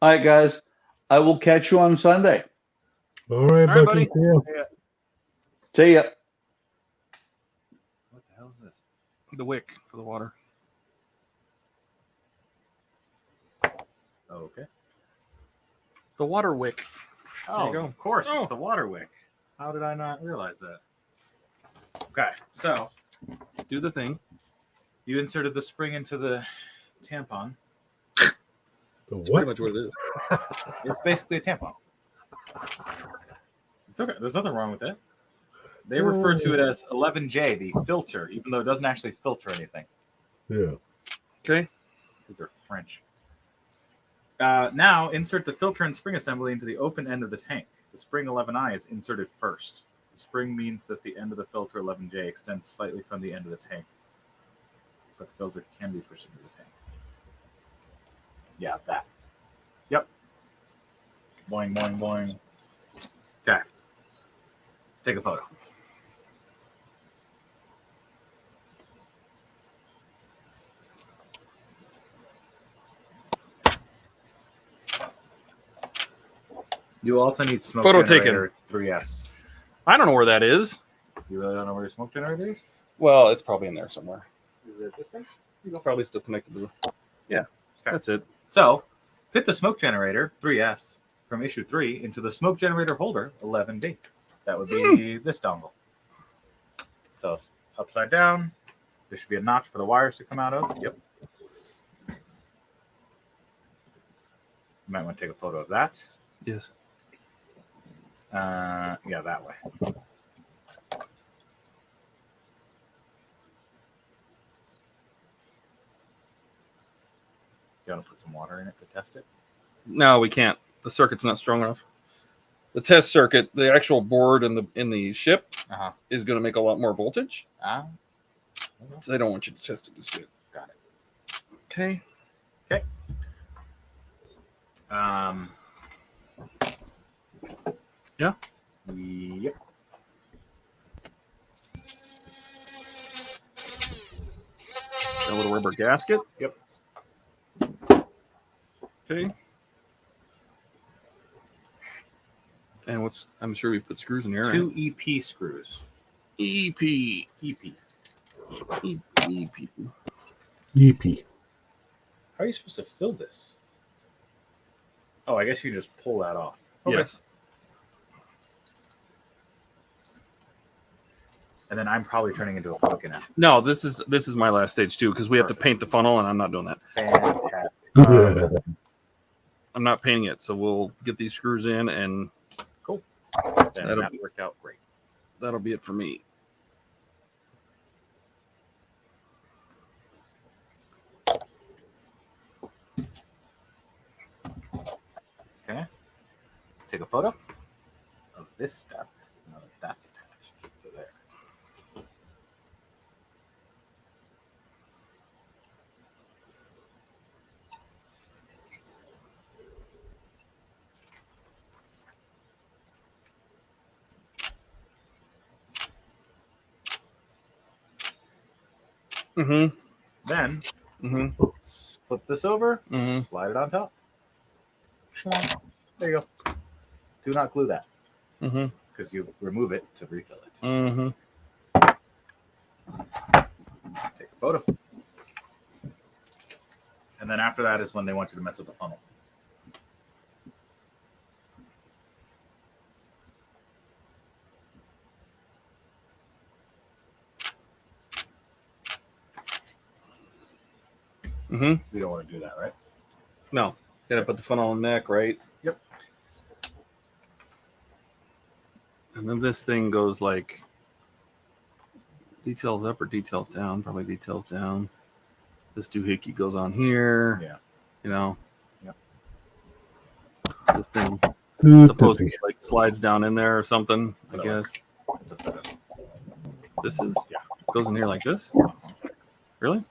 All right, guys. I will catch you on Sunday. All right, All right, Bucky. buddy. Yeah. See ya. What the hell is this? The wick for the water. Okay. The water wick. Oh, you go. of course, Oh. it's the water wick. How did I not realize that? Okay, so Do the thing. you inserted the spring into the tampon. The That's what? pretty much what it is. It's basically a tampon. It's okay. There's nothing wrong with it. They refer to it as 11J, the filter, even though it doesn't actually filter anything. Yeah. Okay. Because they're French. Now, insert the filter and spring assembly into the open end of the tank. The spring 11I is inserted first. The spring means that the end of the filter 11J extends slightly from the end of the tank. But the filter can be pushed into the tank. Yeah, that. Yep. Boing, boing, boing. Okay. Take a photo. You also need smoke Photo generator 3S. I don't know where that is. You really don't know where your smoke generator is? Well, it's probably in there somewhere. Is it this thing? It's probably still connected to. Yeah, Okay. that's it. So, fit the smoke generator 3S from issue 3 into the smoke generator holder 11D. That would be this dongle. So, it's upside down. There should be a notch for the wires to come out of. Yep. You might want to take a photo of that. Yes. Yeah, that way. Do you want to put some water in it to test it? No, we can't. The circuit's not strong enough. The test circuit, the actual board in the ship, is going to make a lot more voltage. So they don't want you to test it just yet. Got it. Okay. Okay. Yeah. Yep. A little rubber gasket. Yep. Okay. And I'm sure we put screws in here. 2 EP screws. EP. EP. EP. EP. How are you supposed to fill this? Oh, I guess you just pull that off. Okay. Yes. And then I'm probably turning into a pumpkin now. No, this is my last stage too, because we have to paint the funnel, and I'm not doing that. Fantastic. I'm not painting it, so we'll get these screws in, and Cool. And that worked out great. That'll be it for me. Okay. Take a photo of this step. Now that that's attached to there. Mm-hmm. Then Mm-hmm. flip this over, Mhm. slide it on top. There you go. Do not glue that Mm-hmm. because you remove it to refill it. Mm-hmm. Take a photo. And then after that is when they want you to mess with the funnel. Mm-hmm. We don't want to do that, right? No, gotta put the funnel on the neck, right? Yep. And then this thing goes like details up or details down. Probably details down. This doohickey goes on here. Yeah. You know. Yep. This thing supposedly like slides down in there or something. I guess. This is goes in here like this. Really?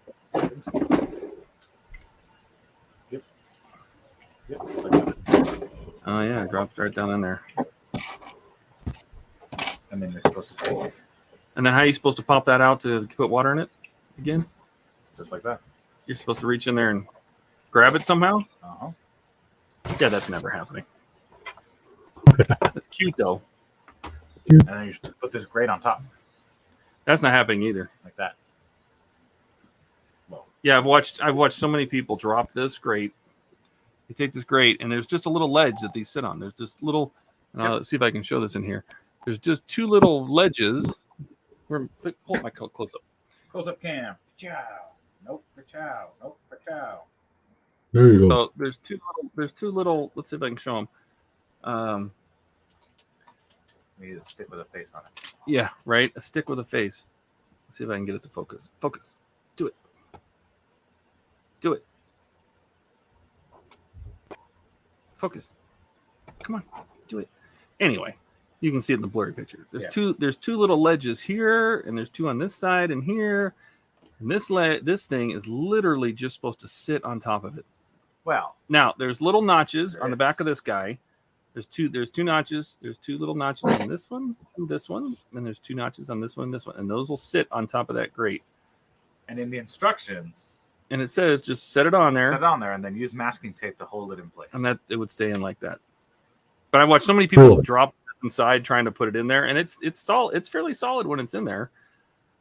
Yep. Oh yeah, it drops right down in there. And then you're supposed to take And then how are you supposed to pop that out to put water in it again? just like that. You're supposed to reach in there and grab it somehow? Uh-huh. Yeah, that's never happening. That's cute though. And then you just put this grate on top. That's not happening either. Like that. Yeah, I've watched so many people drop this grate. They take this grate and there's just a little ledge that these sit on. There's just little, let's see if I can show this in here. There's just two little ledges. Hold my coat close up. Close up cam. Chow. Nope for chow. Nope for chow. There you go. So there's two little. Let's see if I can show them. We need a stick with a face on it. Yeah, right. A stick with a face. Let's see if I can get it to focus. Focus. Do it. Do it. Focus. Come on. Do it. Anyway, you can see it in the blurry picture. There's two little ledges here, and there's two on this side and here. And this thing is literally just supposed to sit on top of it. Well, now there's little notches on the back of this guy. There's two notches. There's two little notches on this one and this one. And there's two notches on this one and this one. And those will sit on top of that grate. And in the instructions, and it says just set it on there. Set it on there and then use masking tape to hold it in place. And that it would stay in like that. But I've watched so many people drop this inside trying to put it in there, and it's solid. It's fairly solid when it's in there.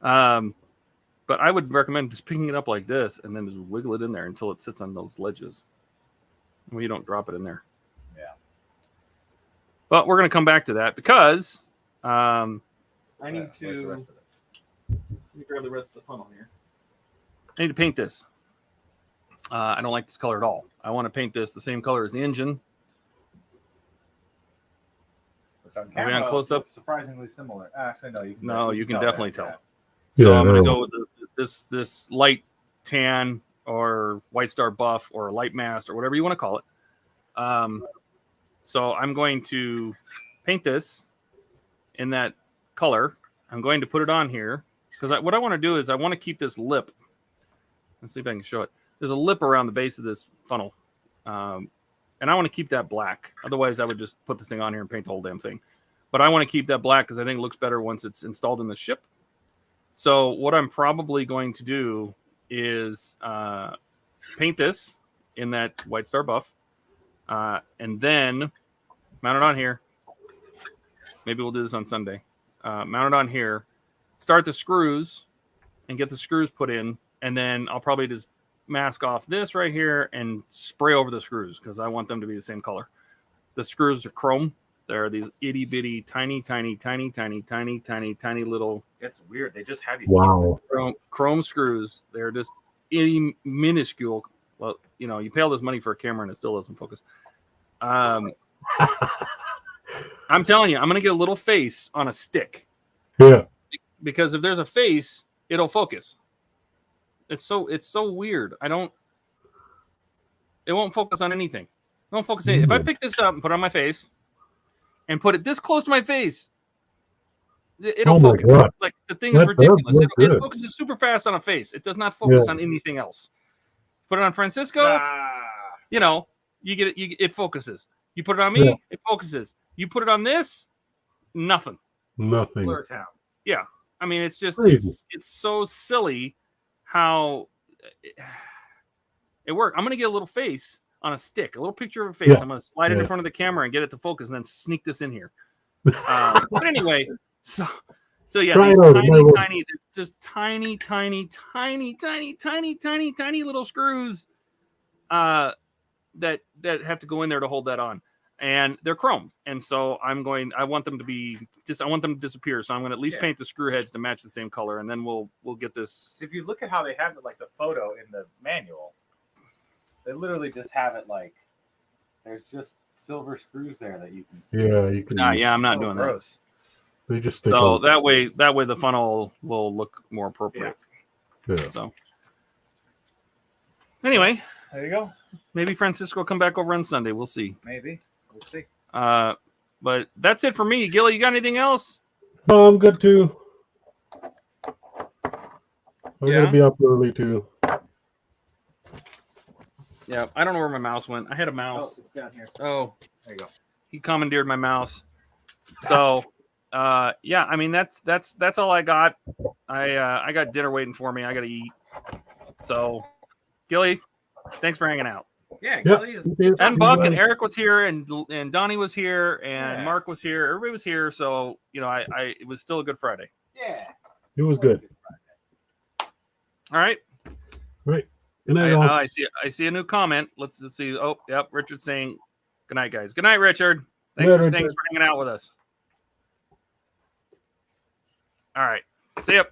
But I would recommend just picking it up like this and then just wiggle it in there until it sits on those ledges. Well, you don't drop it in there. Yeah. But we're going to come back to that because I need to. The rest of it? Let me grab the rest of the funnel here. I need to paint this. I don't like this color at all. I want to paint this the same color as the engine. On Are we on close up? Surprisingly similar. Actually, no. You can definitely tell. Yeah, So I'm going to go with this light tan or White Star buff or light mast or whatever you want to call it. So I'm going to paint this in that color. I'm going to put it on here because what I want to do is I want to keep this lip. Let's see if I can show it. There's a lip around the base of this funnel. And I want to keep that black. Otherwise, I would just put this thing on here and paint the whole damn thing. But I want to keep that black because I think it looks better once it's installed in the ship. So what I'm probably going to do is paint this in that White Star buff. And then mount it on here. Maybe we'll do this on Sunday. Mount it on here. Start the screws and get the screws put in. And then I'll probably just mask off this right here and spray over the screws because I want them to be the same color. The screws are chrome. They're these itty bitty, tiny little. It's weird. They just have you. Wow. Chrome screws. They're just itty minuscule. Well, you pay all this money for a camera and it still doesn't focus. I'm telling you, I'm gonna get a little face on a stick. Yeah. Because if there's a face, it'll focus. It's so weird. It won't focus on anything. It won't focus on anything. If I pick this up and put it on my face and put it this close to my face, it'll focus. God. Like the thing is ridiculous. It focuses super fast on a face. It does not focus on anything else. Put it on Francisco, you get it. It focuses. You put it on me, it focuses. You put it on this, nothing. Nothing. Blur town. Yeah. I mean, it's just Crazy. it's so silly how it worked. I'm gonna get a little face on a stick, a little picture of a face. Yeah. I'm gonna slide it in front of the camera and get it to focus, and then sneak this in here. But anyway, so yeah, Try these it out. tiny little screws that have to go in there to hold that on, and they're chrome. And so I want them to disappear. So I'm going to at least paint the screw heads to match the same color, and then we'll get this. So if you look at how they have it, like the photo in the manual, They literally just have it like there's just silver screws there that you can see. Yeah, you can. Yeah, I'm not So doing gross. They just stick So out. that way the funnel will look more appropriate. Yeah. So anyway, There you go. maybe Francisco will come back over on Sunday. We'll see. Maybe. We'll see. But that's it for me. Gilly, you got anything else? No, I'm good too. I Yeah? gotta be up early too. Yeah, I don't know where my mouse went. I had a Oh, mouse. it's down here. Oh, There you go. he commandeered my mouse. So, yeah, I mean that's all I got. I got dinner waiting for me. I got to eat. So, Gilly, thanks for hanging out. Yeah, Yep. Gilly is And Buck and Bye. Eric was here, and Donnie was here, and Yeah. Mark was here. Everybody was here. So, it was still a good Friday. yeah. It was good. All right. Right. Good night, all. I see a new comment. Let's see. Oh, yep. Richard's saying good night, guys. Good night, Richard. Thanks Good night, for Richard. hanging out with us. All right. See ya.